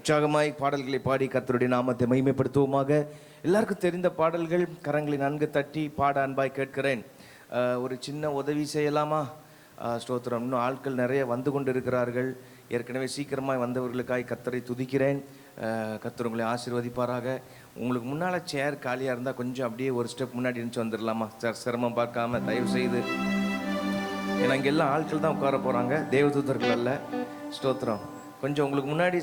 உற்சாகமாய் பாடல்களை பாடி கர்த்தருடைய நாமத்தை மகிமைப்படுத்துவோமாக. எல்லாருக்கும் தெரிந்த பாடல்கள், கரங்களை நன்கு தட்டி பாட அன்பாய் கேட்கிறேன். ஒரு சின்ன உதவி செய்யலாமா? ஸ்தோத்திரம். இன்னும் ஆட்கள் நிறைய வந்து கொண்டு இருக்கிறார்கள். ஏற்கனவே சீக்கிரமாய் வந்தவர்களுக்காய் கர்த்தரை துதிக்கிறேன். கர்த்தர் உங்களை ஆசீர்வதிப்பாராக. உங்களுக்கு முன்னால் சேர் காலியாக இருந்தால் கொஞ்சம் அப்படியே ஒரு ஸ்டெப் முன்னாடி இருந்துச்சு வந்துடலாமா? சிரமம் பார்க்காம தயவு செய்து. ஏன்னா இங்கே எல்லாம் ஆட்கள் தான் உட்கார போகிறாங்க, தேவதூதர்கள் அல்ல. ஸ்தோத்திரம். கொஞ்சம் உங்களுக்கு முன்னாடி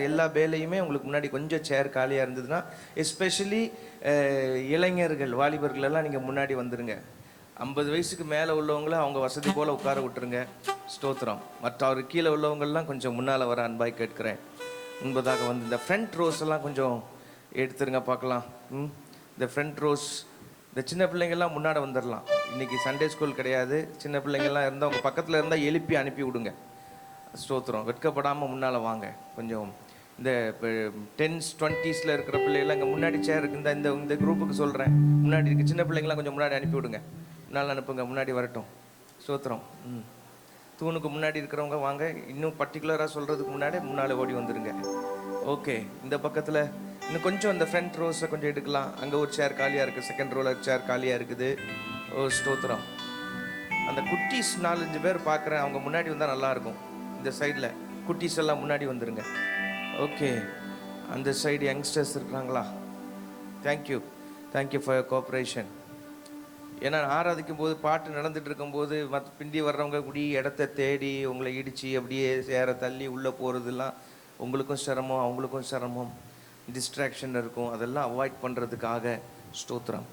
எல்லா வேலையுமே உங்களுக்கு முன்னாடி கொஞ்சம் சேர் காலியாக இருந்ததுன்னா, எஸ்பெஷலி இளைஞர்கள், வாலிபர்கள் எல்லாம் நீங்கள் முன்னாடி வந்துடுங்க. 50 வயசுக்கு மேலே உள்ளவங்கள அவங்க வசதி போல் உட்கார விட்டுருங்க. ஸ்தோத்திரம். மற்ற அவர் கீழே உள்ளவங்கள்லாம் கொஞ்சம் முன்னால் வர அன்பாய் கேட்கிறேன். முன்பதாக வந்து இந்த ஃப்ரண்ட் ரோஸ் எல்லாம் கொஞ்சம் எடுத்துருங்க பார்க்கலாம். இந்த ஃப்ரண்ட் ரோஸ், இந்த சின்ன பிள்ளைங்கள்லாம் முன்னாடி வந்துடலாம். இன்றைக்கி சண்டே ஸ்கூல் கிடையாது. சின்ன பிள்ளைங்கள்லாம் இருந்தால் அவங்க பக்கத்தில் இருந்தால் எழுப்பி அனுப்பி விடுங்க. ஸ்தோத்திரம். வெட்கப்படாமல் முன்னால் வாங்க. கொஞ்சம் இந்த 10s 20s இருக்கிற பிள்ளைகள்லாம் இங்கே முன்னாடி சேர் இருக்குது. இந்த குரூப்புக்கு சொல்கிறேன், முன்னாடி இருக்குது சின்ன பிள்ளைங்களாம் கொஞ்சம் முன்னாடி அனுப்பி விடுங்க. முன்னால் அனுப்புங்க, முன்னாடி வரட்டும். ஸ்தோத்திரம். தூணுக்கு முன்னாடி இருக்கிறவங்க வாங்க. இன்னும் பர்டிகுலராக சொல்கிறதுக்கு முன்னால் ஓடி வந்துடுங்க. ஓகே. இந்த பக்கத்தில் இன்னும் கொஞ்சம் இந்த ஃப்ரண்ட் ரோஸை கொஞ்சம் எடுக்கலாம். அங்கே ஒரு சேர் காலியாக இருக்குது, செகண்ட் ரோவில் சேர் காலியாக இருக்குது. ஓ ஸ்தோத்திரம். அந்த குட்டீஸ் 4-5 பேர் பார்க்குறேன், அவங்க முன்னாடி வந்தால் நல்லாயிருக்கும். இந்த சைடில் குட்டீஸ் எல்லாம் முன்னாடி வந்துடுங்க. ஓகே. அந்த சைடு யங்ஸ்டர்ஸ் இருக்கிறாங்களா? Thank you for your cooperation. ஏன்னா ஆராதிக்கும் போது பாட்டு நடந்துட்டு இருக்கும்போது பிந்தி வர்றவங்க கூடி இடத்த தேடி உங்களை இடித்து அப்படியே சேர தள்ளி உள்ளே போகிறதுலாம் உங்களுக்கும் சிரமம், அவங்களுக்கும் சிரமம், டிஸ்ட்ராக்ஷன் இருக்கும். அதெல்லாம் அவாய்ட் பண்ணுறதுக்காக ஸ்தோத்திரம்.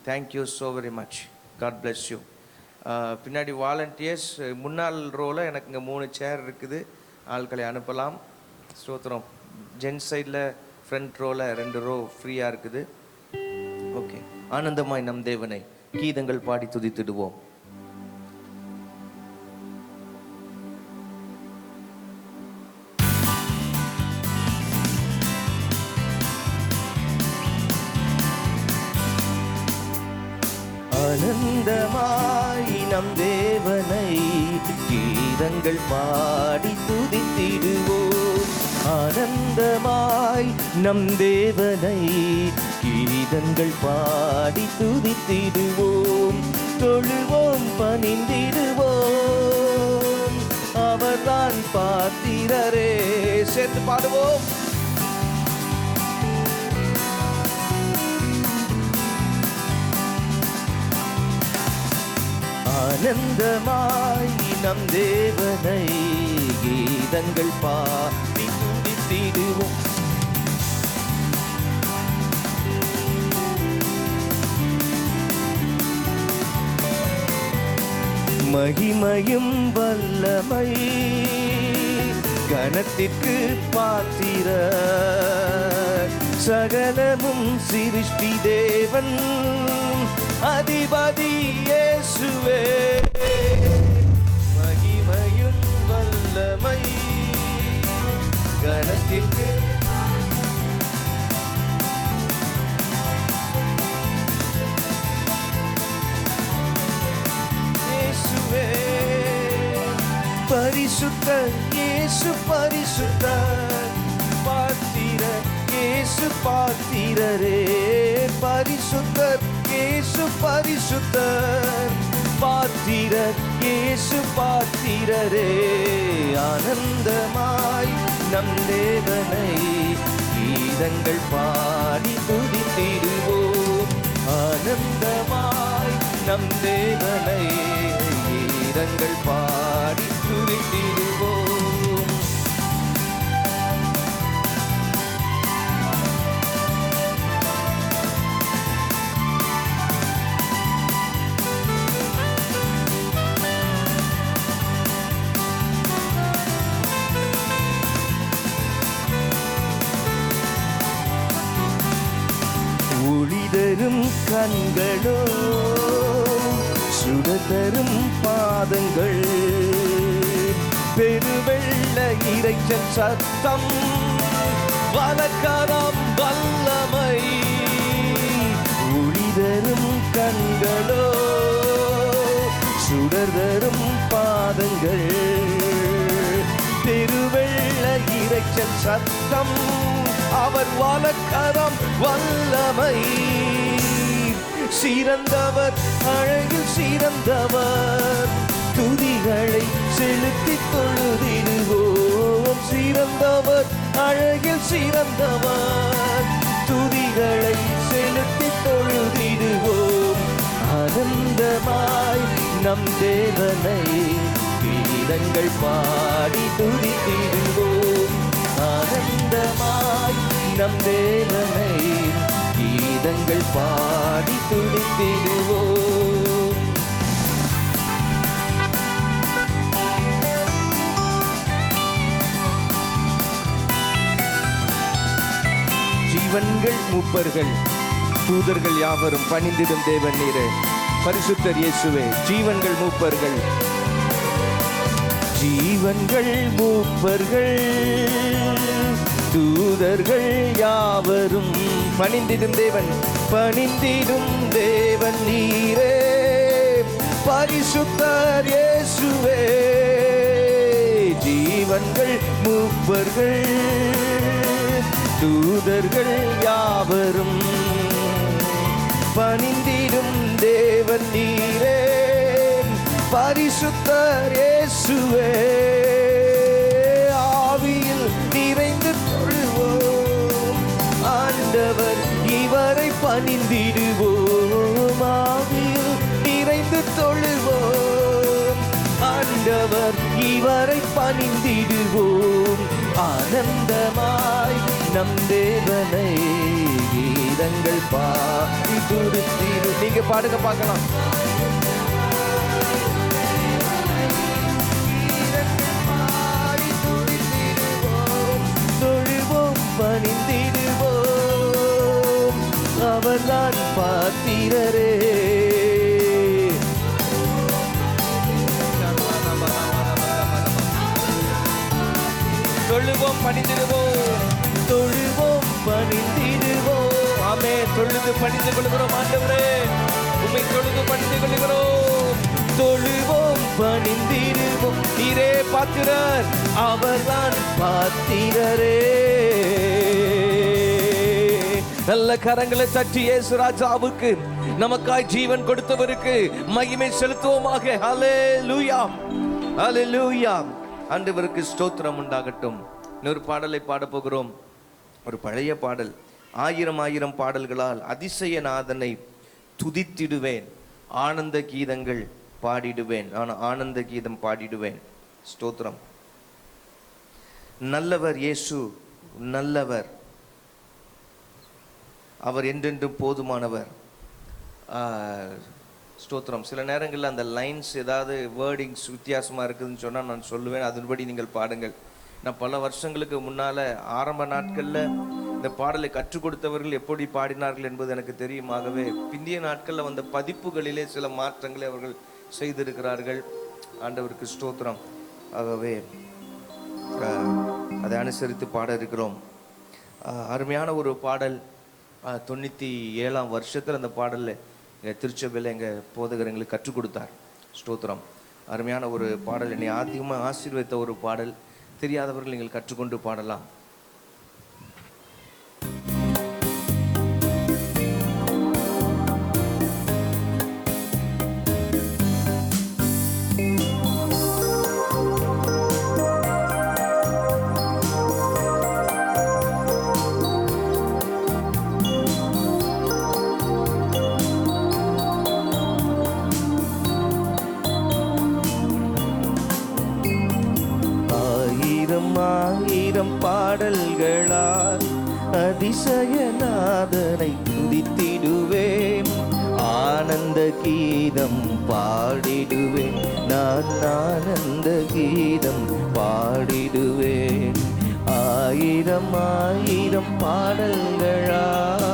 Thank you so very much. God bless you. பின்னாடி வாலண்டியர்ஸ் முன்னாள் ரோவில் எனக்கு இங்கே 3 சேர் இருக்குது, ஆட்களை அனுப்பலாம். ஸ்தோத்திரம். ஜென்ஸ் சைடில் ஃப்ரண்ட் ரோவில் 2 ரோ ஃப்ரீயாக இருக்குது. ஓகே. ஆனந்தமாய் நம் தேவனை கீதங்கள் பாடி துதித்திடுவோம். ஆனந்தமாய் நம் தேவனை கீதங்கள் பாடி துதித்திடுவோம். ஆனந்தமாய் நம் தேவனை கீதங்கள் பாடி துதித்திடுவோம். தொழுவோம், பணிந்திடுவோம், அவர்தான் பாத்திரரே. சேர்த்து பாடுவோம். ஆனந்தமாய் நம் தேவனை கீதங்கள் பாடி துதித்திடுவோம். மகிமையும் வல்லமை கணத்திற்கு பாத்திர, சகலமும் சிருஷ்டி தேவன் அதிபதி இயேசுவே. மகிமையும் வல்லமை கணத்திற்கு இயேசுவே. பரிசுத்தர் இயேசு பரிசுத்தர், பாத்திர இயேசு பாத்திரரே. பரிசுத்தர் இயேசு பரிசுத்தர், பாத்திரர் இயேசு பாத்திரரே. ஆனந்தமாய் நம் தேவனை கீதங்கள் பாடி துதித்திடுவோம். ஆனந்தமாய் நம் தேவனை கீதங்கள் பாடி துதித்திடுவோம். ஒளிதரும் கண்களோ, சுடதரும் பாதங்கள், பெருவெள்ள இரைச்சல் சத்தம், வலக்கரம் வல்லமை. ஒளிதரும் கண்களோ, சுடதரும் பாதங்கள், பெருவெள்ள இரைச்சல் இரைச்சல் சத்தம், அவர் வலக்கரம் வல்லமை. சிறந்தவர், அழகில் சிறந்தவர், துதிகளை செலுத்தி தொழுதிடுவோம். சிறந்தவர், அழகில் சிறந்தவர், துதிகளை செலுத்தி தொழுதிடுவோம். ஆனந்தமாய் நம் தேவனை கீதங்கள் பாடி துதித்திடுவோம். ஆனந்தமாய் நம் தேவனை கீதங்கள் பாடி துதித்திடுவோம். ஜீவன்கள் மூப்பர்கள் தூதர்கள் யாவரும் பணிந்திடும் தேவன் நீரே. பரிசுத்தர் இயேசுவே. ஜீவன்கள் மூப்பர்கள், ஜீவன்கள் மூப்பர்கள் தூதர்கள் யாவரும் பணிந்திடும் தேவன், பணிந்திடும் தேவன் நீரே. பரிசுத்தர் இயேசுவே. ஜீவன்கள் மூப்பர்கள் தூதர்கள் யாவரும் பணிந்திடும் தேவன் நீரே. பரிசுத்தர் இயேசுவே. ஆவியில் நிறைந்து தொழுவோம் ஆண்டவர், இவரை பணிந்திடுவோம். ஆவியில் நிறைந்து தொழுவோம் ஆண்டவர், இவரை பணிந்திடுவோம். ஆனந்தமாய் நம் தேவனை கீதங்கள் பாடி துதித்திடு. நீங்க பாடுங்க பார்க்கலாம். தொழுவோம், பணிந்திடுவோம், அவர்தான் பாத்திரரே. தொழுவோம், பணிந்திடுவோம், தொழுவோம், பணிந்திடுவோம். ஆமே. தொழுது பணிந்து கொள்கிறோம் ஆண்டவரே, உம்மை தொழுது பணிந்து கொள்கிறோம். தொழுவோம், பணிந்திடுவோம். நீரே பாத்திரர், அவர்தான் பாத்திரரே. நல்ல கரங்களை தட்டி இயேசு ராஜாவுக்கு, நமக்காய் ஜீவன் கொடுத்தவருக்கு மகிமை செலுத்துவோமாக. ஹல்லேலூயா, ஹல்லேலூயா. ஆண்டவருக்கு ஸ்தோத்திரம் உண்டாகட்டும். இன்னொரு பாடலை பாட போகிறோம். ஒரு பழைய பாடல். 1000 பாடல்களால் அதிசயநாதனை துதித்திடுவேன், ஆனந்த கீதங்கள் பாடிடுவேன். நான் ஆனந்த கீதம் பாடிடுவேன். ஸ்தோத்திரம். நல்லவர் இயேசு, நல்லவர், அவர் என்றென்றும் போதுமானவர். ஸ்தோத்திரம். சில நேரங்களில் அந்த லைன்ஸ் ஏதாவது வேர்டிங்ஸ் வித்தியாசமாக இருக்குதுன்னு சொன்னால் நான் சொல்லுவேன், அதன்படி நீங்கள் பாடுங்கள். நான் பல வருஷங்களுக்கு முன்னால் ஆரம்ப நாட்களில் இந்த பாடலை கற்றுக் கொடுத்தவர்கள் எப்படி பாடினார்கள் என்பது எனக்கு தெரியும். ஆகவே பிந்திய நாட்களில் வந்த பதிப்புகளிலே சில மாற்றங்களை அவர்கள் செய்திருக்கிறார்கள். ஆண்டவருக்கு ஸ்தோத்திரம். ஆகவே அதை அனுசரித்து பாட இருக்கிறோம். அருமையான ஒரு பாடல். 97ஆம் வருஷத்தில் அந்த பாடலில் எங்கள் திருச்சபையில் எங்கள் போதகர் எங்களுக்கு கற்றுக் கொடுத்தார். ஸ்தோத்திரம். அருமையான ஒரு பாடல், என்னை அதிகமாக ஆசீர்வதித்த ஒரு பாடல். தெரியாதவர்கள் நீங்கள் கற்றுக்கொண்டு பாடலாம். ஆயிரம் பாடல்களால் அதிசயநாதனை துதித்திடுவேன், ஆனந்த கீதம் பாடிடுவேன், நான் ஆனந்த கீதம் பாடிடுவேன். 1000 பாடல்களால்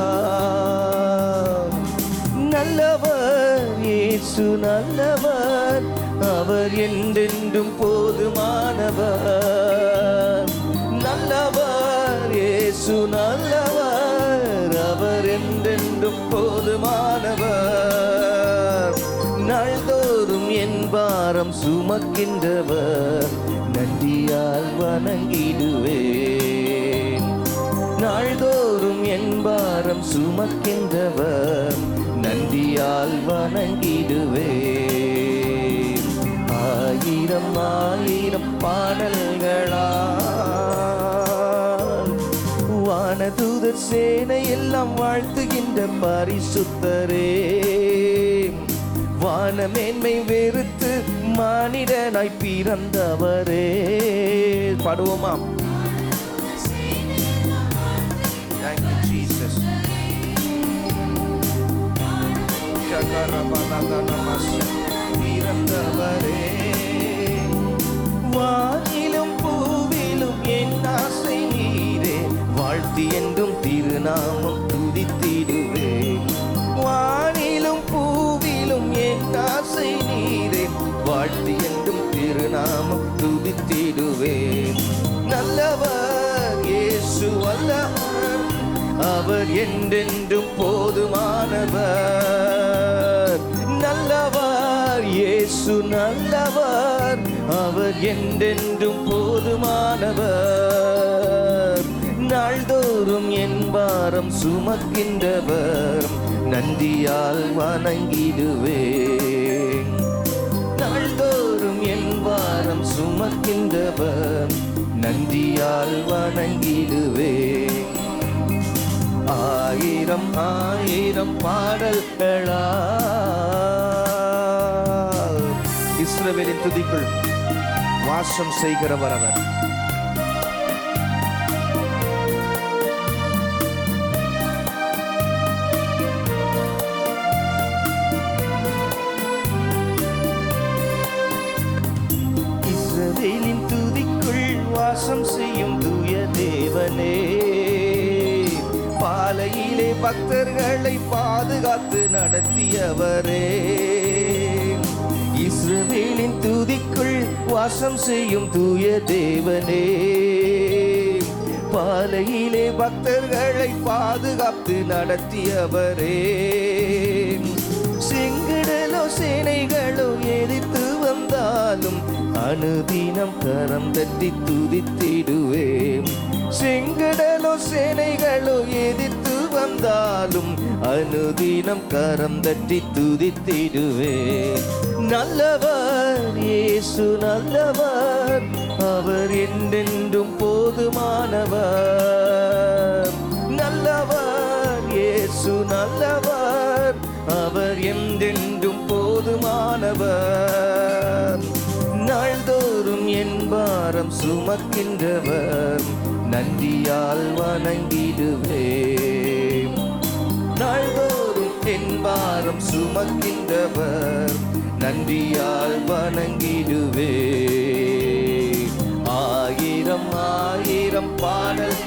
நல்லவர் இயேசு நல்லவர், அவர் என்றென்றும் போதுமானவர். நல்லவர் இயேசு நல்லவர், அவர் என்றென்றும் போதுமானவர். நாள்தோறும் என் பாரம் சுமக்கின்றவர், நன்றியால் வணங்கிடுவேன். நாள்தோறும் என் பாரம் சுமக்கின்றவர், நன்றியால் வணங்கிடுவேன். ஆயிரம் ஆயிரம் பாடல்களால் வானதூதர் சேனை எல்லாம் வாழ்த்துகின்ற பரிசுத்தரே, வானமேன்மை வெறுத்து மானிடனாய் பிறந்தவரே. பாடுவோமா? பிறந்தவரே, வானிலும் பூவிலும் என் ஆசை நீரே, வாழ்த்தி என்றும் திருநாமம் துதித்திடுவேன். வானிலும் பூவிலும் என் ஆசை நீரே, வாழ்த்தி என்றும் திருநாமம் துதித்திடுவேன். நல்லவர் இயேசு வல்லவர், அவர் என்றென்றும் போதுமானவர். நல்லவர் இயேசு நல்லவர், அவர் என்றென்றும் போதுமானவர். நாள்தோறும் என் பாரம் சுமக்கின்றவர், நன்றியால் வணங்கிடுவேன். நாள்தோறும் என் பாரம் சுமக்கின்றவர், நன்றியால் வணங்கிடுவேன். ஆயிரம் ஆயிரம் பாடல்களால் இஸ்ரவேலின் துதிக்குள் வாசம் செய்கிறவர் அவர். இஸ்ரவேலின் துதிக்குள் வாசம் செய்யும் தூய தேவனே, பாலையிலே பக்தர்களை பாதுகாத்து நடத்தியவரே. இஸ்ரவேலின் துதிக்குள் வாசம் செய்யும் தூய தேவனே, பாலையிலே பக்தர்களை பாதுகாத்து நடத்தியவரே. செங்கடலோ சேனைகளோ எதிர்த்து வந்தாலும் அனுதினம் கரம் தட்டி துதித்திடுவேன். செங்கடலோ சேனைகளோ எதிர்த்து வந்தாலும் அனுதினம் கரம் தட்டி துதித்திடுவேன். நல்லவர் இயேசு நல்லவர், அவர் என்றென்றும் போதுமானவர். நல்லவர் இயேசு நல்லவர், அவர் என்றென்றும் போதுமானவர். நாள்தோறும் என் பாரம் சுமக்கின்றவர், நன்றியால் வணங்கிடுவேன். நாள்தோறும் என் பாரம் சுமக்கின்றவர், நன்றியால் வணங்கிடுவேன். ஆயிரம் ஆயிரம் பாடல்களால்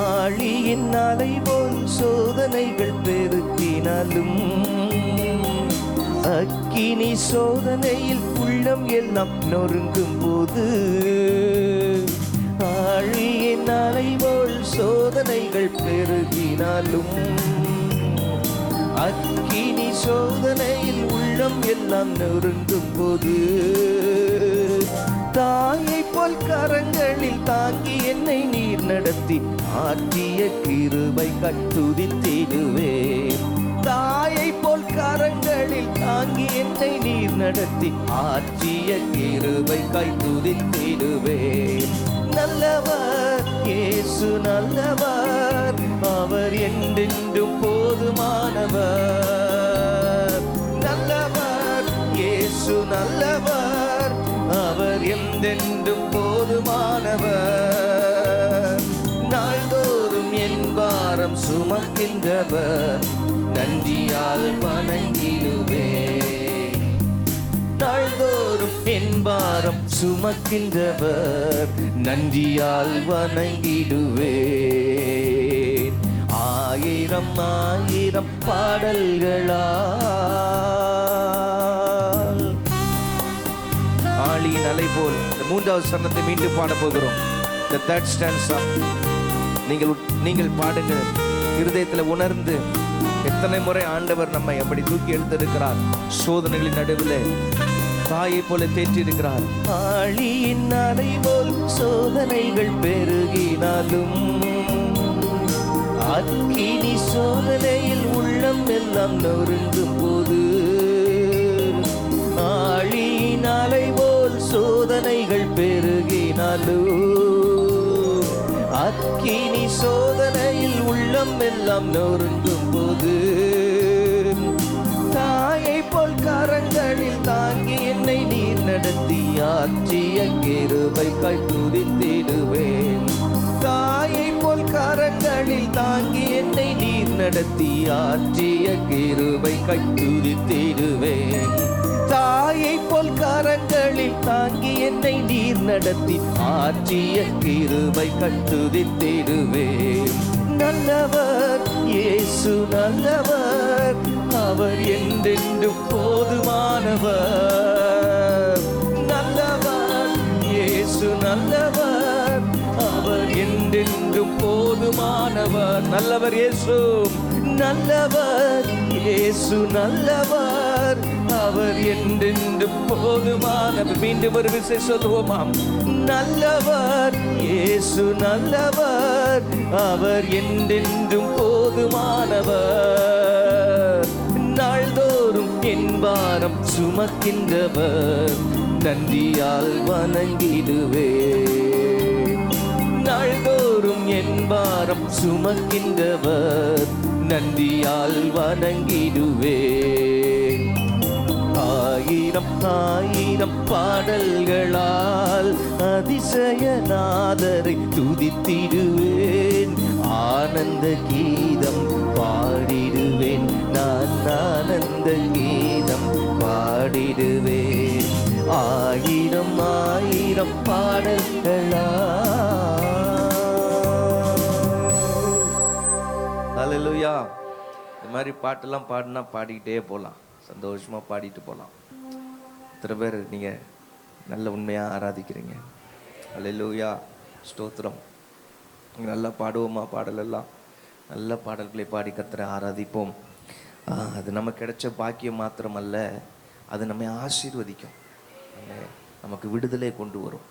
ஆழியின் அலை போல் சோதனைகள் பெருக்கினாலும், அக்கினி சோதனையில் உள்ளம் எல்லாம் நொறுங்கும் போது, ஆழியின் அலை போல் சோதனைகள் பெருகினாலும், அக்கினி சோதனையில் உள்ளம் எல்லாம் நொறுங்கும் போது, தாயை போல் கரங்களில் தாங்கி என்னை நீர் நடத்தி ஆற்றிய கிருபை கட்டுதித்திடுவேன். தாயை போல் கரங்களில் தாங்கி என்னை நீர் நடத்தி ஆற்றிய கிருபை கைதுதித்திடுவேன். நல்லவர் இயேசு நல்லவர், அவர் என்றென்றும் போதுமானவர். நல்லவர் இயேசு நல்லவர், அவர் என்றென்றும் போதுமானவர். நாள்தோறும் என் பாரம் சுமக்கின்றவர், நன்றியால் வணங்கிடுவேன். நாள்தோறும் என் பாரம் சுமக்கின்றவர், நன்றியால் வணங்கிடுவேன். ஆயிரம் ஆயிரம் பாடல்களால் ஆழியின் அலை போல் இந்த மூன்றாவது சரணத்தை மீண்டும் பாட போகிறோம். The third stanza. நீங்கள் பாடுங்கள். இருதயத்தில் உணர்ந்து எத்தனை முறை ஆண்டவர் நம்மை அப்படி தூக்கி எடுத்திருக்கிறார். சோதனைகளின் நடுவில் தாயை போல தேற்றிருக்கிறார். ஆழியின் அலை போல் சோதனைகள் பெருகினாலும் அக்கினி சோதனையில் உள்ளம் எல்லாம் நொறுங்கும் போது, ஆழியின் அலை போல் சோதனைகள் பெருகினாலும் அக்கினி சோதனையில் உள்ளம் எல்லாம் நொறுங்கும் போது, தாயை போல் கரங்களில் தாங்கி என்னை நீர் நடத்தி ஆற்றிய கிருபைக்காய் துதித்திடுவேன். தாயை போல் கரங்களில் தாங்கி என்னை நீர் நடத்தி ஆற்றிய கிருபைக்காய் துதித்திடுவேன். தாயை போல் கரங்களில் தாங்கி என்னை நீர் நடத்தி ஆற்றிய கிருபைக்காய் துதித்திடுவேன். நல்லவர் இயேசு நல்லவர், அவர் என்றென்றும் போதுமானவர். நல்லவர் இயேசு நல்லவர், அவர் என்றென்றும் போதுமானவர். நல்லவர் இயேசு நல்லவர், இயேசு நல்லவர், அவர் என்றென்றும் போதுமானவர். மீண்டும் ஒரு விஷயம் சொல்லுவோமாம். நல்லவர் இயேசு நல்லவர், அவர் என்றென்றும் போதுமானவர். நாள்தோறும் என் பாரம் சுமக்கின்றவர், நன்றியால் வணங்கிடுவேன். நாள்தோறும் என் பாரம் சுமக்கின்றவர், நன்றியால் வணங்கிடுவேன். ஆயிரம் ஆயிரம் பாடல்களால் அதிசயநாதரை துதித்திடுவேன். ஆனந்த கீதம் பாடிடுவேன், நான் ஆனந்த கீதம் பாடிடுவேன். ஆயிரம் ஆயிரம் பாடல்களால். ஹல்லேலூயா. இந்த மாதிரி பாட்டெல்லாம் பாடினா பாடிக்கிட்டே போகலாம், சந்தோஷமாக பாடிட்டு போகலாம். இத்தனை பேர் நீங்கள் நல்ல உண்மையாக ஆராதிக்கிறீங்க. ஹல்லேலூயா, ஸ்தோத்திரம். நல்லா பாடுவோமா? பாடலெல்லாம் நல்ல பாடல்களை பாடி கர்த்தரை ஆராதிப்போம். அது நமக்கு கிடைச்ச பாக்கியம் மாத்திரமல்ல, அது நம்மை ஆசீர்வதிக்கும், நமக்கு விடுதலை கொண்டு வரும்.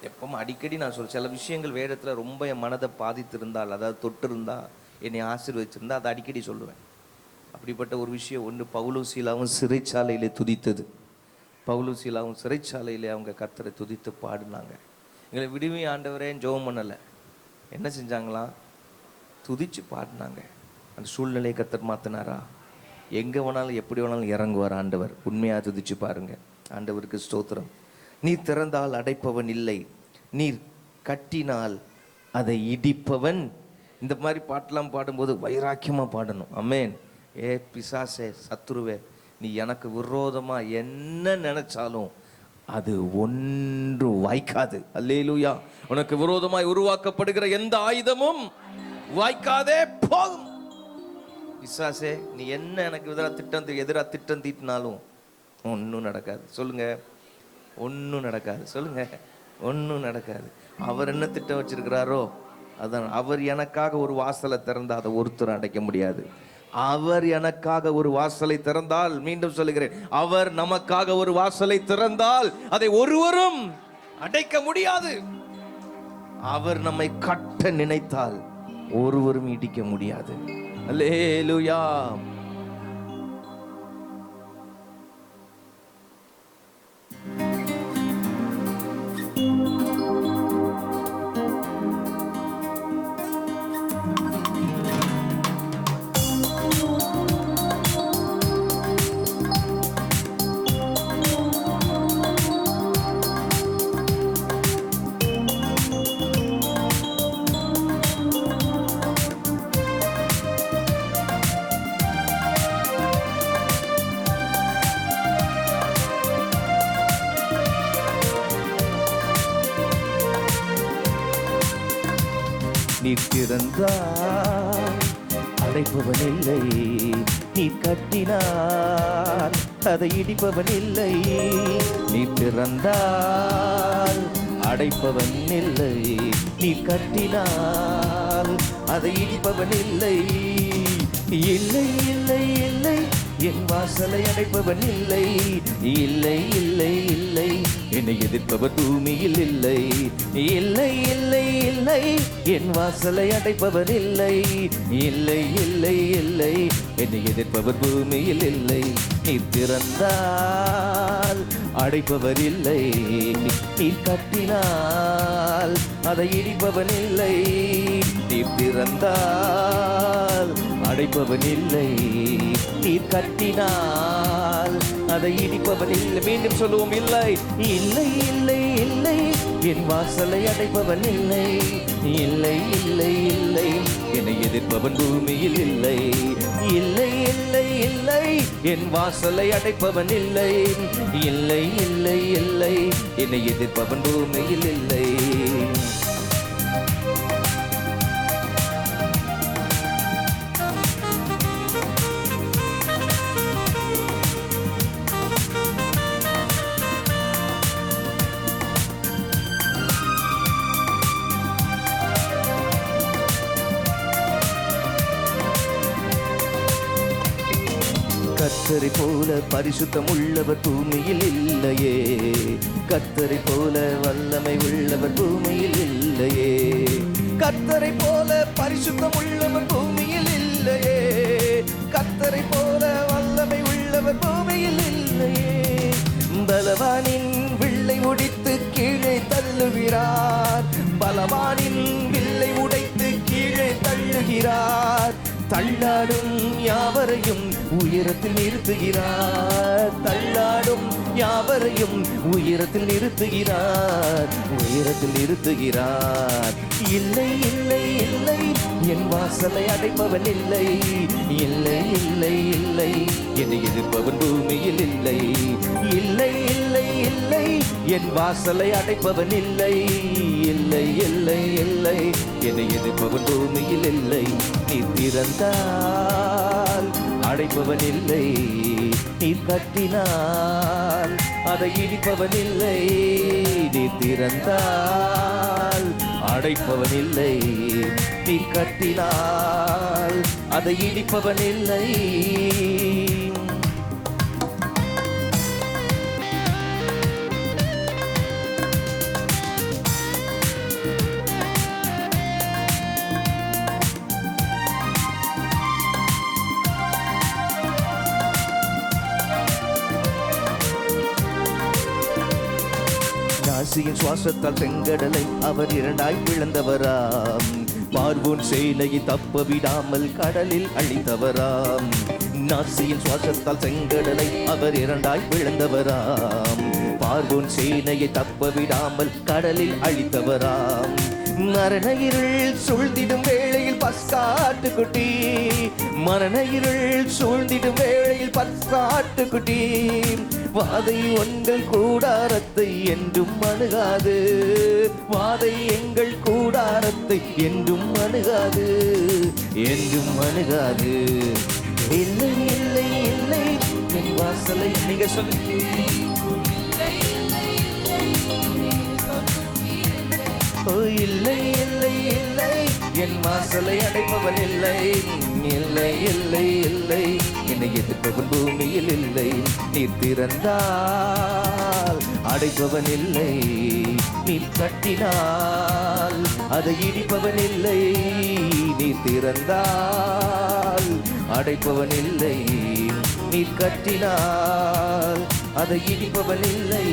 எப்பவும் அடிக்கடி நான் சொல்ல, சில விஷயங்கள் வேதத்தில் ரொம்ப என் மனதை பாதித்திருந்தால், அதாவது தொட்டிருந்தால், என்னை ஆசீர்வதிச்சிருந்தா அதை அடிக்கடி சொல்லுவேன். அப்படிப்பட்ட ஒரு விஷயம் ஒன்று, பவுலும் சீலாவும் சிறைச்சாலையிலே துதித்தது. பவுலும் சீலாவும் சிறைச்சாலையிலே அவங்க கர்த்தரை துதித்து பாடினாங்க. எங்களை விடுவி ஆண்டவரேன்னு ஜெபம் பண்ணலை, என்ன செஞ்சாங்களாம்? துதிச்சு பாடினாங்க. அந்த சூழ்நிலையை கர்த்தர் மாற்றினாரா? எங்கே வேணாலும் எப்படி வேணாலும் இறங்குவார் ஆண்டவர். உண்மையாக துதிச்சு பாருங்க. ஆண்டவருக்கு ஸ்தோத்திரம். நீர் திறந்தால் அடைப்பவன் இல்லை, நீர் கட்டினால் அதை இடிப்பவன். இந்த மாதிரி பாட்டெல்லாம் பாடும்போது வைராக்கியமாக பாடணும். ஆமென். ஏ பிசாசே, சத்துருவே, நீ எனக்கு விரோதமாக என்ன நினைச்சாலும் அது ஒன்று வாய்க்காது. அல்லேலூயா. உனக்கு விரோதமாய் உருவாக்கப்படுகிற எந்த ஆயுதமும் வாய்க்காதே போகும். பிசாசே, நீ என்ன எனக்கு எதிராக திட்டம் தீட்டினாலும் ஒன்றும் நடக்காது. சொல்லுங்க, ஒன்றும் நடக்காது. சொல்லுங்க, ஒன்றும் நடக்காது. அவர் என்ன திட்டம் வச்சிருக்கிறாரோ அதான். அவர் எனக்காக ஒரு வாசலை திறந்தால் அதை ஒருத்தர் அடைக்க முடியாது. அவர் எனக்காக ஒரு வாசலை திறந்தால், மீண்டும் சொல்லுகிறேன், அவர் நமக்காக ஒரு வாசலை திறந்தால் அதை ஒருவரும் அடைக்க முடியாது. அவர் நம்மை கட்ட நினைத்தால் ஒருவரும் இடிக்க முடியாது. அல்லேலூயா. நீ திறந்தால் அடைப்பவன் இல்லை, நீ கட்டினால் அதை இடிப்பவன் இல்லை. நீ திறந்தால் அடைப்பவன் இல்லை, நீ கட்டினால் அதை இடிப்பவன் இல்லை. இல்லை இல்லை இல்லை என் வாசலை அடைப்பவன் இல்லை, இல்லை இல்லை இல்லை. என்னை எதிர்ப்பவர் பூமியில் இல்லை, இல்லை இல்லை இல்லை. என் வாசலை அடைப்பவர் இல்லை, இல்லை இல்லை இல்லை. என்னை எதிர்ப்பவர் பூமியில் இல்லை. நீ திறந்தால் அடைப்பவர் இல்லை, நீ கட்டினால் அதை இடிப்பவன் இல்லை. நீ திறந்தால் அடைப்பவன் இல்லை, நீ கட்டினால் அதை இடிப்பவன் இல்லை. மீண்டும் சொல்லுவோம், இல்லை இல்லை இல்லை இல்லை. என் வாசலை அடைப்பவன் இல்லை, இல்லை இல்லை இல்லை. என்னை எதிர்ப்பவன் பூமியில் இல்லை, இல்லை இல்லை இல்லை. என் வாசலை அடைப்பவன் இல்லை, இல்லை இல்லை இல்லை. என்னை எதிர்ப்பவன் பூமியில் இல்லை. கர்த்தரை போல பரிசுத்தம் உள்ளவர் பூமியில் இல்லையே, கர்த்தரை போல வல்லமை உள்ளவர் பூமியில் இல்லையே. கர்த்தரை போல பரிசுத்தம் உள்ளவர் பூமியில் இல்லையே, கர்த்தரை போல வல்லமை உள்ளவர் பூமியில் இல்லையே. பலவானின் வில்லை உடைத்து கீழே தள்ளுகிறார், பலவானின் வில்லை உடைத்து கீழே தள்ளுகிறார். தள்ளாடும் யாவரையும் உயரத்தில் நிறுத்துகிறார், தள்ளாடும் யாவரையும் உயரத்தில் நிறுத்துகிறார், உயரத்தில் நிறுத்துகிறார். இல்லை இல்லை இல்லை. என் வாசலை அடைப்பவன் இல்லை, இல்லை இல்லை இல்லை. என்னை எதிர்ப்பவன் பூமியில் இல்லை, இல்லை இல்லை இல்லை. என் வாசலை அடைப்பவன் இல்லை, இல்லை இல்லை இல்லை. என்னை எதிர்ப்பவன் பூமியில் இல்லை. நீ திறந்தால் அடைப்பவன் இல்லை, நீ கட்டினால் அதை இடிப்பவன் இல்லை. நீ திறந்தால் அடைப்பவன் இல்லை, நீ கட்டினால் அதை இடிப்பவன் இல்லை. நாசியின் சுவாசத்தால் செங்கடலை அவர் இரண்டாய் பிளந்தவராம், பார்வோன் சேனையை தப்ப விடாமல் கடலில் அழித்தவராம். நாசியின் சுவாசத்தால் செங்கடலை அவர் இரண்டாய் பிளந்தவராம், பார்வோன் சேனையை தப்ப விடாமல் கடலில் அழித்தவராம். மரண இருள் சூழ்ந்திடும் வேளையில் பஸ்காட்டுக்குட்டி, மரண இருள் சூழ்ந்திடும் வேளையில் பஸ்காட்டுக்குட்டி. வாதை உங்கள் கூடாரத்தை என்றும் அணுகாது, வாதை எங்கள் கூடாரத்தை என்றும் அணுகாது, என்றும் அணுகாது. இல்லை இல்லை இல்லை. என் வாசலை நீங்க சொல்லு, இல்லை இல்லை இல்லை. என் வாசலை அடைப்பவன் இல்லை, இல்லை இல்லை இல்லை. என்னை எதிர்ப்பவன் பூமியில் இல்லை. நீ திறந்தால் அடைப்பவன் இல்லை, நீ கட்டினால் அதை இடிப்பவன் இல்லை. நீ திறந்தால் அடைப்பவன் இல்லை, நீ கட்டினால் அதை இடிப்பவன் இல்லை.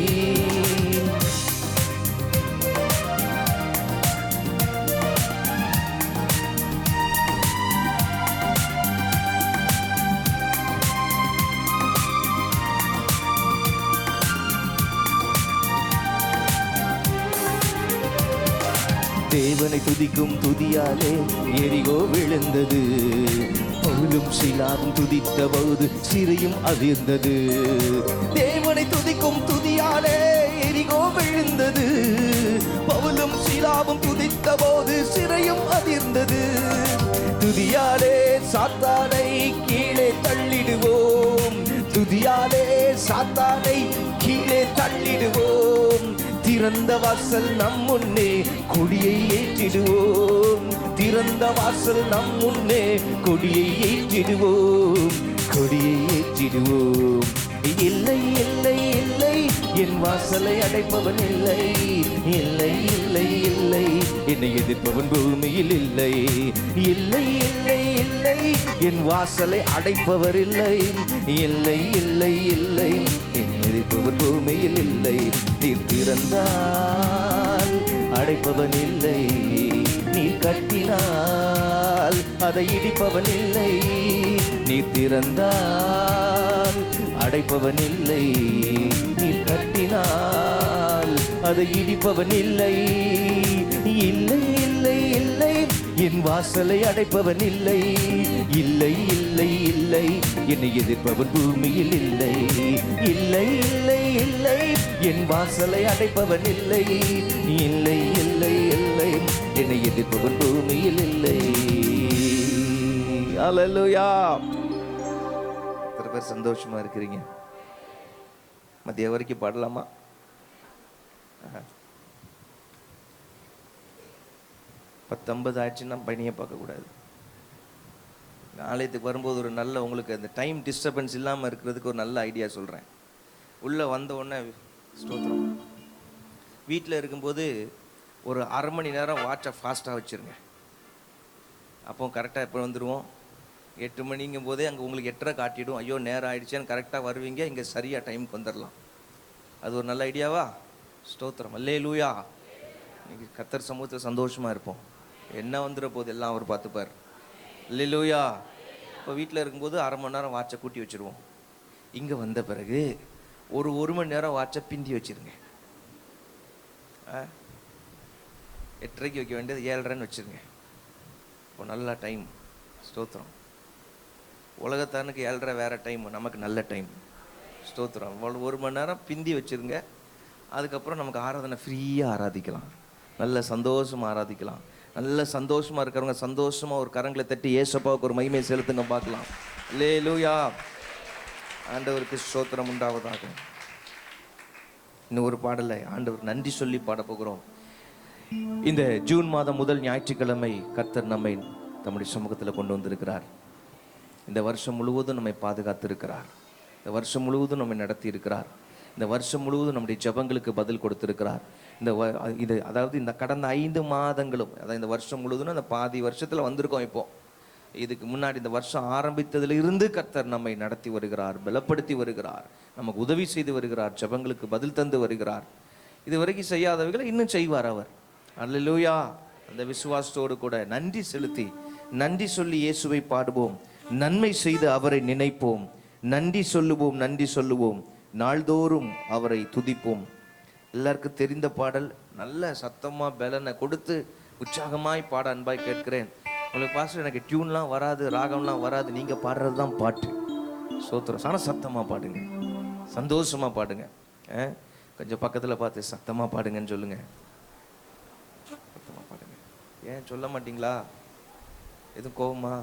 தேவனை துதிக்கும் துதியாலே எரிகோ விழுந்தது, பவுலும் சீலாவும் துதித்த போது சிறையும் அதிர்ந்தது. தேவனை துதிக்கும் துதியாலே எரிகோ விழுந்தது, பவுலும் சீலாவும் துதித்த போது சிறையும் அதிர்ந்தது. துதியாலே சாத்தானை கீழே தள்ளிடுவோம், துதியாலே சாத்தானை கீழே தள்ளிடுவோம். திறந்த வாசல் நம் முன்னே கொடியை ஏற்றிடுவோம். திறந்த வாசல் நம் முன்னே கொடியை ஏற்றிடுவோம். கொடியை ஏற்றிடுவோம். இல்லை இல்லை இல்லை என் வாசலை அடைப்பவன் இல்லை. இல்லை இல்லை இல்லை என்னை எதிர்ப்பவன் பூமியில் இல்லை. இல்லை இல்லை இல்லை என் வாசலை அடைப்பவர் இல்லை. இல்லை இல்லை இல்லை என்னை எதிர்ப்பவர் பூமியில் இல்லை. நீ திறந்தால் அடைப்பவன் இல்லை. நீ கட்டினால் அதை இடிப்பவன் இல்லை. நீ திறந்தால் அடைப்பவன் இல்லை. நீ கட்டினால் அதை இடிப்பவன் இல்லை. இல்லை இல்லை இல்லை என் வாசலை அடைப்பவன் இல்லை. இல்லை இல்லை இல்லை என்னை எதிர்ப்பவன் பூமியில் இல்லை. இல்லை இல்லை இல்லை என் வாசலை அடைப்பவன் இல்லை. இல்லை இல்லை இல்லை என்னை எதிர்ப்பவன் பூமியில் இல்லை. அல்லேலூயா. எத்தனை பேர் சந்தோஷமா இருக்கிறீங்க? மதிய வரைக்கும் பாடலாமா? 10:50 ஆயிடுச்சுன்னா பணியை பார்க்கக்கூடாது. ஆலயத்துக்கு வரும்போது ஒரு நல்ல உங்களுக்கு அந்த டைம் டிஸ்டர்பன்ஸ் இல்லாமல் இருக்கிறதுக்கு ஒரு நல்ல ஐடியா சொல்கிறேன். உள்ளே வந்த உடனே ஸ்தோத்திரம். வீட்டில் இருக்கும்போது ஒரு அரை மணி நேரம் வாட்சை ஃபாஸ்ட்டாக வச்சுருங்க. அப்போ கரெக்டாக எப்போ வந்துடுவோம்? 8 மணிங்கும் போதே அங்கே உங்களுக்கு 8:30 காட்டிடும். ஐயோ நேரம் ஆகிடுச்சேன்னு கரெக்டாக வருவீங்க. இங்கே சரியாக டைமுக்கு வந்துடலாம். அது ஒரு நல்ல ஐடியாவா? ஸ்தோத்திரம். அல்லேலூயா. இன்னைக்கு கர்த்தர் சமூகத்தில் சந்தோஷமாக இருப்போம். என்ன வந்துட போது எல்லாம் அவர் பார்த்துப்பார். அல்லேலூயா. இப்போ வீட்டில் இருக்கும்போது அரை மணி நேரம் வாட்சை கூட்டி வச்சுருவோம். இங்கே வந்த பிறகு ஒரு மணி நேரம் வாட்சை பிந்தி வச்சுருங்க. 8:30 வைக்க வேண்டியது 7:30 வச்சுருங்க. இப்போ நல்ல டைம். ஸ்தோத்திரம். உலகத்தானுக்கு 7:30 வேறு டைம், நமக்கு நல்ல டைம். ஸ்தோத்திரம். 1 மணி நேரம் பிந்தி வச்சுருங்க. அதுக்கப்புறம் நமக்கு ஆராதனை ஃப்ரீயாக ஆராதிக்கலாம். நல்ல சந்தோஷமாக ஆராதிக்கலாம். நல்ல சந்தோஷமாக இருக்கிறவங்க சந்தோஷமாக ஒரு கரங்களை தட்டி ஏசப்பாவுக்கு ஒரு மகிமை செலுத்துங்க பார்க்கலாம். அல்லேலூயா. ஆண்டவருக்கு ஸ்தோத்திரம் உண்டாவதாக. இன்னும் ஒரு பாடலை ஆண்டவர் நன்றி சொல்லி பாட போகிறோம். இந்த ஜூன் மாதம் முதல் ஞாயிற்றுக்கிழமை கர்த்தர் நம்மை தம்முடைய சமூகத்தில் கொண்டு வந்திருக்கிறார். இந்த வருஷம் முழுவதும் நம்மை பாதுகாத்திருக்கிறார். இந்த வருஷம் முழுவதும் நம்மை நடத்தி இருக்கிறார். இந்த வருஷம் முழுவதும் நம்முடைய ஜெபங்களுக்கு பதில் கொடுத்திருக்கிறார். அதாவது இந்த கடந்த 5 மாதங்களும், அதாவது இந்த வருஷம் முழுவதும் அந்த பாதி வருஷத்தில் வந்திருக்கோம். இப்போ இதுக்கு முன்னாடி இந்த வருஷம் ஆரம்பித்ததிலிருந்து கர்த்தர் நம்மை நடத்தி வருகிறார், பலப்படுத்தி வருகிறார், நமக்கு உதவி செய்து வருகிறார், ஜெபங்களுக்கு பதில் தந்து வருகிறார். இது வரைக்கும் செய்யாதவைகளை இன்னும் செய்வார் அவர். அல்லேலூயா. அந்த விசுவாசத்தோடு கூட நன்றி செலுத்தி நன்றி சொல்லி இயேசுவை பாடுவோம். நன்மை செய்து அவரை நினைப்போம். நன்றி சொல்லுவோம், நன்றி சொல்லுவோம். நாள்தோறும் அவரை துதிப்போம். எல்லாருக்கும் தெரிந்த பாடல். நல்ல சத்தமாக பலனை கொடுத்து உற்சாகமாய் பாட அன்பாய் கேட்கிறேன். உங்களுக்கு பாஸ்டர் எனக்கு டியூன்லாம் வராது, ராகம்லாம் வராது, நீங்கள் பாடுறது தான் பாட்டு. சோத்திரம். ஆனால் சத்தமாக பாடுங்க, சந்தோஷமாக பாடுங்க. கொஞ்சம் பக்கத்தில் பார்த்து சத்தமாக பாடுங்கன்னு சொல்லுங்க. சத்தமாக பாடுங்க. ஏன் சொல்ல மாட்டீங்களா? எதுவும் கோவமா?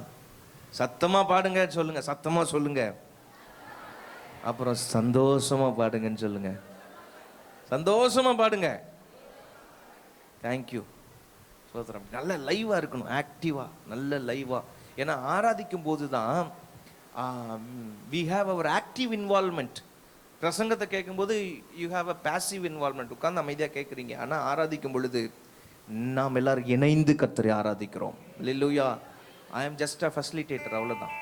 சத்தமாக பாடுங்க சொல்லுங்க, சத்தமாக சொல்லுங்க. அப்புறம் சந்தோஷமா பாடுங்கன்னு சொல்லுங்க. சந்தோஷமா பாடுங்க. தேங்க்யூ. சோதரம். நல்ல லைவா இருக்கணும், ஆக்டிவா, நல்ல லைவா. ஏன்னா ஆராதிக்கும் போது தான் we have our active involvement. பிரசங்கத்தை கேட்கும்போது you have a passive involvement. உட்கார்ந்து அமைதியாக கேட்குறீங்க. ஆனால் ஆராதிக்கும் பொழுது நாம் எல்லாரும் இணைந்து கர்த்தரை ஆராதிக்கிறோம். அல்லேலூயா. I am just a facilitator. அவ்வளோதான்.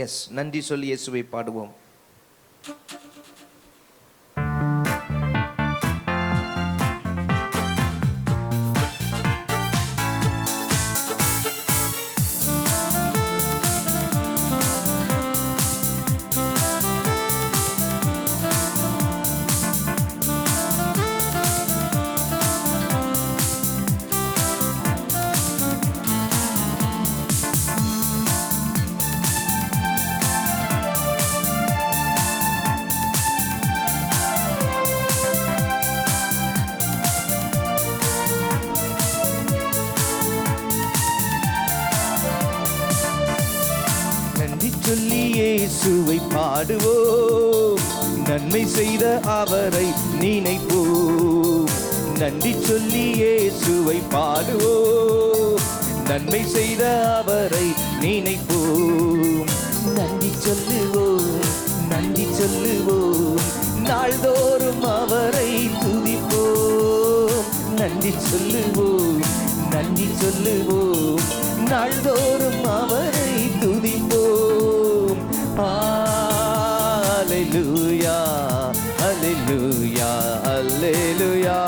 எஸ். நன்றி சொல்லி இயேசுவை பாடுவோம். சொல்லி இயேசுவை பாடுவோம். நன்மை செய்த அவரை நினைப்போம். நன்றி சொல்லி இயேசுவை பாடுவோம். நன்மை செய்த அவரை நினைப்போம். நன்றி சொல்லுவோம், நன்றி சொல்லுவோம். நாள்தோறும் அவரை துதிப்போம். நன்றி சொல்லுவோம், நன்றி சொல்லுவோம். நாள்தோறும் அவரை துதிப்போம். அல்லேலூயா, அல்லேலூயா, அல்லேலூயா,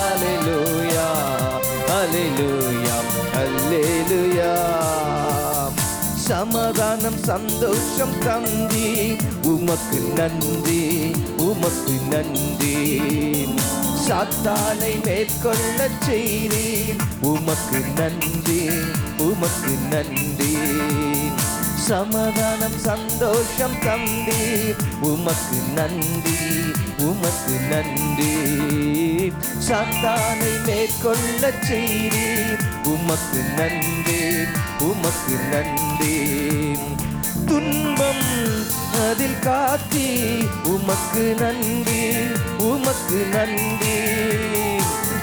அல்லேலூயா, அல்லேலூயா, அல்லேலூயா. சமாதானம் சந்தோஷம் தந்தி உமக்கு நன்றி, உமக்கு நன்றி. சாத்தானை மேற்கொள்ள செய்தி உமக்கு நன்றி, உமக்கு நன்றி. சமாதானம் சந்தோஷம் தந்தி உமக்கு நன்றி, உமக்கு நன்றி. சாத்தானை மேற்கொள்ள செய்தி உமக்கு நன்றி, உமக்கு நன்றி. துன்பம் அதில் காத்தி உமக்கு நன்றி, உமக்கு நன்றி.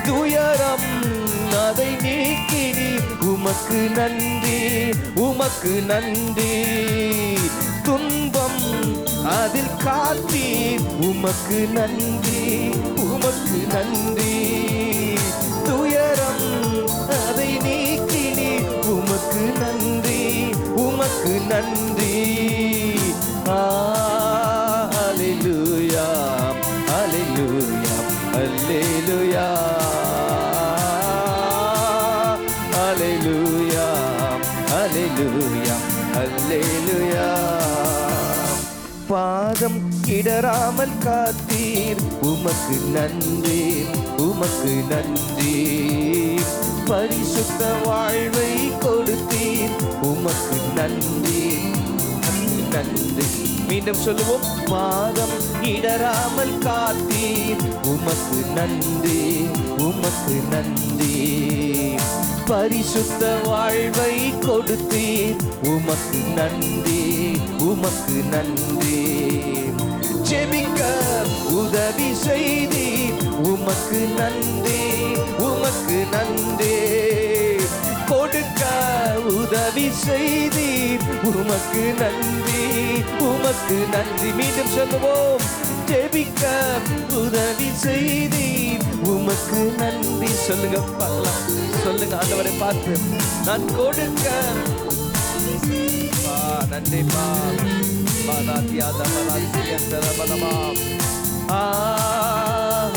துயரம் அதை நீக்கினி உமக்கு நன்றி, உமக்கு நன்றி. துன்பம் அதில் காத்தி உமக்கு நன்றி, உமக்கு நன்றி. துயரம் அதை நீக்கினி உமக்கு நன்றி, உமக்கு நன்றி. அல்லேலூயா, அல்லேலூயா, அல்லேலூயா, அல்லேலூயா, அல்லேலூயா, அல்லேலூயா. பாதம் இடராமல் காத்தீர் உமக்கு நன்றி, உமக்கு நன்றி. பரிசுத்த வாழ்வை கொடுத்தீர் உமக்கு நன்றி, நன்றி. மீண்டும் சொல்லுவோம். பாதம் இடராமல் காத்தீர் உமக்கு நன்றி, உமக்கு நன்றி. பரிசுத்த வாழ்வை கொடுத்தீர் உமக்கு நன்றி, உமக்கு நன்றி. ஜெபிக்க உதவி செய்தீர் உமக்கு நன்றி, உமக்கு நன்றி. கொடுக்க உதவி செய்தீர் உமக்கு நன்றி, உமக்கு நன்றி. மீண்டும் சொல்லுவோம். ஜெபிக்க உதவி செய்தீர் உமக்கு நன்றி. சொல்லுங்க பார்க்கலாம், சொல்லுங்க ஆண்டவரை பார்த்து. நான் கொடுக்க நன்றிப்பா.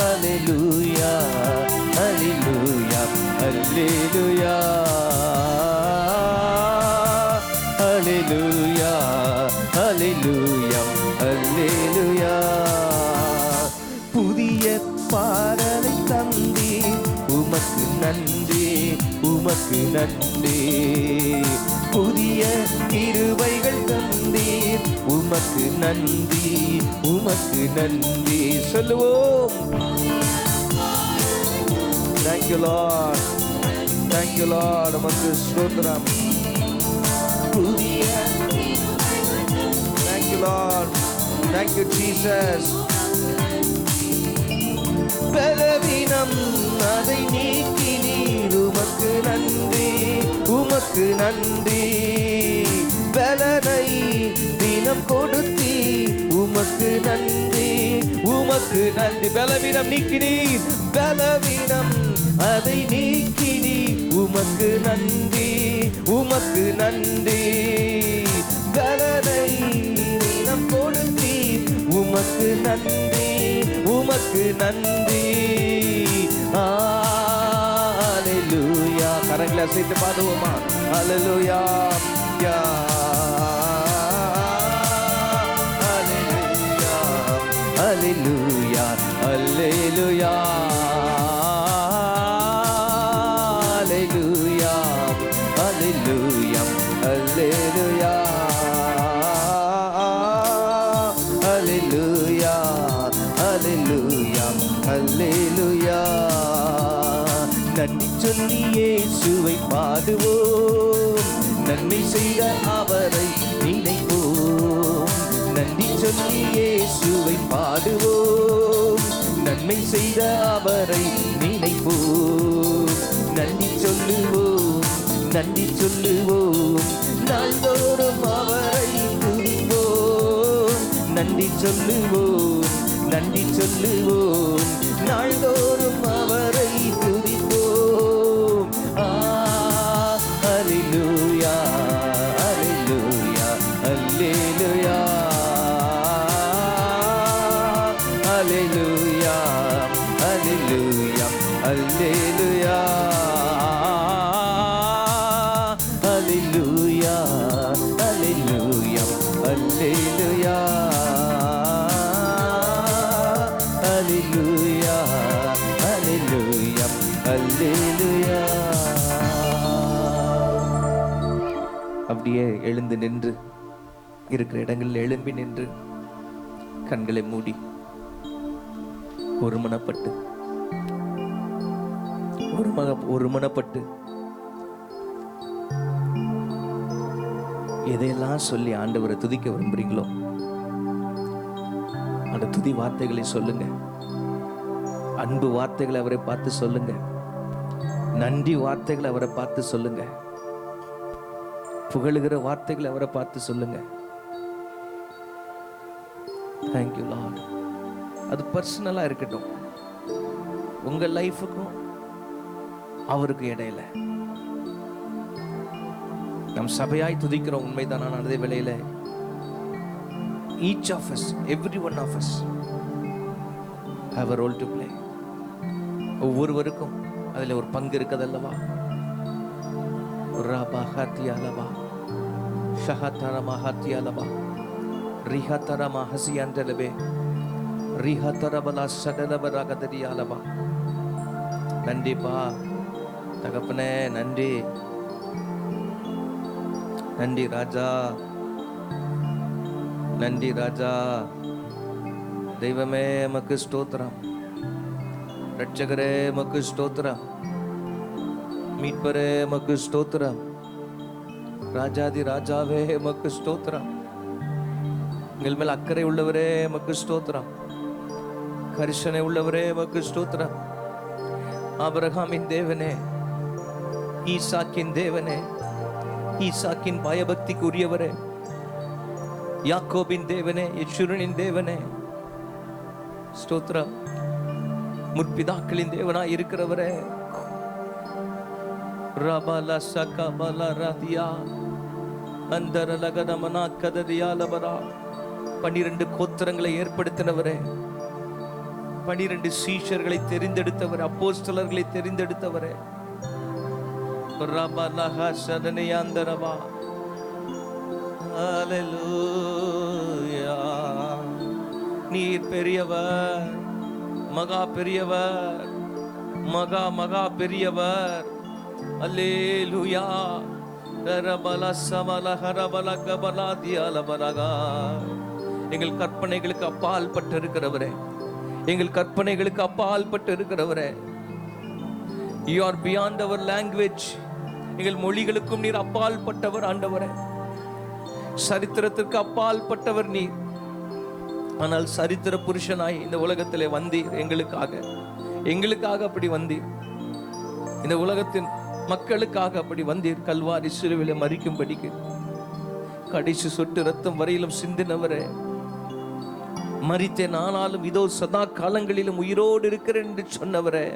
அல்லேலூயா, அல்லேலூயா, அல்லேலூயா, அல்லேலூயா, அல்லேலூயா, அல்லேலூயா. புதிய பாடலை தந்தீர் உமக்கு நன்றி, உமக்கு நன்றி. புதிய கிருபைகள் தந்தீர் உமக்கு நன்றி, உமக்கு நன்றி. சொல்லுவோம். Thank you Lord, thank you Lord. உமக்கு ஸ்தோத்திரம். புதிய thank you Lord, thank you Jesus. பலவீனம் அதை நீக்கினீர் உமக்கு நன்றி, உமக்கு நன்றி. பலனை தினம் கொடுத்தி உமக்கு நன்றி, உமக்கு நன்றி. பலவீனம் நீக்கினீர், பலவீனம் அதை நீக்கினீர் உமக்கு நன்றி, உமக்கு நன்றி. பலனை தினம் கொடுத்தி உமக்கு நன்றி, உமக்கு நன்றி. அல்லேலூயா. கரங்களை அசைத்து பாடுவோமா? அல்லேலூயா, அல்லேலூயா, அல்லேலூயா, அல்லேலூயா, அல்லேலூயா, அல்லேலூயா, அல்லேலூயா, அல்லேலூயா, அல்லேலூயா, அல்லேலூயா. நன்றி சொல்லி இயேசுவை பாடுவோம். நன்மை செய்த அவரை நினைப்போம். நன்றி சொல்லி இயேசுவை பாடுவோம், நன்மை செய்த அவரை நினைப்போம். நன்றி சொல்லுவோம், நன்றி சொல்லுவோம், நாள்தோறும் அவரை துதிப்போம். நன்றி சொல்லுவோம், நன்றி சொல்லுவோம், நாள்தோறும் அவரை துதிப்போம். அல்லேலூயா, அல்லேலூயா, அல்லேலூயா, அல்லேலூயா, அல்லேலூயா, அல்லேலூயா, அல்லேலூயா, அல்லேலூயா, அல்லேலூயா, அல்லேலூயா, அல்லேலூயா, அல்லேலூயா. அப்படியே எழுந்து நின்று இருக்கிற இடங்களில் எழும்பி நின்று கண்களை மூடி ஒருமனப்பட்டு எதையெல்லாம் சொல்லி ஆண்டவரை துதிக்க விரும்புறீங்களோ அந்த துதி வார்த்தைகளை சொல்லுங்க. அன்பு வார்த்தைகளை அவரை பார்த்து சொல்லுங்க. நன்றி வார்த்தைகளை அவரை பார்த்து சொல்லுங்க. புகழுகிற வார்த்தைகளை அவரை பார்த்து சொல்லுங்க. Thank you Lord. அது பர்சனலா இருக்கட்டும், உங்க லைஃபுக்கும் அவருக்கு இடையில. நம் சபையாய் துதிக்கிறோம் உண்மைதான். நான் அதே வேளையில each of us, every one of us have a role to play. ஒவ்வொருவருக்கும் அதில் ஒரு பங்கு இருக்கதல்லவா? ராபா ஹத்தியாலபா ஷஹதரமா ஹத்தியாலபா ரிஹதரமா ஹசியந்தலபே ரிஹதரபலா சடலபரகதரியாலபா. நன்றிப்பா தகப்பனே, நன்றி நன்றி ராஜா, நன்றி ராஜா. தெய்வமே மக்கு ஸ்தோத்திரம், ரட்சகரே மக்கு ஸ்தோத்திரம், மீட்பரே மக்கு ஸ்தோத்திரம், ராஜாதி ராஜாவே மக்கு ஸ்தோத்திரம். எங்கள் மேல் அக்கறை உள்ளவரே மக்கு ஸ்தோத்திரம், கரிசனை உள்ளவரே மக்கு ஸ்தோத்திரம். ஆபிரகாமின் தேவனே, ஈசாக்கின் தேவனே, ஈசாக்கின் பயபக்திக்கு உரியவரே, யாக்கோபின் தேவனே, யெஷூரனின் தேவனே ஸ்தோத்திரம். முற்பிதாக்களின் தேவனாய் இருக்கிறவரே, ரபல சகபல ரதியா அந்தர லகனமனா கதரியாலபரா. 12 கோத்திரங்களை ஏற்படுத்தினவரே, 12 சீஷர்களை தெரிந்தெடுத்தவரே, அப்போஸ்தலர்களை தெரிந்தெடுத்தவரே, ரபலஹ சதனியாந்தரவா. ஹல்லேலூயா. நீர் பெரியவர், மகா பெரியவர், மகா மகா பெரியவர். அல்லேலூயா. ரபல சமல ஹரபல கபல தியாலபரகா. எங்கள் கற்பனைகளுக்கு அப்பால் பட்டு இருக்கிறவரே, எங்கள் கற்பனைகளுக்கு அப்பால் பட்டு இருக்கிறவரே, you are beyond our language. எங்கள் மொழிகளுக்கும் நீர் அப்பால் பட்டவர் ஆண்டவரே. சரித்திரத்திற்கு அப்பால் பட்டவர் நீர். ஆனால் சரித்திர புருஷனாய் இந்த உலகத்திலே வந்தீர் எங்களுக்காக. எங்களுக்காக அப்படி வந்தீர், இந்த உலகத்தின் மக்களுக்காக அப்படி வந்தீர். கல்வாரி சிலுவையிலே மரிக்கும்படிக்கு கடைசி சொட்டு ரத்தம் வரையிலும் சிந்தினவரே, மரித்தேன் ஆனாலும் இதோ சதா காலங்களிலும் உயிரோடு இருக்கிறேன் என்று சொன்னவரே.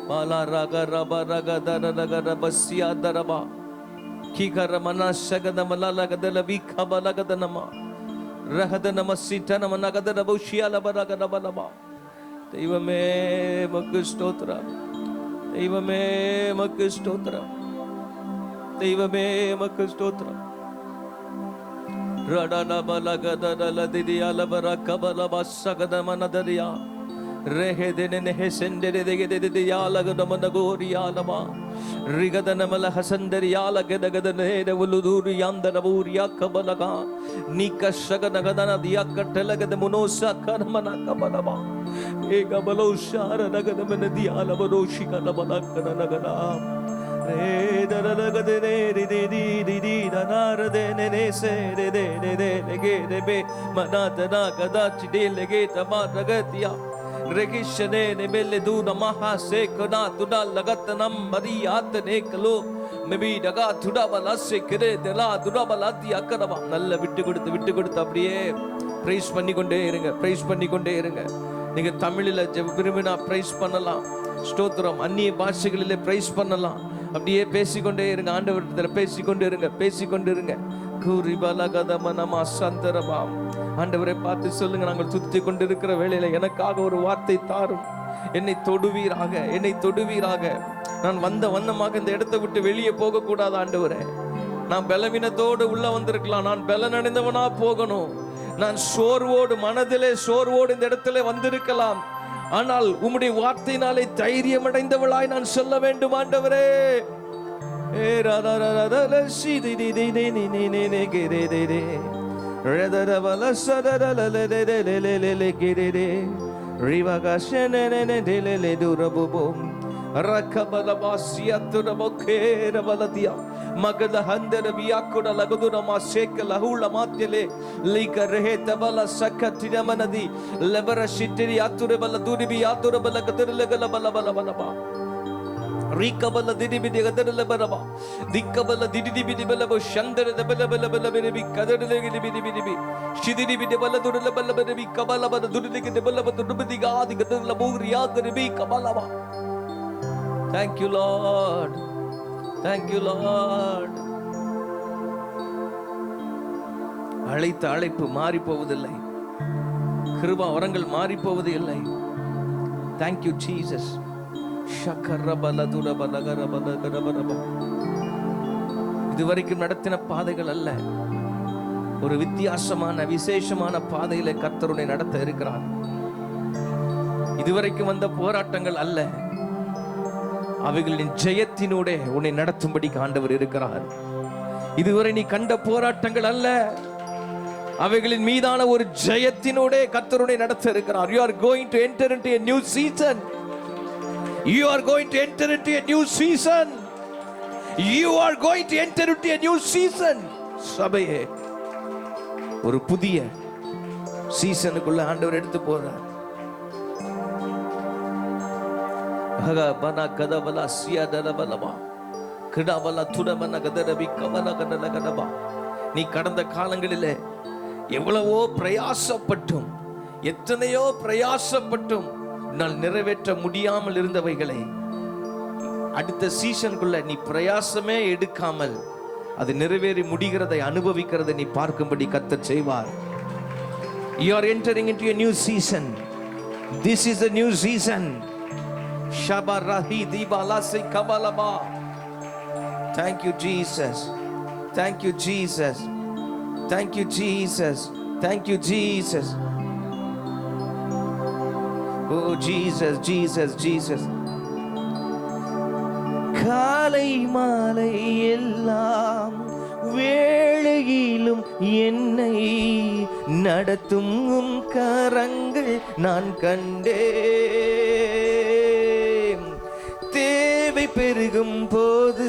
பாலா ரக ரப ரக தர ரக ரபஸ்யா தரபா கிகர மனசகத மலலகதல விகபலகதனமா ரஹதனம சிட்டனம நகதன பௌஷியாலப ரகதபலமா. தெய்வமே மக்கு ஸ்தோத்திரம், தெய்வமே மக்கு ஸ்தோத்திரம், தெய்வமே மக்கு ஸ்தோத்திரம். ரடலபலகதல திதியாலபர கபலப சகதமனதரியா ரெஹெதெனெ நெஹெசெண்டெரெ தெகெதெதியாலகதமனகோரியாலமா ரிகதனமல ஹசந்தரியாலகதகதனேதவுலுதூரியாந்தரவூரியா கபலகா நிகஷகனகதன தியாக்கட்டலகத முனோசகனமன கபலமா ஏகபலோஷாரனகதமனதியாலபரோஷிகலபலகனகதா நல்ல விட்டு கொடுத்து அப்படியே பிரைஸ் பண்ணிக்கொண்டே இருங்க, பிரைஸ் பண்ணிக்கொண்டே இருங்க. நீங்க தமிழில் விரும்பினா பிரைஸ் பண்ணலாம், ஸ்தோத்திரம். அந்நிய பாஷைகளிலே பிரைஸ் பண்ணலாம். அப்படியே பேசிக்கொண்டே இருங்க, ஆண்டவரிடத்தில் பேசிக்கொண்டே இருங்க, பேசிக்கொண்டே இருங்க. ஆண்டவரை பார்த்து சொல்லுங்க, நாங்கள் துத்தி கொண்டு இருக்கிற வேளையில எனக்காக ஒரு வார்த்தை தாரும், என்னை தொடுவீராக, என்னை தொடுவீராக. நான் வந்த வண்ணமாக இந்த இடத்தை விட்டு வெளியே போக கூடாது ஆண்டவரே. நான் பலவீனத்தோடு உள்ள வந்திருக்கலாம், நான் பலன் அடைந்தவனா போகணும். நான் சோர்வோடு, மனதிலே சோர்வோடு இந்த இடத்துல வந்திருக்கலாம், ஆனால் உம்முடைய வார்த்தையினாலே தைரியம் அடைந்தவளாய் நான் சொல்ல வேண்டும் ஆண்டவரே. மகத ஹந்தர வியாக்குட லகுதுரமா சேக்க லஹுல மாத்யலே லிக ரஹேத பல சக்கத்தின மனதி லபர ஷிட்டிரி அத்துர பல துரிபி அத்துர பல கதரலகல பல பல பலபா ரீகபல திடிபிடி கதரலபரபா திக்கபல திடிபிடி பலப சந்தர பல பல பல பெரபி கதரலகிடி பிடி பிடி ஷிதிடிபிடி பல துரல பல பெரபி கபல பல துரிலிகிடி பல பல துரிபிடி காதி கதரல பூரியா கரபி கபலபா. Thank you Lord, thank you Lord. அழைத்த அழைப்பு மாறி போவதில்லை, கிருபா வரங்கள் மாறி போவது இல்லை. Thank you Jesus. இதுவரைக்கும் நடத்தின பாதைகள் அல்ல, ஒரு வித்தியாசமான விசேஷமான பாதையில கர்த்தருடைய நடத்த இருக்கிறார். இதுவரைக்கும் வந்த போராட்டங்கள் அல்ல, அவைகளின் ஜெயத்தினூடே உன்னை நடத்தும்படி ஆண்டவர் இருக்கிறார். இதுவரை நீ கண்ட போராட்டங்கள் அல்ல, அவைகளின் மீதான ஒரு ஜெயத்தினூடே கர்த்தருடைய நடத்த இருக்கிறார். You are going to enter into a new season. You are going to enter into a new season. You are going to enter into a new season. சபையே, ஒரு புதிய சீசனுக்குள்ள ஆண்டவர் எடுத்து போறார். பகபனா கதபலா சியாதலபலபா கிடாபலா துடமன கதரபி கவல கடல கடபா. நீ கடந்த காலங்களிலே எவ்வளவோ பிரயாசப்பட்டும், எத்தனையோ பிரயாசப்பட்டும் நான் நிறைவேற்ற முடியாமல் இருந்தவைகளை அடுத்த சீசனுக்குள்ள நீ பிரயாசமே எடுக்காமல் அது நிறைவேறி முடிகிறதை அனுபவிக்கிறதை நீ பார்க்கும்படி கர்த்தர் செய்வார். You are entering into a new season. This is a new season. Shabarahi dibalasi kabalaba. Thank you Jesus. Thank you Jesus. Thank you Jesus. Thank you Jesus. Oh Jesus, Jesus, Jesus. காலை மாலை எல்லாம் வேளையிலும் என்னை நடத்தும் உம் கரங்கள் நான் கண்டேன். தேவை பெருகும் போது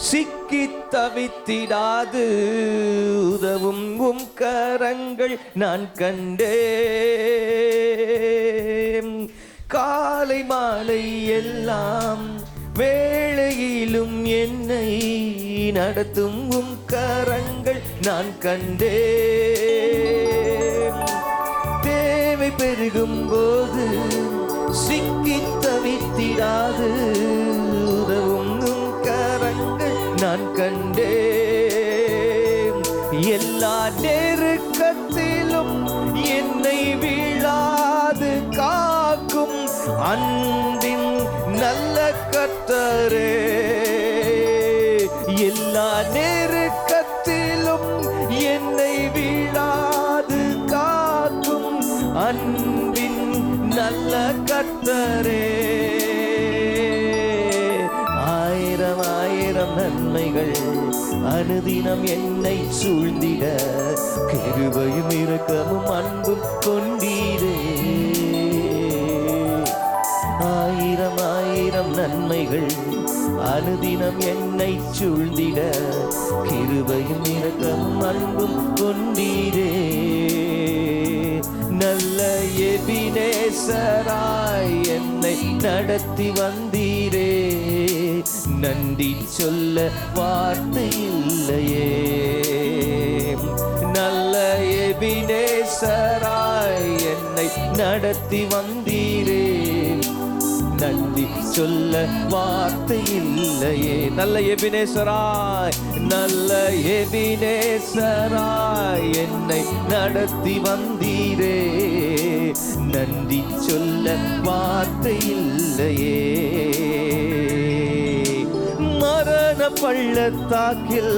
சிக்கி தவித்திடாது உதவும் உம் கரங்கள் நான் கண்டேன். காலை மாலை எல்லாம் வேளையிலும் என்னை நடத்தும் உம் கரங்கள் நான் கண்டேன். தேவை பெருகும் போது சிக்கி தவித்திடாது உதவும் உம் கரங்கள் நான் கண்டேன். எல்லா நெருக்கத்திலும் என்னை வீழாது காக்கும் அன்பின் நல்ல கர்த்தரே. எல்லா நெருக்கத்திலும் என்னை வீழாது காக்கும் அன்பின் நல்ல கர்த்தரே. ஆயிரம் ஆயிரம் நன்மைகள் அனுதினம் என்னை சூழ்ந்திட கிருபையும் இரக்கமும் அன்பும் கொண்டீரே. ஆயிரம் ஆயிரம் நன்மைகள் அனுதினம் என்னை சூழ்ந்திட கிருபையும் இரக்கமும் அன்பும் கொண்டீரே. நல்ல எபினேசராய் என்னை நடத்தி வந்தீரே, நன்றி சொல்ல வார்த்தை இல்லையே. நல்ல எபினேசராய் என்னை நடத்தி வந்தீரே, நன்றி சொல்ல வார்த்தை இல்லையே. நல்ல எபினேசராய், நல்ல எபினேசராய் என்னை நடத்தி வந்தீரே, நன்றி சொல்ல வார்த்தை இல்லையே. மரண பள்ளத்தாக்கில்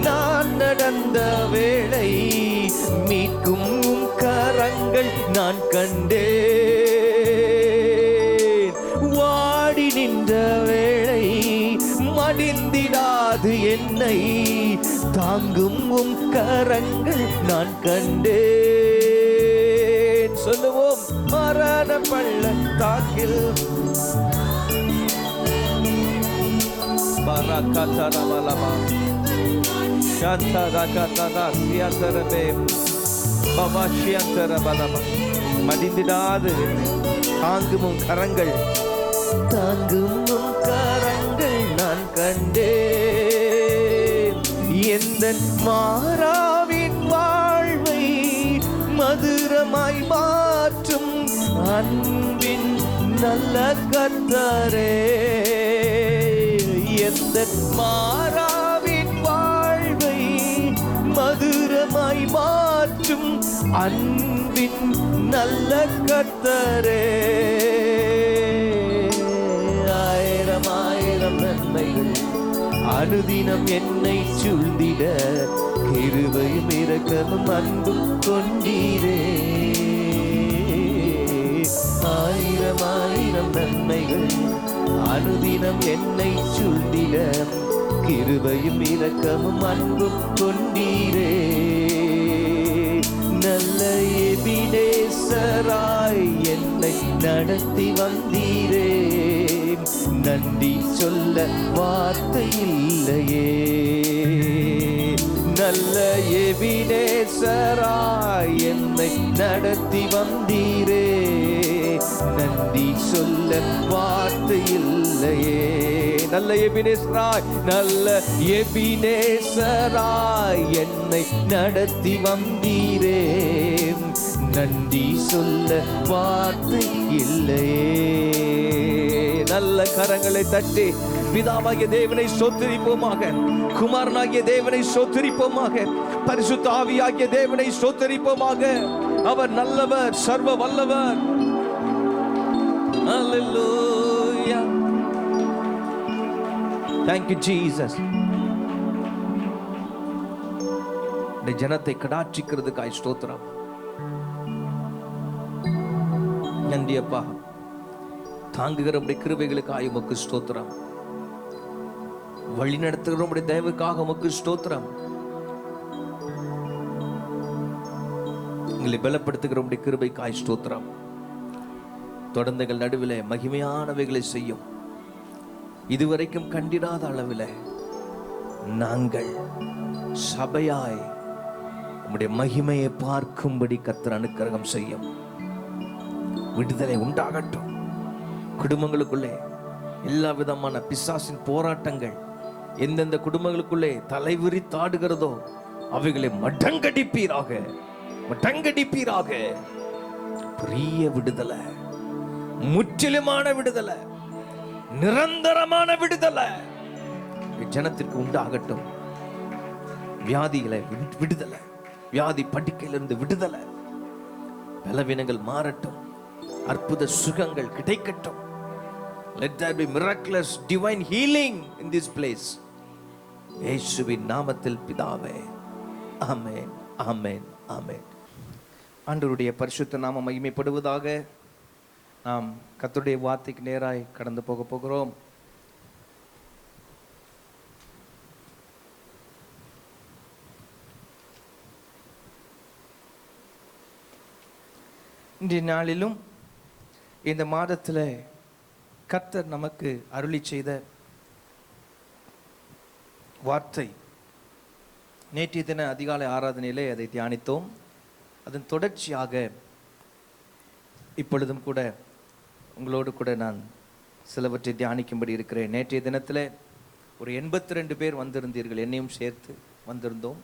நான் நடந்த வேளை, மீட்கும் கரங்கள் நான் கண்டேன். வாடி நின்ற வேளை மடிந்திடாது என்னை தாங்கும் கரங்கள் நான் கண்டேன். சொல்லுவோம், மரண பள்ளத்தாக்கில் மடிந்திடாது தாங்கும் கரங்கள், தாங்கும் கரங்கள் நான் கண்டேன். எந்த மாறாவின் வாழ்வை மதுரமாய் மாற்றும் அன்பின் நல்ல கர்த்தரே. எந்த மாறாவின் வாழ்வை மதுரமாய் மாற்றும் அன்பின் நல்ல கர்த்தரே. ஆயிரம் ஆயிரம் நன்மைகள் அனுதினம் என்னை சூழ்ந்திட கிருபையும் இரக்கமும் அன்பும் கொண்டீரே. ஆயிரம் ஆயிரம் நன்மைகள் அனுதினம் என்னை சூழ்ந்திட கிருபையும் இரக்கமும் அன்பும் கொண்டீரே. நல்ல எபினேசராய் என்னை நடத்தி வந்தீரே, நன்றி சொல்ல வார்த்தை இல்லையே. நல்ல எபினேசராய் என்னை நடத்தி வந்தீரே, நன்றி சொல்ல வார்த்தை இல்லையே. நல்ல எபினேசராய், நல்ல எபினேசராய் என்னை நடத்தி வந்தீரே, நன்றி சொல்ல வார்த்தை இல்லையே. நல்ல கரங்களை தட்டி பிதாவாகிய தேவனை ஸ்தோத்திரிப்போமாக, குமாரனாகிய தேவனை ஸ்தோத்திரிப்போமாக, பரிசுத்த ஆவியாகிய தேவனை ஸ்தோத்திரிப்போமாக. அவர் நல்லவர், சர்வ வல்லவர். Hallelujah. Thank you Jesus. இந்த ஜனத்தை கடாட்சிக்கிறதுக்காய் ஸ்தோத்திரம். நன்றி அப்பா. தாங்குகிற உம்முடைய கிருபைகளுக்காக உமக்கு ஸ்தோத்திரம். வழி நடத்துகிற உம்முடைய தயவுக்காக உமக்கு ஸ்தோத்திரம். எங்களை பலப்படுத்துகிற உம்முடைய கிருபைக்காய் ஸ்தோத்திரம். தொடர்ந்து எங்கள் நடுவிலே மகிமையானவைகளை செய்யும். இதுவரைக்கும் கண்டிராத அளவில் நாங்கள் சபையாய் உம்முடைய மகிமையை பார்க்கும்படி கர்த்தர் அனுக்கிரகம் செய்யும். விடுதலை உண்டாகட்டும். குடும்பங்களுக்குள்ளே எல்லா விதமான பிசாசின் போராட்டங்கள் எந்தெந்த குடும்பங்களுக்குள்ளே தலைவிரித்தாடுகிறதோ அவைகளை மடங்கடிப்பீராக, மடங்கடிப்பீராக. பெரிய விடுதலை, முற்றிலுமான விடுதலை, நிரந்தரமான விடுதலை ஜனத்திற்கு உண்டாகட்டும். வியாதிகளை விடுதலை, வியாதி படுக்கையிலிருந்து விடுதலை, பலவீனங்கள் மாறட்டும், அற்புத சுகங்கள் கிடைக்கட்டும். Let there be miraculous divine healing in this place. இயேசுவின் நாமத்தில் பிதாவே, ஆமென், ஆமென், ஆமென். ஆண்டவருடைய பரிசுத்த நாமம் மகிமைப்படுவதாக. நாம் கர்த்தருடைய வார்த்தைக்கு நேராய் கடந்து போக போகிறோம். இன்றைய நாளிலும் இந்த மாதத்தில் கர்த்தர் நமக்கு அருளி செய்த வார்த்தை. நேற்றைய தின அதிகாலை ஆராதனையிலே அதை தியானித்தோம். அதன் தொடர்ச்சியாக இப்பொழுதும் கூட உங்களோடு கூட நான் சிலவற்றை தியானிக்கும்படி இருக்கிறேன். நேற்றைய தினத்தில் ஒரு 82 பேர் வந்திருந்தீர்கள், என்னையும் சேர்த்து வந்திருந்தோம்.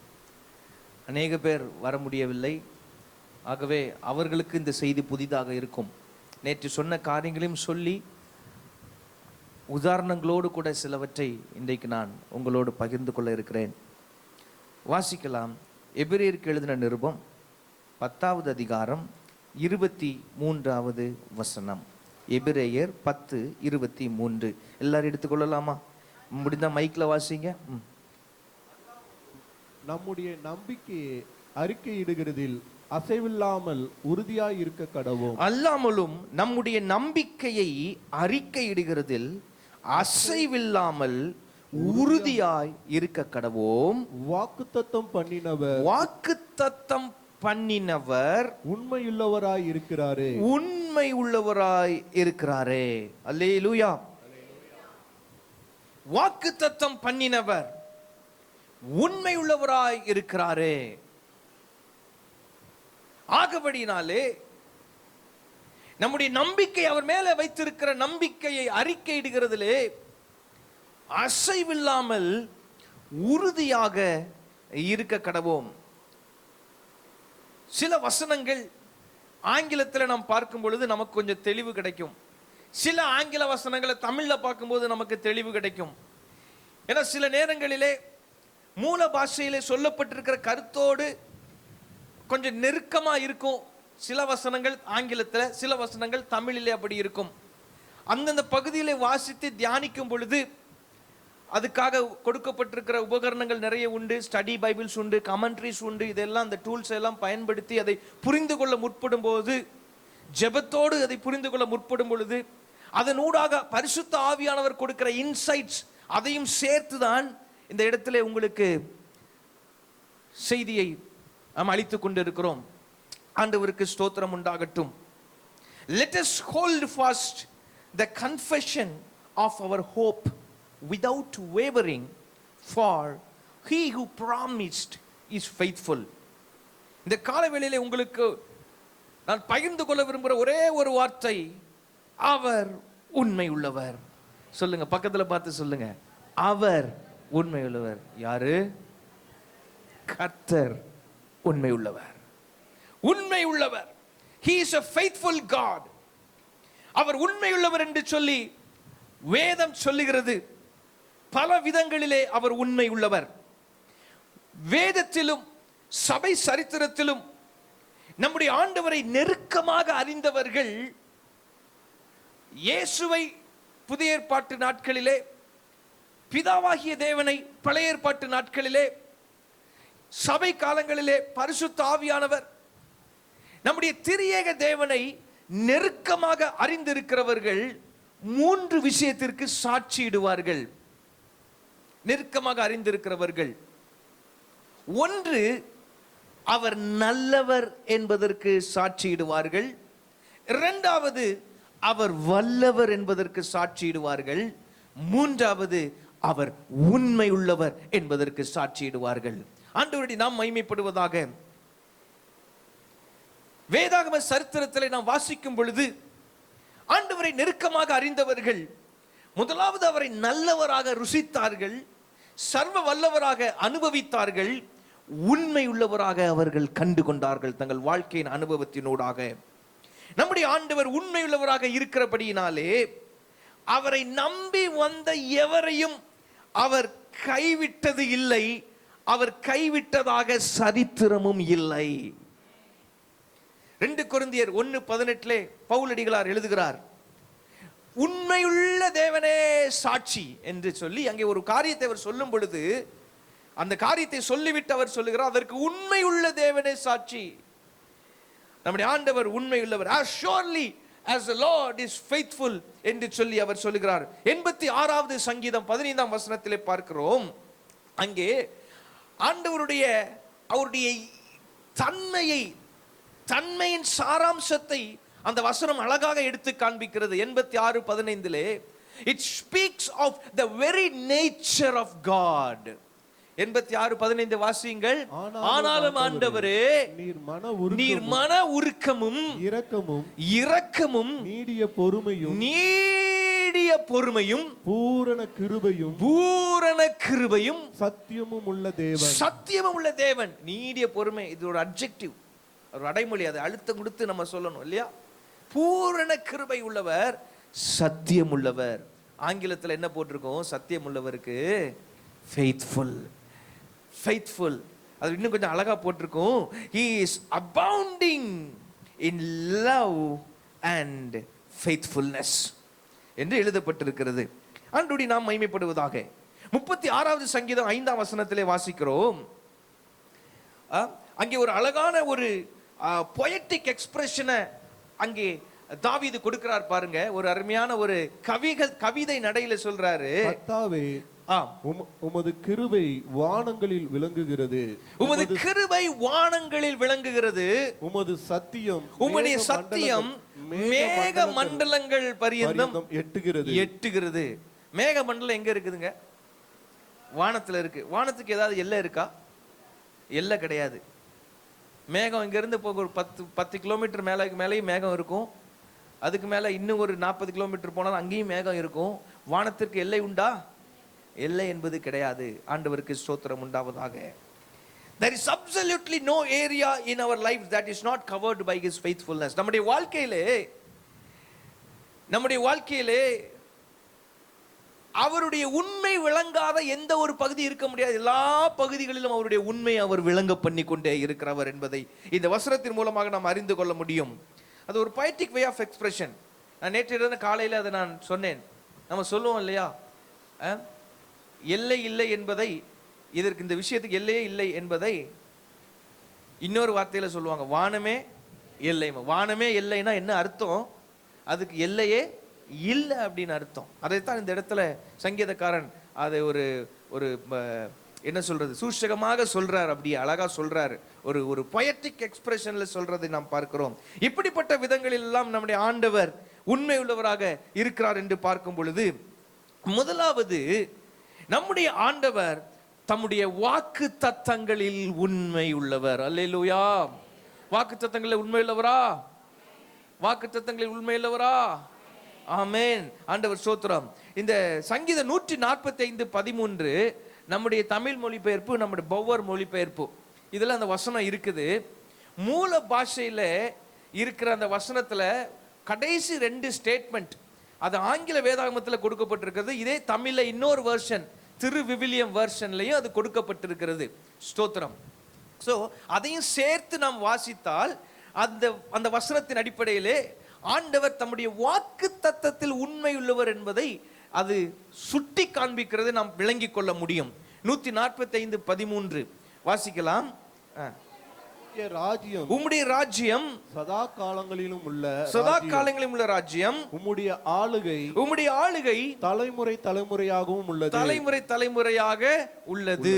அநேக பேர் வர முடியவில்லை. ஆகவே அவர்களுக்கு இந்த செய்தி புதிதாக இருக்கும். நேற்று சொன்ன காரியங்களையும் சொல்லி உதாரணங்களோடு கூட சிலவற்றை இன்றைக்கு நான் உங்களோடு பகிர்ந்து கொள்ள இருக்கிறேன். வாசிக்கலாம். எபிரேயருக்கு எழுதின நிருபம் 10வது அதிகாரம் 23வது வசனம். எபிரேயர் 10:23. எல்லாரும் எடுத்துக்கொள்ளலாமா? முடிந்தா மைக்ல வாசிங்க. நம்முடைய நம்பிக்கையை அறிக்கையிடுகிறதில் அசைவில்லாமல் உறுதியாய் இருக்க கடவோம். அல்லாமலும் நம்முடைய நம்பிக்கையை அறிக்கையிடுகிறதில் அசைவில்லாமல் உறுதியாய் இருக்க கடவோம். வாக்குத்தத்தம் பண்ணினவர் உண்மையுள்ளவராய் இருக்கிறாரே. உண்மை உள்ளவராய் இருக்கிறாரே. அல்லேலூயா. வாக்குத்தத்தம் பண்ணினவர் உண்மை உள்ளவராய் இருக்கிறாரே. ஆகபடினாலே நம்முடைய நம்பிக்கை, அவர் மேல வைத்திருக்கிற நம்பிக்கையை அறிக்கையிடுகிறதிலே அசைவில்லாமல் உறுதியாக இருக்க கடவோம். சில வசனங்கள் ஆங்கிலத்தில் நாம் பார்க்கும் பொழுது நமக்கு கொஞ்சம் தெளிவு கிடைக்கும். சில ஆங்கில வசனங்களை தமிழ்ல பார்க்கும்போது நமக்கு தெளிவு கிடைக்கும். ஏன்னா சில நேரங்களிலே மூல பாஷையிலே சொல்லப்பட்டிருக்கிற கருத்தோடு கொஞ்சம் நெருக்கமா இருக்கும். சில வசனங்கள் ஆங்கிலத்தில், சில வசனங்கள் தமிழிலே அப்படி இருக்கும். அந்தந்த பகுதியிலே வாசித்து தியானிக்கும் பொழுது அதுக்காக கொடுக்கப்பட்டிருக்கிற உபகரணங்கள் நிறைய உண்டு. ஸ்டடி பைபிள்ஸ் உண்டு, கமெண்ட்ரிஸ் உண்டு. இதெல்லாம் அந்த டூல்ஸ் எல்லாம் பயன்படுத்தி அதை புரிந்து கொள்ள முற்படும் போது, ஜெபத்தோடு அதை புரிந்து கொள்ள முற்படும் பொழுது, அதனூடாக பரிசுத்த ஆவியானவர் கொடுக்கிற இன்சைட்ஸ் அதையும் சேர்த்துதான் இந்த இடத்துல உங்களுக்கு செய்தியை நாம் அளித்துக் கொண்டிருக்கிறோம். ஆண்டவருக்கு ஸ்தோத்திரம் உண்டாகட்டும். Let us hold fast the confession of our hope without wavering, for he who promised is faithful. இந்த காலவேளையிலே உங்களுக்கு நான் பகிர்ந்து கொள்ள விரும்புகிற ஒரே ஒரு வார்த்தை, அவர் உண்மை உள்ளவர். சொல்லுங்க, பக்கத்துல பார்த்து சொல்லுங்க, அவர் உண்மை உள்ளவர். யாரு? கர்த்தர் உண்மை உள்ளவர். உண்மை உள்ளவர். He is a faithful God. அவர் உண்மை உள்ளவர் என்று சொல்லி வேதம் சொல்லுகிறது. பல விதங்களிலே அவர் உண்மை உள்ளவர். வேதத்திலும் சபை சரித்திரத்திலும் நம்முடைய ஆண்டவரை நெருக்கமாக அறிந்தவர்கள் இயேசுவை புதிய ஏற்பாட்டு நாட்களிலே, பிதாவாகிய தேவனை பழைய ஏற்பாட்டு நாட்களிலே, சபை காலங்களிலே பரிசுத்த ஆவியானவர், நம்முடைய திரியேக தேவனை நெருக்கமாக அறிந்திருக்கிறவர்கள் 3 விஷயத்திற்கு சாட்சியிடுவார்கள். நெருக்கமாக அறிந்திருக்கிறவர்கள், ஒன்று, அவர் நல்லவர் என்பதற்கு சாட்சியிடுவார்கள். இரண்டாவது, அவர் வல்லவர் என்பதற்கு சாட்சியிடுவார்கள். மூன்றாவது, அவர் உண்மை உள்ளவர் என்பதற்கு சாட்சியிடுவார்கள். ஆண்டவருடைய நாம் மகிமைப்படுவதாக. வேதாகம சரித்திரத்தில் நாம் வாசிக்கும் பொழுது ஆண்டவரை நெருக்கமாக அறிந்தவர்கள் முதலாவது அவரை நல்லவராக ருசித்தார்கள், சர்வ வல்லவராக அனுபவித்தார்கள், உண்மை உள்ளவராக அவர்கள் கண்டு கொண்டார்கள் தங்கள் வாழ்க்கையின் அனுபவத்தினூடாக. நம்முடைய ஆண்டவர் உண்மை உள்ளவராக இருக்கிறபடியினாலே அவரை நம்பி வந்த எவரையும் அவர் கைவிட்டது இல்லை, அவர் கைவிட்டதாக சரித்திரமும் இல்லை. 2 கொரிந்தியர் 1:18 பவுலடிகளார் எழுதுகிறார், உண்மையுள்ள தேவனே சாட்சி என்று சொல்லி அங்கே ஒரு காரியத்தை அவர் சொல்லும் பொழுது அந்த காரியத்தை சொல்லிவிட்டு அவர் சொல்லுகிறார், அதற்கு உண்மையுள்ள தேவனே சாட்சி. நம்முடைய ஆண்டவர் உண்மை உள்ளவர். as surely as the Lord is faithful என்று சொல்லி அவர் சொல்லுகிறார். 86வது சங்கீதம் 15ஆம் வசனத்திலே பார்க்கிறோம். அங்கே ஆண்டவருடைய அவருடைய தன்மையின் சாராம்சத்தை அந்த வசனம் அழகாக எடுத்து காண்பிக்கிறது. 86:15 it speaks of the very nature of God. 86:15 வாசியுங்கள். ஆனாலும் ஆண்டவரே, நீர் மன உருக்கமும் இரக்கமும் நீடிய பொறுமையும் பூரண கிருபையும் சத்தியமும் உள்ள தேவன். நீடிய பொறுமை, இது ஒரு அட்ஜெக்டிவ், ஒரு அடைமொழி. அது அழுத்தம் கொடுத்து நம்ம சொல்லணும் இல்லையா? பூரண கிருபை உள்ளவர், சத்தியம் உள்ளவர். ஆங்கிலத்தில் என்ன போட்டிருக்கோம்? சத்தியம் உள்ளவருக்கு ஃபெய்த்ஃபுல். அது இன்னும் கொஞ்சம் அழகா போட்டிருக்கோம். He is abounding in love and faithfulness என்று எழுதப்பட்டிருக்கிறது. ஆண்டவருடைய நாம் மகிமைப்படுவதாக. 36வது சங்கீதம் 5ஆம் வசனத்திலே வாசிக்கிறோம். அங்கே ஒரு அழகான ஒரு பொயட்டிக் எக்ஸ்பிரஷனை அங்கே தாவீது கொடுக்கிறார் பாருங்க. ஒரு அருமையான ஒரு கவிதை நடையில சொல்றாரு. கர்த்தாவே, உமது கிருபை வானங்களில் விளங்குகிறது. உமது சத்தியம் மேக மண்டலங்கள் பரியந்தம் எட்டுகிறது. மேக மண்டலம் எங்க இருக்குதுங்க? வானத்துல இருக்கு. வானத்துக்கு ஏதாவது எல்லை இருக்கா? எல்லை கிடையாது. மேகம் இங்க இருந்து போக ஒரு 10 கிலோமீட்டர் மேலேயும் மேகம் இருக்கும். அதுக்கு மேல இன்னும் ஒரு 40 கிலோமீட்டர் போனாலும் அங்கேயும் மேகம் இருக்கும். வானத்திற்கு எல்லை உண்டா? எல்லை என்பது கிடையாது. ஆண்டவருக்கு ஸ்தோத்திரம் உண்டாவதாக. There is absolutely no area in our life that is not covered by his faithfulness. நம்முடைய வாழ்க்கையிலே அவருடைய உண்மை விளங்காத எந்த ஒரு பகுதி இருக்க முடியாது. எல்லா பகுதிகளிலும் அவருடைய உண்மை அவர் விளங்க பண்ணி கொண்டே இருக்கிறவர் என்பதை இந்த வசனத்தின் மூலமாக நாம் அறிந்து கொள்ள முடியும். அது ஒரு poetic way of expression. நான் நேற்று காலையில் அதை நான் சொன்னேன். நம்ம சொல்லுவோம் இல்லையா, எல்லை இல்லை என்பதை, இதற்கு இந்த விஷயத்துக்கு எல்லையே இல்லை என்பதை இன்னொரு வார்த்தையில சொல்லுவாங்க, வானமே எல்லை. வானமே எல்லைன்னா என்ன அர்த்தம்? அதுக்கு எல்லையே இல்லை அப்படின்னு அர்த்தம். அதைத்தான் இந்த இடத்துல சங்கீதக்காரன் அதை ஒரு என்ன சொல்றது, சூஷகமாக சொல்றார், அப்படியே அழகா சொல்றாரு. ஒரு பொயட்டிக் எக்ஸ்பிரஷன்ல சொல்றதை நாம் பார்க்கிறோம். இப்படிப்பட்ட விதங்களில் எல்லாம் நம்முடைய ஆண்டவர் உண்மை உள்ளவராக இருக்கிறார் என்று பார்க்கும் பொழுது, முதலாவது நம்முடைய ஆண்டவர் தம்முடைய வாக்கு தத்தங்களில் உண்மை உள்ளவர். அல்லேலூயா. வாக்கு தத்தங்களில் உண்மை உள்ளவரா? வாக்கு தத்தங்களில் உண்மை உள்ளவரா? ஆமென். ஆண்டவர் ஸ்தோத்திரம். இந்த சங்கீதம் 145:13 நம்முடைய தமிழ் மொழிபெயர்ப்பு, நம்முடைய பௌவர் மொழிபெயர்ப்பு, இதுல அந்த வசனம் இருக்குது. மூல பாஷையில இருக்கிற அந்த வசனத்துல கடைசி 2 ஸ்டேட்மெண்ட் அது ஆங்கில வேதாகமத்தில் கொடுக்கப்பட்டிருக்கிறது. இதே தமிழ்ல இன்னொரு வெர்ஷன், திருவிவிலியம் வெர்ஷன்லையும் அது கொடுக்கப்பட்டிருக்கிறது. ஸ்தோத்திரம். ஸோ அதையும் சேர்த்து நாம் வாசித்தால் அந்த வசனத்தின் அடிப்படையிலே ஆண்டவர் தம்முடைய வாக்கு தத்தத்தில் உண்மை உள்ளவர் என்பதை அது சுட்டி காண்பிக்கிறது, நாம் விளங்கிக் கொள்ள முடியும். 145:13 வாசிக்கலாம். உம்முடைய ராஜ்யம் சதா காலங்களிலும் உள்ள ராஜ்யம், உம்முடைய ஆளுகை தலைமுறையாகவும் உள்ளது. தலைமுறையாக உள்ளது.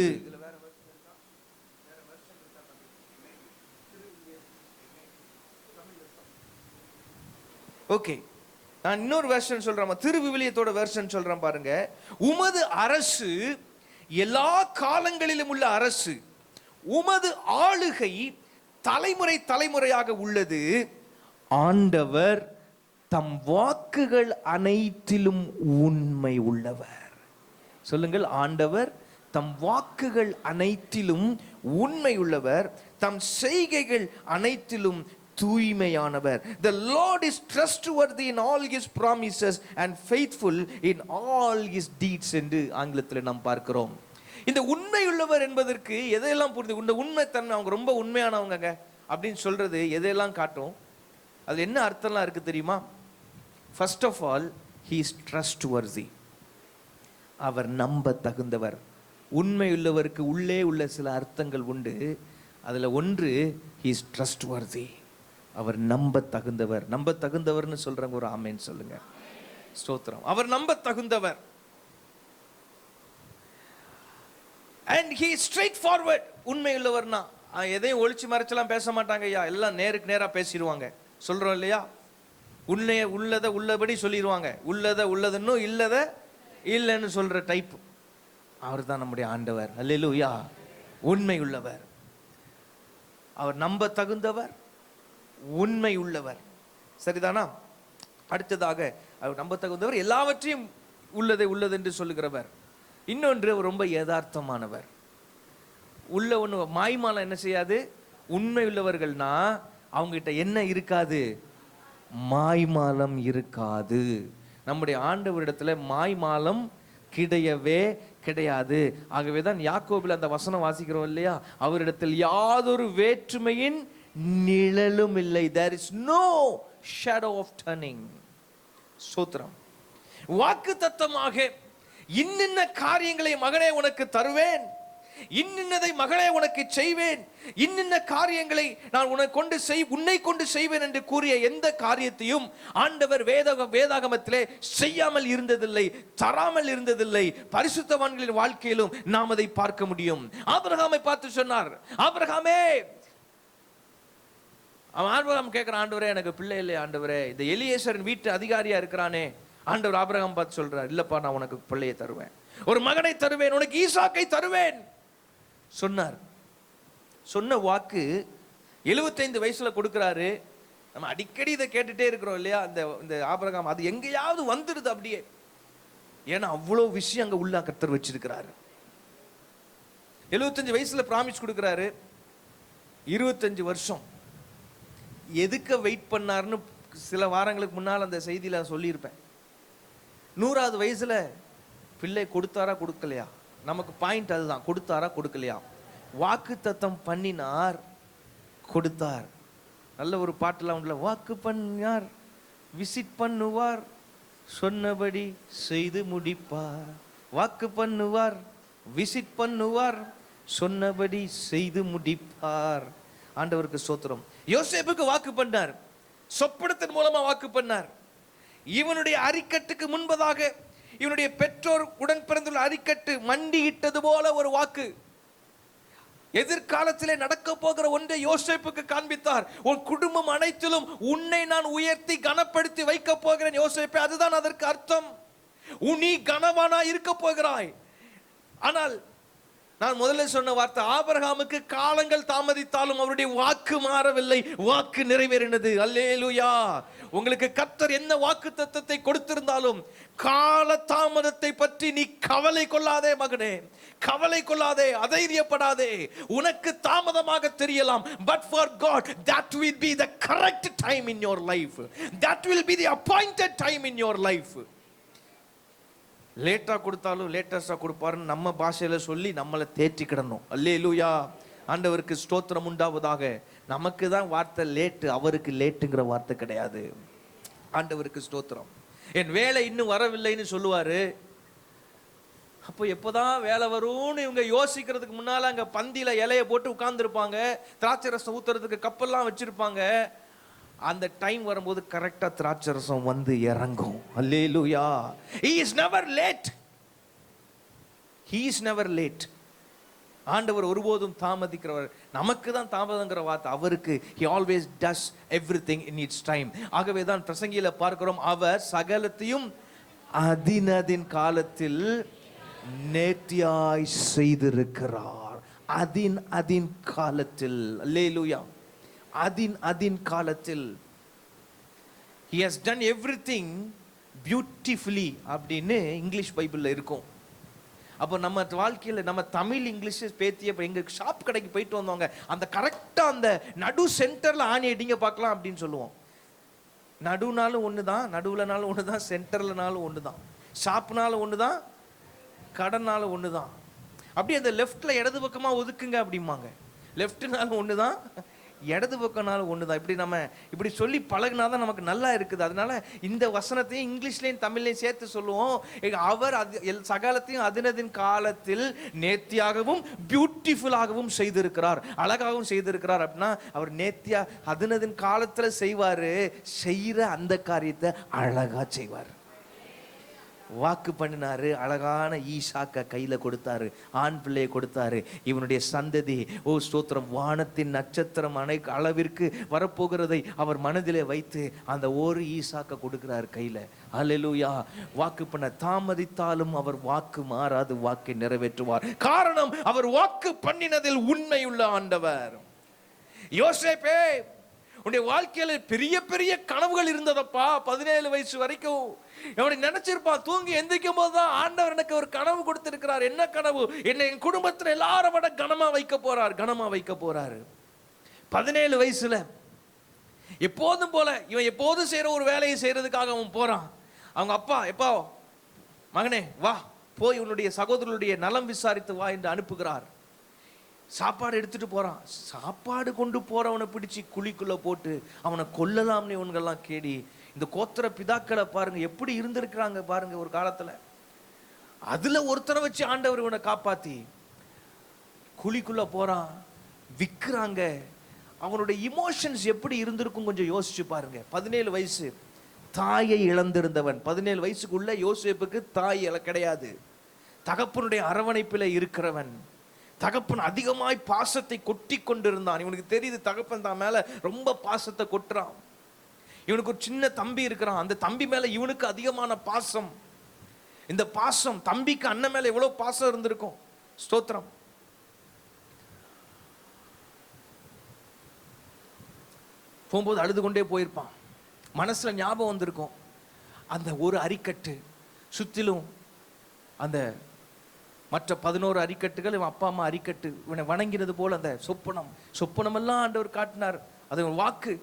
ஓகே, நான் இன்னொரு வெர்ஷன் சொல்றேன், திருவிவிலியத்தோட வெர்ஷன் சொல்றேன் பாருங்க. உமது அரசு எல்லா காலங்களிலும் உள்ள அரசு, உமது ஆளுகை தலைமுறையாக உள்ளது. ஆண்டவர் தம் வாக்குகள் அனைத்திலும் உண்மை உள்ளவர். சொல்லுங்கள், ஆண்டவர் தம் வாக்குகள் அனைத்திலும் உண்மை உள்ளவர், தம் செய்கைகள் அனைத்திலும் தூய்மையானவர். The Lord is trustworthy in all his promises and faithful in all his deeds என்று ஆங்கிலத்தில் நாம் பார்க்கிறோம். இந்த உண்மை உள்ளவர் என்பதற்கு எதையெல்லாம் புரிந்து, இந்த உண்மைத்தன்மை, அவங்க ரொம்ப உண்மையானவங்க அப்படின்னு சொல்றது எதையெல்லாம் காட்டும்? அது என்ன அர்த்தம்லாம் இருக்கு தெரியுமா? First of all, he is trustworthy. அவர் நம்ப தகுந்தவர். உண்மை உள்ளவருக்கு உள்ளே உள்ள சில அர்த்தங்கள் உண்டு. அதுல ஒன்று, he is trustworthy. அவர் நம்ப தகுந்தவர். நம்ப தகுந்தவர்னு சொல்றாங்க, ஒரு ஆமென் சொல்லுங்க. ஸ்தோத்திரம். அவர் நம்ப தகுந்தவர். and he is straight forward. உண்மை உள்ளவர்னா எதையும் ஒளிச்சு மறைச்சலாம் பேச மாட்டாங்க ஐயா, எல்லாம் நேருக்கு நேரா பேசிடுவாங்க. சொல்றோம் இல்லையா, உள்ளதை உள்ளபடி சொல்லிடுவாங்க. உள்ளதுன்னு இல்லைன்னு சொல்ற டைப். அவர் தான் நம்முடைய ஆண்டவர். அல்லேலூயா. உண்மை உள்ளவர், அவர் நம்ப தகுந்தவர், உண்மை உள்ளவர். சரிதானா? அடுத்ததாக அவர் நம்ப தகுந்தவர், எல்லாவற்றையும் உள்ளது என்று சொல்லுகிறவர். இன்னொன்று, அவர் ரொம்ப யதார்த்தமானவர். உள்ள ஒண்ணு மாய்மாலம் என்ன செய்யாது. உண்மை உள்ளவர்கள்னா அவங்க கிட்ட என்ன இருக்காது? மாய்மாலம் இருக்காது. நம்முடைய ஆண்டவரிடத்துல மாய்மாலம் கிடையவே கிடையாது. ஆகவேதான் யாக்கோபில் அந்த வசனம் வாசிக்கிறோம் இல்லையா, அவரிடத்தில் யாதொரு வேற்றுமையின் நிழலும் இல்லை. there is no shadow of turning. சோத்திரம். வாக்கு தத்தமாக இன்னின்ன காரியங்களை மகனே உனக்கு தருவேன், இன்னின்னதை மகளே உனக்கு செய்வேன், இன்னின்ன காரியங்களை நான் உன்னை கொண்டு செய்வேன் என்று கூறிய எந்த காரியத்தையும் ஆண்டவர் வேதாகமத்திலே செய்யாமல் இருந்ததில்லை, தராமல் இருந்ததில்லை. பரிசுத்தவான்களின் வாழ்க்கையிலும் நாம் அதை பார்க்க முடியும். ஆபிரகாமை பார்த்து சொன்னார், ஆபிரகாமே, ஆபிரகாம் கேட்கிறான், ஆண்டவரே எனக்கு பிள்ளை இல்லை ஆண்டவரே, இந்த எலியேசரின் வீட்டு அதிகாரியா இருக்கிறானே. ஆண்டவர் ஆபிரகாம் பார்த்து சொல்றார், இல்லப்பா நான் உனக்கு பிள்ளையை தருவேன், ஒரு மகனை தருவேன், உனக்கு ஈசாக்கை தருவேன் சொன்னார். சொன்ன வாக்கு 75 வயசுல கொடுக்கிறாரு. நம்ம அடிக்கடி இதை கேட்டுட்டே இருக்கிறோம் இல்லையா, இந்த ஆபிரகாம் அது எங்கேயாவது வந்துடுது அப்படியே. ஏன்னா அவ்வளவு விஷயம் அங்க உள்ள கர்த்தர் வச்சிருக்கிறாரு. 75 வயசுல பிராமிஸ் கொடுக்கிறாரு. 25 வருஷம் எதுக்கு வெயிட் பண்ணாருன்னு சில வாரங்களுக்கு முன்னால் அந்த செய்தியில சொல்லியிருப்பேன். 100வது வயசுல பிள்ளை கொடுத்தாரா கொடுக்கலையா? நமக்கு பாயிண்ட் அதுதான், கொடுத்தாரா கொடுக்கலையா? வாக்கு தத்தம் பண்ணினார், கொடுத்தார். நல்ல ஒரு பாட்டுலாம் உண்டுல, வாக்கு பண்ணார், விசிட் பண்ணுவார், சொன்னபடி செய்து முடிப்பார். வாக்கு பண்ணுவார், விசிட் பண்ணுவார், சொன்னபடி செய்து முடிப்பார். ஆண்டவருக்கு ஸ்தோத்திரம். யோசேப்புக்கு வாக்கு பண்ணார், சொப்பனத்தின் மூலமா வாக்கு பண்ணார். இவனுடைய அரிக்கட்டுக்கு முன்பதாக இவனுடைய பெற்றோர் உடன் பிறந்துள்ள அரிக்கட்டு மண்டியிட்டது போல ஒரு வாக்கு. எதிர்காலத்திலே நடக்க போகிற ஒன்றை யோசேப்புக்கு காண்பித்தார். உன் குடும்பம் அனைத்திலும் உன்னை நான் உயர்த்தி கனப்படுத்தி வைக்க போகிறேன் யோசேப்பே. அதுதான் அதற்கு அர்த்தம். நீ கனவானா இருக்க போகிறாய். ஆனால் நான் முதல்ல சொன்ன வார்த்தை, ஆபிரகாமுக்கு காலங்கள் தாமதித்தாலும் அவருடைய வாக்கு மாறவில்லை, வாக்கு நிறைவேறினது. அல்லேலூயா. உங்களுக்கு கர்த்தர் என்ன வாக்கு தத்தத்தை கொடுத்திருந்தாலும் கால தாமதத்தை பற்றி நீ கவலை கொள்ளாதே மகனே, கவலை கொள்ளாதே, அதைரியப்படாதே. உனக்கு தாமதமாக தெரியலாம், but for God that will be the correct time in your life, that will be the appointed time in your life. லேட்டா கொடுத்தாலும் லேட்டஸ்டா கொடுப்பாருன்னு நம்ம பாஷையில சொல்லி நம்மளை தேற்றிக்கிடணும். அல்லேலூயா. ஆண்டவருக்கு ஸ்தோத்திரம் உண்டாவதாக. நமக்கு தான் வார்த்தை லேட்டு, அவருக்கு லேட்டுங்கிற வார்த்தை கிடையாது. ஆண்டவருக்கு ஸ்தோத்திரம். என் வேலை இன்னும் வரவில்லைன்னு சொல்லுவாரு. அப்போ எப்போதான் வேலை வரும்னு இவங்க யோசிக்கிறதுக்கு முன்னால அங்க பந்தியில இலைய போட்டு உட்கார்ந்துருப்பாங்க, திராட்சை ரசம் ஊத்துறதுக்கு கப்பெல்லாம் வச்சிருப்பாங்க. அந்த டைம் வரும்போது கரெக்டா திராட்சை ரசம் வந்து இறங்கும். அல்லேலூயா. He is never late. He is never late. ஆண்டவர் ஒருபோதும் தாமதிக்கிறவர். நமக்கு தான் தாமதங்கிற வார்த்தை, அவருக்கு he always does everything in its time. ஆகவே தான் பிரசங்கியில பார்க்கிறோம், அவர் சகலத்தையும் அதினதின் காலத்தில் நேர்த்தியாய் செய்திருக்கிறார். அதின் காலத்தில். அல்லேலூயா. அதின் காலத்தில் he has done everything beautifully அப்படின்னு இங்கிலீஷ் பைபிள்ல இருக்கும். அப்போ நம்ம வாழ்க்கையில நம்ம தமிழ் இங்கிலீஷ் பேத்திய எங்க ஷாப் கடைக்கு போயிட்டு வந்தவங்க அந்த கரெக்டா அந்த நடு சென்டர்ல ஆணி அடிங்க பார்க்கலாம் அப்படின்னு சொல்லுவோம். நடுனாலும் ஒண்ணுதான், நடுவுலனாலும் ஒண்ணுதான், சென்டர்லனாலும் ஒண்ணுதான், ஷாப்னாலும் ஒண்ணுதான், கடனாலும் ஒண்ணுதான். அப்படியே அந்த லெஃப்ட்ல இடது பக்கமா ஒதுக்குங்க அப்படிம்பாங்க. லெஃப்ட்னாலும் ஒண்ணுதான், இடது பக்கம்னாலும் ஒண்ணுதான். இப்படி நம்ம இப்படி சொல்லி பழகினாதான் நமக்கு நல்லா இருக்குது. அதனால இந்த வசனத்தையும் இங்கிலீஷ்லையும் தமிழ்லையும் சேர்த்து சொல்லுவோம். அவர் சகலத்தையும் அதினதின் காலத்தில் நேர்த்தியாகவும் பியூட்டிஃபுல்லாகவும் செய்திருக்கிறார், அழகாகவும் செய்திருக்கிறார். அப்படின்னா அவர் நேர்த்தியா அதினதின் காலத்துல செய்வாரு, செய்யற அந்த காரியத்தை அழகா செய்வார். வாக்கு பண்ணினாரு, அழகான ஈசாக்க கையில கொடுத்தாரு, ஆண் பிள்ளையை கொடுத்தாரு. இவனுடைய சந்ததி, ஓ ஸ்தோத்திரம், வானத்தின் நட்சத்திரம் அளவிற்கு வரப்போகிறதை அவர் மனதிலே வைத்து அந்த ஒரு ஈசாக்க கொடுக்கிறார் கையில. அல்லேலூயா. வாக்கு பண்ண தாமதித்தாலும் அவர் வாக்கு மாறாது, வாக்கை நிறைவேற்றுவார். காரணம், அவர் வாக்கு பண்ணினதில் உண்மையுள்ள ஆண்டவர். யோசேப்பே, உன்னுடைய வாழ்க்கையில பெரிய பெரிய கனவுகள் இருந்ததப்பா. 17 வயசு வரைக்கும் அவனை நினைச்சிருப்பான். தூங்கி எந்திரிக்கும் போதுதான் ஆண்டவர் எனக்கு ஒரு கனவு கொடுத்திருக்கிறார். என்ன கனவு? என்னை என் குடும்பத்தில் எல்லாரும் விட கனமா வைக்க போறாரு. 17 வயசுல எப்போதும் போல இவன் எப்போதும் செய்யற ஒரு வேலையை செய்யறதுக்காக அவன் போறான். அவங்க அப்பா, எப்பா மகனே வா, போய் உன்னுடைய சகோதரனுடைய நலம் விசாரித்து வா என்று அனுப்புகிறார். சாப்பாடு எடுத்துட்டு போறான். சாப்பாடு கொண்டு போறவனை பிடிச்சி குழிக்குள்ள போட்டு அவனை கொல்லலாம்னு இவங்கெல்லாம் கேடி. இந்த கோத்திர பிதாக்களை பாருங்க எப்படி இருந்திருக்கிறாங்க பாருங்க ஒரு காலத்துல. அதுல ஒருத்தரை வச்சு ஆண்டவர் இவனை காப்பாத்தி குழிக்குள்ள போறான், விக்கிறாங்க. அவனுடைய இமோஷன்ஸ் எப்படி இருந்திருக்கும் கொஞ்சம் யோசிச்சு பாருங்க. 17 வயசு, தாயை இழந்திருந்தவன். 17 வயசுக்குள்ள யோசேப்புக்கு தாய் கிடையாது. தகப்பனுடைய அரவணைப்பில் இருக்கிறவன். தகப்பன் அதிகமாய் பாசத்தை கொட்டி கொண்டிருந்தான். இவனுக்கு தெரியுது தகப்பன் தான் மேல ரொம்ப பாசத்தை கொட்டுறான். இவனுக்கு ஒரு சின்ன தம்பி இருக்கிறான். அந்த தம்பி மேல இவனுக்கு அதிகமான பாசம். இந்த பாசம் தம்பிக்கு அண்ணன் மேல எவ்வளவு பாசம் இருந்திருக்கும். ஸ்தோத்திரம். போகும்போது அழுது கொண்டே போயிருப்பான். மனசுல ஞாபகம் வந்திருக்கும் அந்த ஒரு அரிக்கட்டு சுத்திலும் அந்த மற்ற 11 அரிக்கட்டுகள் இவன் அப்பா அம்மா அரிக்கட்டு இவனை வணங்கினது போல அந்த சொப்பனம் எல்லாம் ஆண்டவர் காட்டினார். அது ஒரு வாக்கு.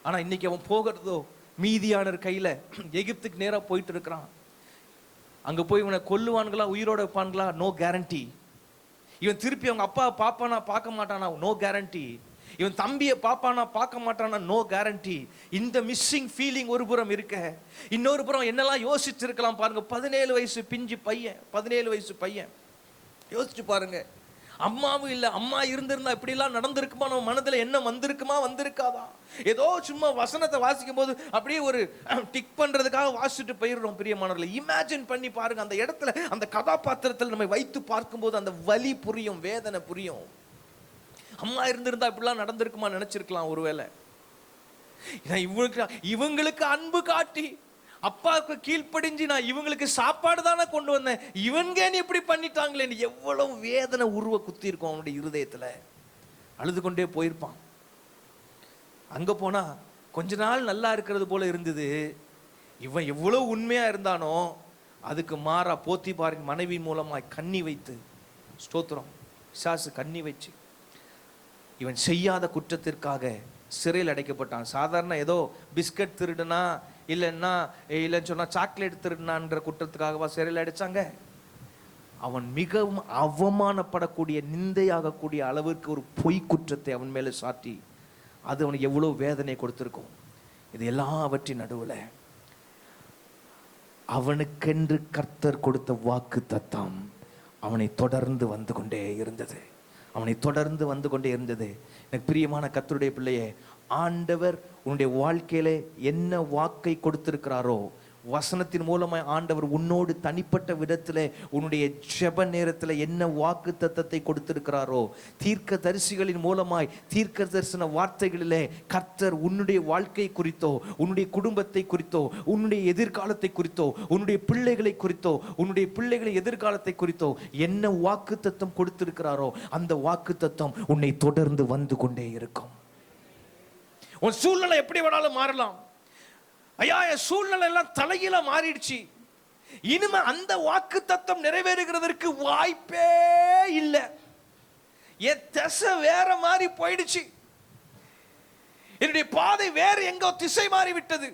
ஆனா இன்னைக்கு அவன் போகிறதோ மீதியானர் கையில எகிப்துக்கு நேரா போயிட்டு இருக்கிறான். அங்க போய் இவனை கொல்லுவான்களா உயிரோட வைப்பான்களா, நோ கேரண்டி. இவன் திருப்பி அவங்க அப்பா பாப்பானா பார்க்க மாட்டானா, நோ கேரண்டி. இவன் தம்பியை பாப்பானா பார்க்க மாட்டானா, நோ கேரண்டி. இந்த மிஸ்ஸிங் ஃபீலிங் ஒரு புறம் இருக்க, இன்னொரு புறம் என்னெல்லாம் யோசிச்சிருக்கலாம் பாருங்க. 17 வயசு பிஞ்சு பையன், 17 வயசு பையன். யோசிச்சு பாருங்க. அம்மாவும் இல்லை, அம்மா இருந்திருந்தா இப்படிலாம் நடந்திருக்குமா, நம்ம மனதில் என்ன வந்திருக்குமா வந்திருக்காதா? ஏதோ சும்மா வசனத்தை வாசிக்கும் போது அப்படியே ஒரு டிக் பண்றதுக்காக வாசிச்சுட்டு போயிடுறோம். பிரியமானவர்களை, இமேஜின் பண்ணி பாருங்க. அந்த இடத்துல அந்த கதாபாத்திரத்தில் நம்ம வைத்து பார்க்கும்போது அந்த வலி புரியும், வேதனை புரியும். அம்மா இருந்திருந்தா இப்படிலாம் நடந்திருக்குமா நினைச்சிருக்கலாம் ஒருவேளை. இவங்களுக்கு அன்பு காட்டி அப்பாவுக்கு கீழ்ப்படிஞ்சு நான் இவங்களுக்கு சாப்பாடு தானே கொண்டு வந்தேன், இவங்க இப்படி பண்ணிட்டாங்களே, எவ்வளவு வேதனை உருவ குத்தி இருக்கும் அவனுடைய இருதயத்துல. அழுது கொண்டே போயிருப்பான். அங்க போனா கொஞ்ச நாள் நல்லா இருக்கிறது போல இருந்தது. இவன் எவ்வளவு உண்மையா இருந்தானோ அதுக்கு மாறா போத்திபாரின் மனைவி மூலமாய் கண்ணி வைத்து, ஸ்தோத்திரம், பிசாசு கண்ணி வச்சு இவன் செய்யாத குற்றத்திற்காக சிறையில் அடைக்கப்பட்டான். சாதாரண ஏதோ பிஸ்கட் திருடுனா இல்லைன்னு சொன்னா சாக்லேட் திருடுனான்ற குற்றத்துக்காகவா சிறையில் அடைச்சாங்க? அவன் மிகவும் அவமானப்படக்கூடிய, நிந்தையாகக்கூடிய அளவிற்கு ஒரு பொய் குற்றத்தை அவன் மேல சாட்டி அது அவனுக்கு எவ்வளவு வேதனை கொடுத்திருக்கும். இது எல்லாவற்றின் நடுவில் அவனுக்கென்று கர்த்தர் கொடுத்த வாக்கு தத்தம் அவனை தொடர்ந்து வந்து கொண்டே இருந்தது. எனக்கு பிரியமான கர்த்தருடைய பிள்ளையே, ஆண்டவர் உன்னுடைய வாழ்க்கையில என்ன வாக்கை கொடுத்திருக்கிறாரோ, வசனத்தின் மூலமாய் ஆண்டவர் உன்னோடு தனிப்பட்ட விதத்தில் உன்னுடைய ஜெப நேரத்தில் என்ன வாக்கு தத்தத்தை கொடுத்திருக்கிறாரோ, தீர்க்க தரிசிகளின் மூலமாய் தீர்க்க தரிசன வார்த்தைகளிலே கர்த்தர் உன்னுடைய வாழ்க்கை குறித்தோ, உன்னுடைய குடும்பத்தை குறித்தோ, உன்னுடைய எதிர்காலத்தை குறித்தோ, உன்னுடைய பிள்ளைகளை குறித்தோ, உன்னுடைய பிள்ளைகளின் எதிர்காலத்தை குறித்தோ என்ன வாக்கு தத்தம் கொடுத்திருக்கிறாரோ அந்த வாக்கு தத்தம் உன்னை தொடர்ந்து வந்து கொண்டே இருக்கும். உன் சூழ்நிலை எப்படி வேணாலும் மாறலாம். ஐயா, என் சூழ்நிலை எல்லாம் தலையில மாறிடுச்சு, இனிமே அந்த வாக்கு தத்தம் நிறைவேறுகிறதற்கு வாய்ப்பே இல்லை, என் திசை வேற மாதிரி போயிடுச்சு, என்னுடைய பாதை வேற எங்கோ திசை மாறி விட்டது,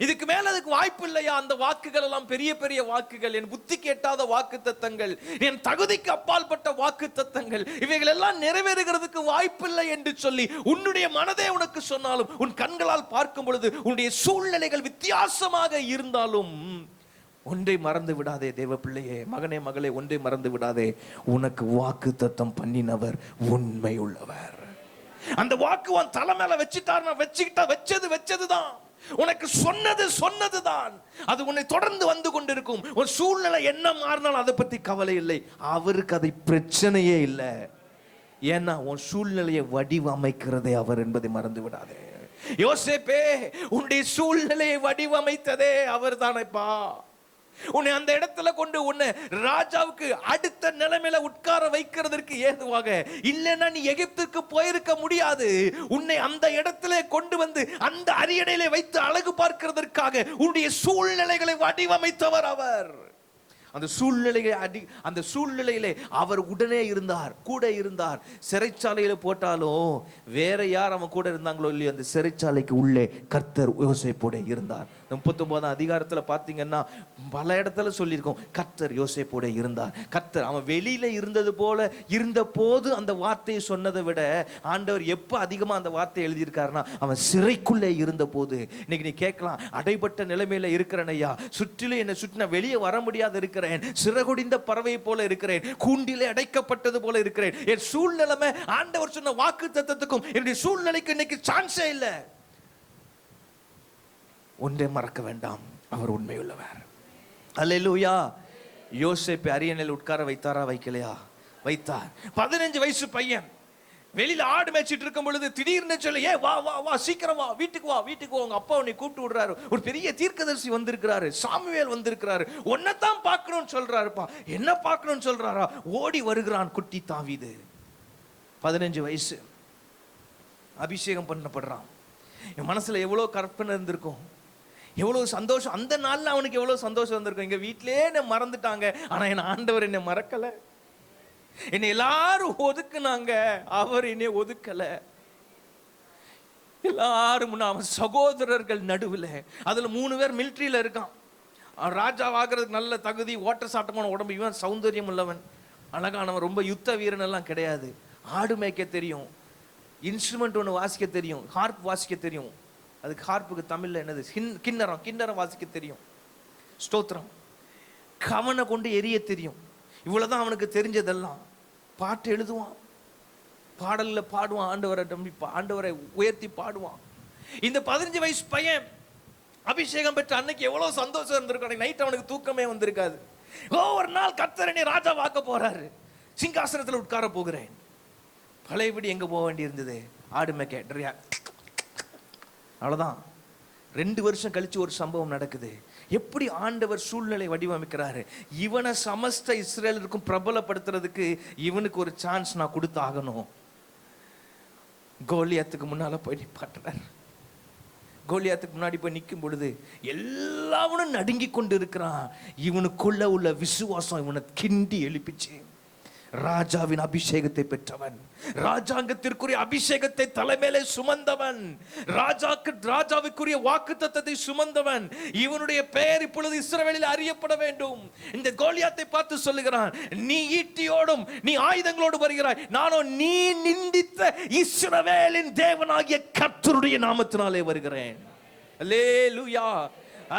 இதுக்கு மேல அதுக்கு வாய்ப்பு இல்லையா? அந்த வாக்குகள் எல்லாம் பெரிய பெரிய வாக்குகள், என் புத்தி கேட்டாத வாக்கு தத்தங்கள், என் தகுதிக்கு அப்பாற்பட்ட வாக்கு தத்தங்கள், இவைகள் எல்லாம் நிறைவேறுகிறதுக்கு வாய்ப்பில்லை என்று சொல்லி உன்னுடைய மனதே உனக்கு சொன்னாலும், உன் கண்களால் பார்க்கும் பொழுது உன்னுடைய சூழ்நிலைகள் வித்தியாசமாக இருந்தாலும் ஒன்றை மறந்து விடாதே தேவ பிள்ளையே, மகனே மகளே, ஒன்றை மறந்து விடாதே, உனக்கு வாக்கு தத்தம் பண்ணினவர் உண்மை உள்ளவர். அந்த வாக்கு உன் தலை மேல வச்சுட்டார், வச்சுக்கிட்டா வச்சதுதான். உனக்கு சொன்னது சொன்னதுதான். அது உன்னை தொடர்ந்து வந்து கொண்டிருக்கும். ஒரு சூழ்நிலை என்ன மாறினாலும் அதை பத்தி கவலை இல்லை. அவருக்கு அதை பிரச்சனையே இல்லை. ஏன்னா உன் சூழ்நிலையை வடிவமைக்கிறதே அவர் என்பதை மறந்து விடாதே. யோசேப்பே, உன்னுடைய சூழ்நிலையை வடிவமைத்ததே அவர் தானேப்பா. உன்னை அந்த இடத்துல கொண்டு உன்னை ராஜாவுக்கு அடுத்த நிலைமையில உட்கார வைக்கிறதற்கு ஏதுவாக. இல்லைன்னா நீ எகிப்துக்கு போயிருக்க முடியாது. உன்னை அந்த இடத்துல கொண்டு வந்து அந்த அரியணையிலே வைத்து அழகு பார்க்கிறதற்காக உன்னுடைய சூழ்நிலைகளை வடிவமைத்தவர் அவர். அந்த சூழ்நிலையிலே அவர் உடனே இருந்தார், கூட இருந்தார். சிறைச்சாலையில போட்டாலும் வேற யார் அவன் கூட இருந்தாங்களோ இல்லையோ, அந்த சிறைச்சாலைக்கு உள்ளே கர்த்தர் யோசேப்போட இருந்தார். 39ஆம் அதிகாரத்துல பாத்தீங்கன்னா பல இடத்துல சொல்லியிருக்கோம், கர்த்தர் யோசேப்போட இருந்தார். கர்த்தர் அவன் வெளியில இருந்தது போல இருந்த போது அந்த வார்த்தையை சொன்னதை விட ஆண்டவர் எப்ப அதிகமா அந்த வார்த்தையை எழுதியிருக்காருன்னா, அவன் சிறைக்குள்ளே இருந்த போது. இன்னைக்கு நீ கேட்கலாம், அடைபட்ட நிலைமையில இருக்கிறேன் ஐயா, சுற்றிலும் என்னை சுற்றின வெளியே வர முடியாது இருக்கிறேன், சிறகுடிந்த பறவை போல இருக்கிறேன், கூண்டிலே அடைக்கப்பட்டது போல இருக்கிறேன். என் சூழ்நிலைமை ஆண்டவர் சொன்ன வாக்கு தத்தத்துக்கும் என்னுடைய சூழ்நிலைக்கு இன்னைக்கு சான்ஸே இல்லை. ஒன்றே மறக்க வேண்டாம், அவர் உண்மையுள்ளவர். அல்லேலூயா. யோசேப்பை அரியணையில் உட்கார வைத்தாரா? வைக்கலையா? வைத்தார். 15 வயசு பையன் வெளியில ஆடு மேய்ச்சிட்டு இருக்கும் பொழுது திடீர்னு சொல்லி, ஏ வா வா வா, சீக்கிரம் வா, வீட்டுக்கு வா, வீட்டுக்கு வா, உங்க அப்பா உன்னை கூப்பிட்டு விடுறாரு. ஒரு பெரிய தீர்க்கதரிசி வந்திருக்கிறாரு, சாமுவேல் வந்திருக்கிறாரு, உன்னைத்தான் பார்க்கணும்னு சொல்றாருப்பா. என்ன பார்க்கணும்னு சொல்றாரா? ஓடி வருகிறான் குட்டி தாவீது. 15 வயசு, அபிஷேகம் பண்ணப்படுறான். என் மனசுல எவ்வளவு கற்பனை இருந்திருக்கும், எவ்வளவு சந்தோஷம். அந்த நாள்ல அவனுக்கு எவ்வளவு சந்தோஷம் வந்திருக்கும். எங்க வீட்டிலே என்ன மறந்துட்டாங்க, ஆனா என் ஆண்டவர் என்னை மறக்கல. என்னை எல்லாரும் ஒதுக்குனாங்க, அவர் என்னை ஒதுக்கல. எல்லாரும் அவன் சகோதரர்கள் நடுவில், அதுல 3 பேர் மிலிட்டரியில இருக்கான். அவன் ராஜா ஆகிறதுக்கு நல்ல தகுதி, ஓட்ட சாட்டமான உடம்பு, இவன் சௌந்தரியம் உள்ளவன், அழகானவன், ரொம்ப யுத்த வீரன் எல்லாம் கிடையாது. ஆடு மேய்க்க தெரியும், இன்ஸ்ட்ருமெண்ட் ஒன்று வாசிக்க தெரியும், ஹார்ப் வாசிக்க தெரியும். அதுக்கு ஹார்ப்புக்கு தமிழ்ல என்னது? கிண்ணறம் வாசிக்க தெரியும். ஸ்தோத்திரம். கவனை கொண்டு எரிய தெரியும். இவ்வளவுதான் அவனுக்கு தெரிஞ்சதெல்லாம். பாட்டு எழுதுவான், பாடல்ல பாடுவான், ஆண்டவரை உயர்த்தி பாடுவான். இந்த 15 வயசு பையன் அபிஷேகம் பெற்ற அன்னைக்கு எவ்வளவு சந்தோஷம் இருந்திருக்கும். நைட் அவனுக்கு தூக்கமே வந்திருக்காது. ஒரு நாள் கர்த்தர் என்னை ராஜா வாக்க போறாரு, சிங்காசனத்தில் உட்கார போகிறேன். பழையபடி எங்க போக வேண்டி இருந்தது? ஆடு மேய்க்க. அவ்வளவுதான். 2 வருஷம் கழிச்சு ஒரு சம்பவம் நடக்குது. எப்படி ஆண்டவர் சூழ்நிலை வடிவமைக்கிறாரு. இவனை சமஸ்த இஸ்ரேலருக்கும் பிரபலப்படுத்துறதுக்கு இவனுக்கு ஒரு சான்ஸ் நான் கொடுத்து ஆகணும். கோலியாத்துக்கு முன்னால போய் நிப்பாட்டுறார். கோலியாத்துக்கு முன்னாடி போய் நிற்கும் பொழுது எல்லாவனும் நடுங்கி கொண்டு இருக்கிறான். இவனுக்குள்ள உள்ள விசுவாசம் இவனை கிண்டி எழுப்பிச்சு. ராஜாவின் அபிஷேகத்தை பெற்றவன், ராஜாங்கத்திற்குரிய அபிஷேகத்தை தலைமையிலே சுமந்தவன், ராஜாவுக்குரிய வாக்குத்தத்தத்தை சுமந்தவன். இவனுடைய பெயர் இப்பொழுது இஸ்ரவேலில் அறியப்பட வேண்டும். இந்த கோலியாத்தை பார்த்து சொல்லுகிறான், நீ ஈட்டியோடும் நீ ஆயுதங்களோடு வருகிறாய், நானோ நீ நிந்தித்த இஸ்ரவேலின் தேவனாகிய கர்த்தருடைய நாமத்தினாலே வருகிறேன். அல்லேலூயா,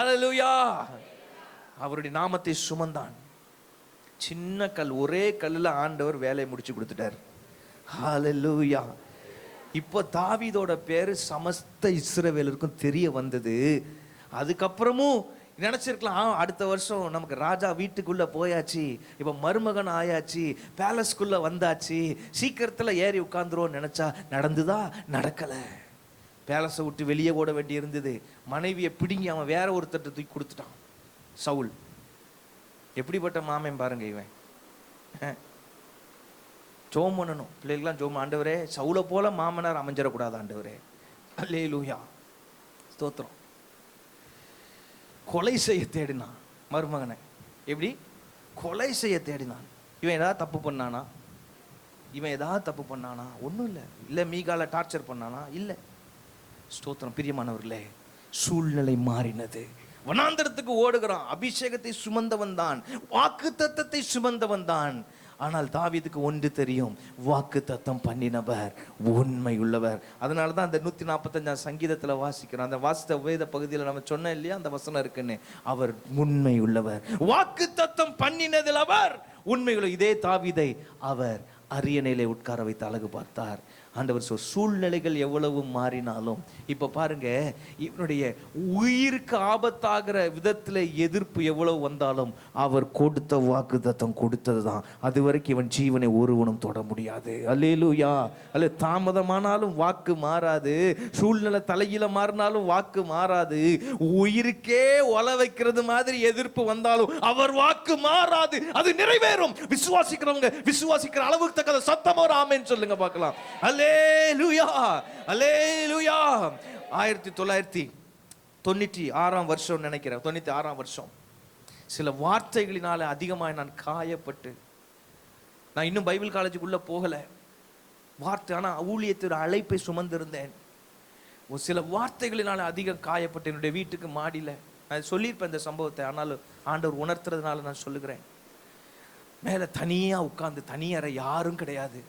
அல்லேலூயா. அவருடைய நாமத்தை சுமந்தான். சின்ன கல், ஒரே கல்லுல ஆண்டவர் வேலையை முடிச்சு கொடுத்துட்டார். ஹல்லேலூயா. இப்போ தாவீதோட பேரு சமஸ்த இஸ்ரவேலருக்கும் தெரிய வந்தது. அதுக்கப்புறமும் நினைச்சிருக்கலாம், அடுத்த வருஷம் நமக்கு ராஜா வீட்டுக்குள்ள போயாச்சு, இப்ப மருமகன் ஆயாச்சு, பேலஸ்குள்ள வந்தாச்சு, சீக்கிரத்துல ஏறி உட்கார்ந்துரும் நினைச்சா நடந்துதா? நடக்கல. பேலஸை விட்டு வெளியே ஓட வேண்டி இருந்தது. மனைவியை பிடுங்கி அவன் வேற ஒருத்தட்ட தூக்கி கொடுத்துட்டான். சவுல் எப்படிப்பட்ட மாமன் பாருங்க. இவன் ஜோம் பண்ணணும், பிள்ளைகள்லாம் ஜோம். ஆண்டவரே, சவுலை போல மாமனார் அமைஞ்சிடக்கூடாது ஆண்டவரே. அல்லேலூயா, ஸ்தோத்திரம். கொலை செய்ய தேடினான் மருமகனை. எப்படி கொலை செய்ய தேடினான்? இவன் ஏதாவது தப்பு பண்ணானா? ஒன்றும் இல்லை. இல்லை மீகால டார்ச்சர் பண்ணானா? இல்லை. ஸ்தோத்திரம். பிரியமானவர்களே, சூழ்நிலை மாறினது. வனாந்தரத்துக்கு ஓடுகிறான். அபிஷேகத்தை சுமந்தவன் தான், வாக்கு தத்தத்தை சுமந்தவன் தான். ஆனால் தாவீதுக்கு ஒன்று தெரியும், வாக்கு தத்தம் பண்ணினவர் உண்மை உள்ளவர். அதனால தான் அந்த 145 சங்கீதத்துல வாசிக்கிறோம். அந்த வாசித்த வேத பகுதியில் நம்ம சொன்ன இல்லையா, அந்த வசனம் இருக்குன்னு, அவர் உண்மை உள்ளவர், வாக்கு தத்தம் பண்ணினதில் அவர் உண்மை உள்ள. இதே தாவீதை அவர் அரியணையிலே உட்கார வைத்து அழகு பார்த்தார். ஆண்டவர் சூழ்நிலைகள் எவ்வளவு மாறினாலும் இப்ப பாருங்க, இவனுடைய உயிருக்கு ஆபத்தாகிற விதத்துல எதிர்ப்பு எவ்வளவு வந்தாலும் அவர் கொடுத்த வாக்குத்தத்தம் கொடுத்ததுதான். அது வரைக்கும் இவன் ஜீவனை ஒருவனும் தொட முடியாது. அல்லேலூயா. அல்ல, தாமதமானாலும் வாக்கு மாறாது, சூழ்நிலை தலையில மாறினாலும் வாக்கு மாறாது, உயிருக்கே ஒல வைக்கிறது மாதிரி எதிர்ப்பு வந்தாலும் அவர் வாக்கு மாறாது, அது நிறைவேறும். விசுவாசிக்கிறவங்க விசுவாசிக்கிற அளவுக்கு தக்க சத்தமா ஒரு ஆமென் சொல்லுங்க பார்க்கலாம். அல்லேலூயா, அல்லேலூயா. 1996 வருஷம் நினைக்கிறேன், 96 வருஷம், சில வார்த்தைகளினால அதிகமாக நான் காயப்பட்டு, நான் இன்னும் பைபிள் காலேஜுக்குள்ள போகல, வார்த்தை ஆனா ஊழியத்தின் அழைப்பை சுமந்திருந்தேன். ஒரு சில வார்த்தைகளினால அதிகம் காயப்பட்டு என்னுடைய வீட்டுக்கு மாடியில, நான் சொல்லியிருப்பேன் இந்த சம்பவத்தை, ஆனாலும் ஆண்டவர் உணர்த்துறதுனால நான் சொல்லுகிறேன். மேல தனியா உட்கார்ந்து, தனியறை யாரும் கிடையாது,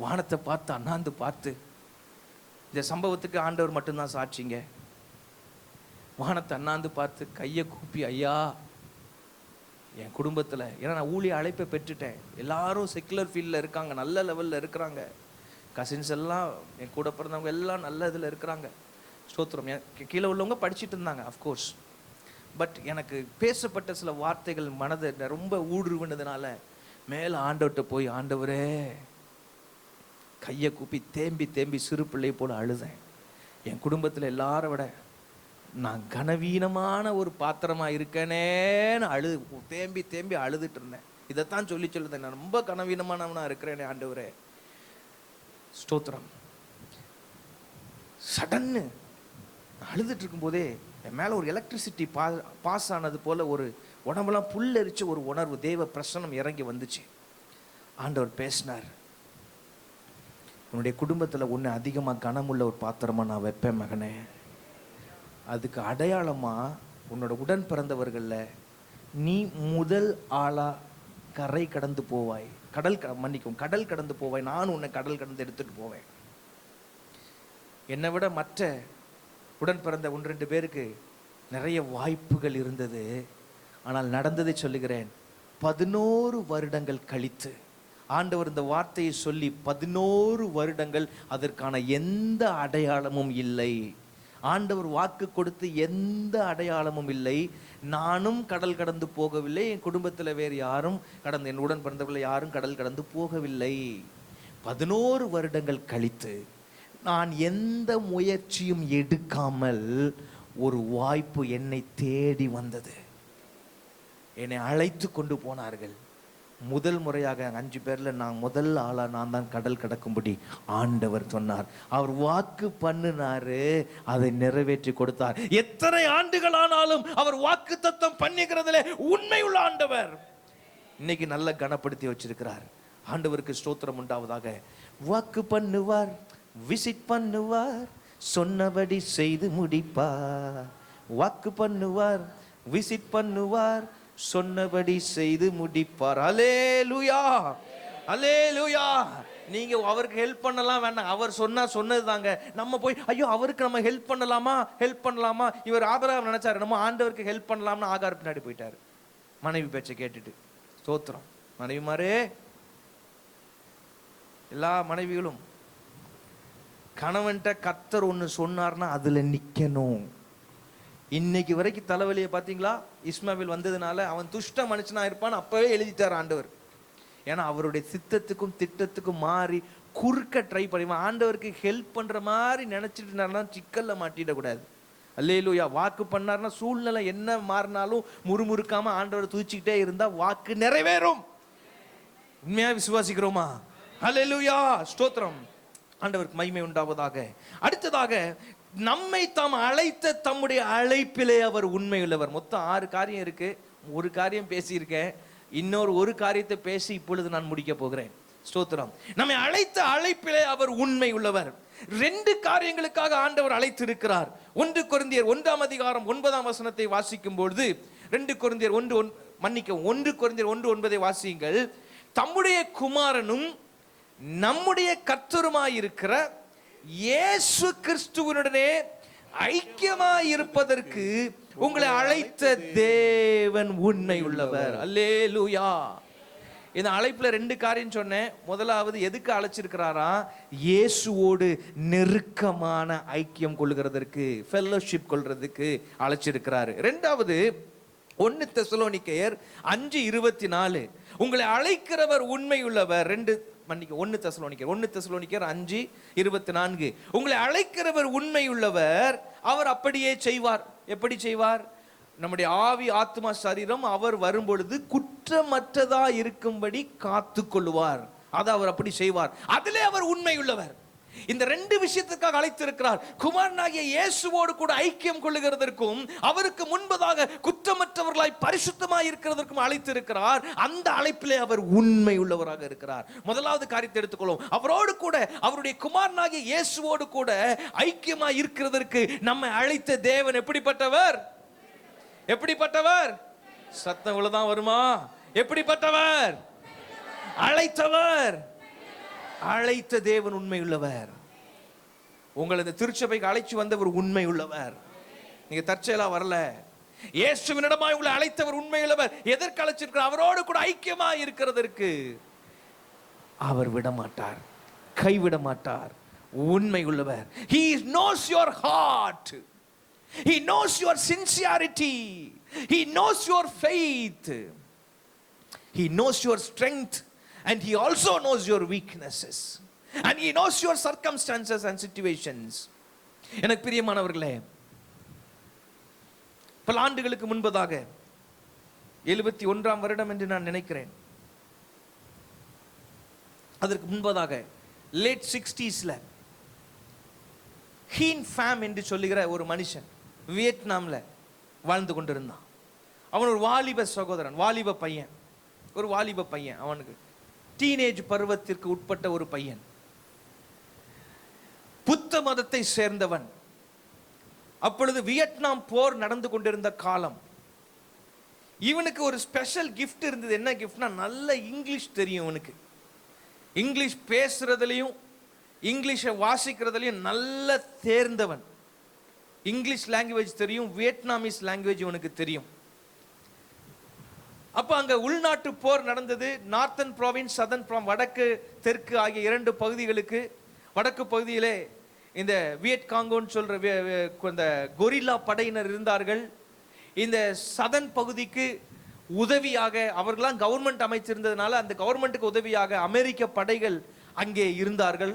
வானத்தை பார்த்து அண்ணாந்து பார்த்து, இந்த சம்பவத்துக்கு ஆண்டவர் மட்டும்தான் சாட்சிங்க. வானத்தை அண்ணாந்து பார்த்து கையை கூப்பி, ஐயா என் குடும்பத்தில், ஏன்னா நான் ஊழிய அழைப்பை பெற்றுட்டேன், எல்லாரும் செக்குலர் ஃபீல்டில் இருக்காங்க, நல்ல லெவலில் இருக்கிறாங்க, கசின்ஸ் எல்லாம் என் கூட பிறந்தவங்க எல்லாம் நல்ல இதில் இருக்கிறாங்க, ஸ்தோத்திரம். கீழே உள்ளவங்க படிச்சுட்டு இருந்தாங்க அஃப்கோர்ஸ். பட் எனக்கு பேசப்பட்ட சில வார்த்தைகள் மனதை ரொம்ப ஊடுருவினதுனால மேலே ஆண்டவர்கிட்ட போய், ஆண்டவரே, கையை கூப்பி தேம்பி தேம்பி சிறு பிள்ளை போல அழுதேன். என் குடும்பத்தில் எல்லாரை விட நான் கனவீனமான ஒரு பாத்திரமா இருக்கேனேன்னு தேம்பி தேம்பி அழுதுட்டு இருந்தேன். இதைத்தான் சொல்லுதேன், நான் ரொம்ப கனவீனமானவனா இருக்கிறேனே ஆண்டவரே, ஸ்தோத்திரம். சடன்னு அழுதுட்டு இருக்கும் போதே என் மேல ஒரு எலக்ட்ரிசிட்டி பாஸ் ஆனது போல ஒரு உடம்பெல்லாம் புல்லரிச்ச ஒரு உணர்வு, தேவ பிரசன்னம் இறங்கி வந்துச்சு. ஆண்டவர் பேசினார், உன்னுடைய குடும்பத்தில் ஒன்று அதிகமாக கனமுள்ள ஒரு பாத்திரமா நான் வைப்பேன் மகனே. அதுக்கு அடையாளமா உன்னோட உடன் பிறந்தவர்களில் நீ முதல் ஆளா கரை கடந்து போவாய், கடல் கடந்து போவாய், நான் உன்னை கடல் கடந்து எடுத்துட்டு போவேன். என்னை விட மற்ற உடன் பிறந்த 1-2 பேருக்கு நிறைய வாய்ப்புகள் இருந்தது. ஆனால் நடந்ததை சொல்லுகிறேன், 11 வருடங்கள் கழித்து ஆண்டவர் இந்த வார்த்தையை சொல்லி 11 வருடங்கள் அதற்கான எந்த அடையாளமும் இல்லை. ஆண்டவர் வாக்கு கொடுத்து எந்த அடையாளமும் இல்லை. நானும் கடல் கடந்து போகவில்லை, என் குடும்பத்தில் வேறு யாரும் என் உடன் பிறந்தவர்கள் யாரும் கடல் கடந்து போகவில்லை. 11 வருடங்கள் கழித்து நான் எந்த முயற்சியும் எடுக்காமல் ஒரு வாய்ப்பு என்னை தேடி வந்தது. என்னை அழைத்து கொண்டு போனார்கள். முதல் முறையாக 5 பேர்ல நான் முதல் ஆளா நான் தான் கடல் கடக்கும்படி ஆண்டவர் சொன்னார். அவர் வாக்கு பண்ணினாரு, அதை நிறைவேற்றி கொடுத்தார். எத்தனை ஆண்டுகள் ஆனாலும் அவர் வாக்கு தத்தம் பண்ணுகிறதுல உண்மை உள்ள ஆண்டவர். இன்னைக்கு நல்ல கனப்படுத்தி வச்சிருக்கிறார். ஆண்டவருக்கு ஸ்தோத்திரம் உண்டாவதாக. வாக்கு பண்ணுவார், விசிட் பண்ணுவார், சொன்னபடி செய்து முடிப்பார். வாக்கு பண்ணுவார், விசிட் பண்ணுவார், சொன்னபடி செய்து முடிப்பார். அல்லேலூயா, அல்லேலூயா. நீங்க அவருக்கு ஹெல்ப் பண்ணலாம் வேண்டாம், அவர் சொன்னது தாங்க. நம்ம போய் ஐயோ அவருக்கு நம்ம ஹெல்ப் பண்ணலாமா. இவர் ஆபிரகாம் நினைச்சாரு நம்ம ஆண்டவருக்கு ஹெல்ப் பண்ணலாம்னு ஆகார் பின்னாடி போயிட்டாரு, மனைவி பேச்சை கேட்டுட்டு. ஸ்தோத்திரம். மனைவி மாரே, எல்லா மனைவிகளும் கணவன்கிட்ட கர்த்தர் ஒன்று சொன்னார்னா அதுல நிக்கணும். இன்னைக்கு வரைக்கும் தலைவலியை பார்த்தீங்களா? இஸ்மாவில் வந்ததுனால அவன் துஷ்ட மனுஷனா இருப்பான்னு அப்பவே எழுதிட்டார் ஆண்டவர். ஏன்னா அவருடைய சித்தத்துக்கும் திட்டத்துக்கும் மாறி குறுக்க ட்ரை பண்ணுவான். ஆண்டவருக்கு ஹெல்ப் பண்ற மாதிரி நினைச்சிட்டு சிக்கல்ல மாட்டிடக்கூடாது. அல்லேலூயா. வாக்கு பண்ணார்னா சூழ்நிலை என்ன மாறினாலும் முறுமுறுக்காம ஆண்டவரை தூச்சிக்கிட்டே இருந்தா வாக்கு நிறைவேறும். உண்மையா விசுவாசிக்கிறோமா? அல்லேலூயா, ஸ்தோத்திரம். ஆண்டவருக்கு மகிமை உண்டாவதாக. அடுத்ததாக, நம்மை தாம் அழைத்த தம்முடைய அழைப்பிலே அவர் உண்மை உள்ளவர். மொத்தம் 6 காரியம் இருக்கு. ஒரு காரியம் பேசியிருக்கேன், ஒரு காரியத்தை பேசி இப்பொழுது நான் முடிக்க போகிறேன். ஸ்தோத்திரம். நம்மை அழைத்த அழைப்பிலே அவர் உண்மை உள்ளவர். 2 காரியங்களுக்காக ஆண்டவர் அழைத்து இருக்கிறார். 1 கொரிந்தியர் 1:9 வாசிக்கும் பொழுது 1 கொரிந்தியர் 1:9 வாசியுங்கள். தம்முடைய குமாரனும் நம்முடைய கர்த்தருமாயிருக்கிற இயேசு கிறிஸ்துவனுடனே ஐக்கியமாய் இருப்பதற்கு உங்களை அழைத்த தேவன் உண்மை உள்ளவர். அல்லேலூயா. இந்த அழைப்புல 2 காரியம் சொன்னேன். முதலாவது எதுக்கு அழைச்சிருக்கிறாரா? இயேசுவோடு நெருக்கமான ஐக்கியம் கொள்கிறதற்கு, ஃபெல்லோஷிப் கொள்றதுக்கு அழைச்சிருக்கிறாரு. இரண்டாவது 1 தெசலோனிக்கேயர் 5:24, உங்களை அழைக்கிறவர் உண்மை உள்ளவர். 1 தெசலோனிக்கேயர் 5:24, உங்களை அழைக்கிறவர் உண்மை உள்ளவர், அவர் அப்படியே செய்வார். எப்படி செய்வார்? நம்முடைய ஆவி, ஆத்மா, சரீரம் அவர் வரும்பொழுது குற்றமற்றதா இருக்கும்படி காத்து கொள்வார். அதை அவர் அப்படி செய்வார். அதிலே அவர் உண்மை உள்ளவர். இந்த 2 விஷயத்துக்காக அழைத்திருக்கிறார். குமாரனாகிய இயேசுவோடு கூட ஐக்கியம் கொள்ளுகிறதற்கும், அவருக்கு முன்பதாக குற்றமற்றவர்களாய் பரிசுத்தமாய் இருக்கிறதற்கும் அழைத்திருக்கிறார். அந்த அழைப்பிலே அவர் உண்மை உள்ளவராக இருக்கிறார். முதலாவது காரியத்தை எடுத்துக்கொள்வோம். அவரோடு கூட, அவருடைய குமாரனாகிய இயேசுவோடு கூட ஐக்கியமாய் இருக்கிறதற்கு நம்மை அழைத்த தேவன் எப்படிப்பட்டவர்? எப்படிப்பட்டவர்? சத்தம் இவ்வளவுதான் வருமா? எப்படிப்பட்டவர்? அழைத்தவர். அழைத்த தேவன் உண்மை உள்ளவர். உங்களை இந்த திருச்சபைக்கு அழைச்சு வந்தவர் உண்மை உள்ளவர். நீங்க தற்செயலா வரல. இயேசுவினிடமாய் உங்களை அழைத்தவர் உண்மை உள்ளவர். எதற்கு அழைச்சிருக்கிறார்? அவரோடு கூட ஐக்கியமாய் இருக்கிறதற்கு. அவர் விட மாட்டார், கைவிட மாட்டார், உண்மை உள்ளவர். He knows your heart. He knows your sincerity. He knows your faith. He knows your strength. And he also knows your weaknesses. And he knows your circumstances and situations. எனக்கு பிரியமானவர்களே, பல ஆண்டுகளுக்கு முன்பதாக, 71ஆம் வருடம் என்று நான் நினைக்கிறேன், அதற்கு முன்பதாக லேட் 60ஸ்ல ஹீன் ஃபேம் என்று சொல்லுகிற ஒரு மனுஷன் வியட்நாம்ல வாழ்ந்து கொண்டிருந்தான். அவன் ஒரு வாலிப சகோதரன், வாலிப பையன், ஒரு வாலிப பையன். அவனுக்கு டீனேஜ் பருவத்திற்கு உட்பட்ட ஒரு பையன், புத்த மதத்தை சேர்ந்தவன். அப்பொழுது வியட்நாம் போர் நடந்து கொண்டிருந்த காலம். இவனுக்கு ஒரு ஸ்பெஷல் கிஃப்ட் இருந்தது. என்ன கிஃப்ட்னா, நல்ல இங்கிலீஷ் தெரியும் இவனுக்கு. இங்கிலீஷ் பேசுறதுலையும் இங்கிலீஷை வாசிக்கிறதுலையும் நல்ல தேர்ந்தவன். இங்கிலீஷ் லாங்குவேஜ் தெரியும், வியட்நாமீஸ் லாங்குவேஜ் இவனுக்கு தெரியும். அப்ப அங்க உள்நாட்டு போர் நடந்தது. நார்த்தன் ப்ராவின்ஸ், சதர்ன் ப்ராவின்ஸ், வடக்கு தெற்கு ஆகிய 2 பகுதிகளுக்கு. வடக்கு பகுதியிலே இந்த வியட் காங்கோன்னு சொல்ற இந்த கொரில்லா படையினர் இருந்தார்கள். இந்த சதர்ன் பகுதிக்கு உதவியாக, அவர்களாம் கவர்மெண்ட் அமைச்சிருந்ததுனால அந்த கவர்மெண்ட்டுக்கு உதவியாக அமெரிக்க படைகள் அங்கே இருந்தார்கள்.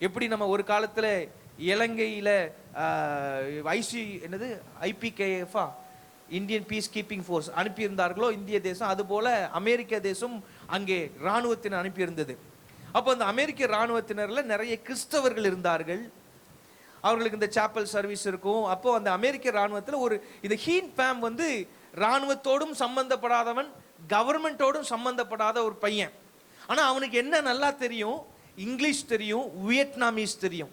எப்படி நம்ம ஒரு காலத்துல இலங்கையில IPKF Indian peace keeping force அனுப்பியிருந்தார்களோ இந்திய தேசம், அதுபோல அமெரிக்க தேசம் அங்கே இராணுவத்தினர் அனுப்பியிருந்தது. அப்போ அந்த அமெரிக்க இராணுவத்தினர்ல நிறைய கிறிஸ்தவர்கள் இருந்தார்கள். அவர்களுக்கு இந்த சாப்பல் சர்வீஸ் இருக்கும். அப்போ அந்த அமெரிக்க இராணுவத்தில் ஒரு இந்த ஹீன் ஃபேம் வந்து இராணுவத்தோடும் சம்பந்தப்படாதவன், கவர்மெண்டோடும் சம்பந்தப்படாத ஒரு பையன். ஆனால் அவனுக்கு என்ன நல்லா தெரியும்? இங்கிலீஷ் தெரியும், வியட்நாமீஸ் தெரியும்.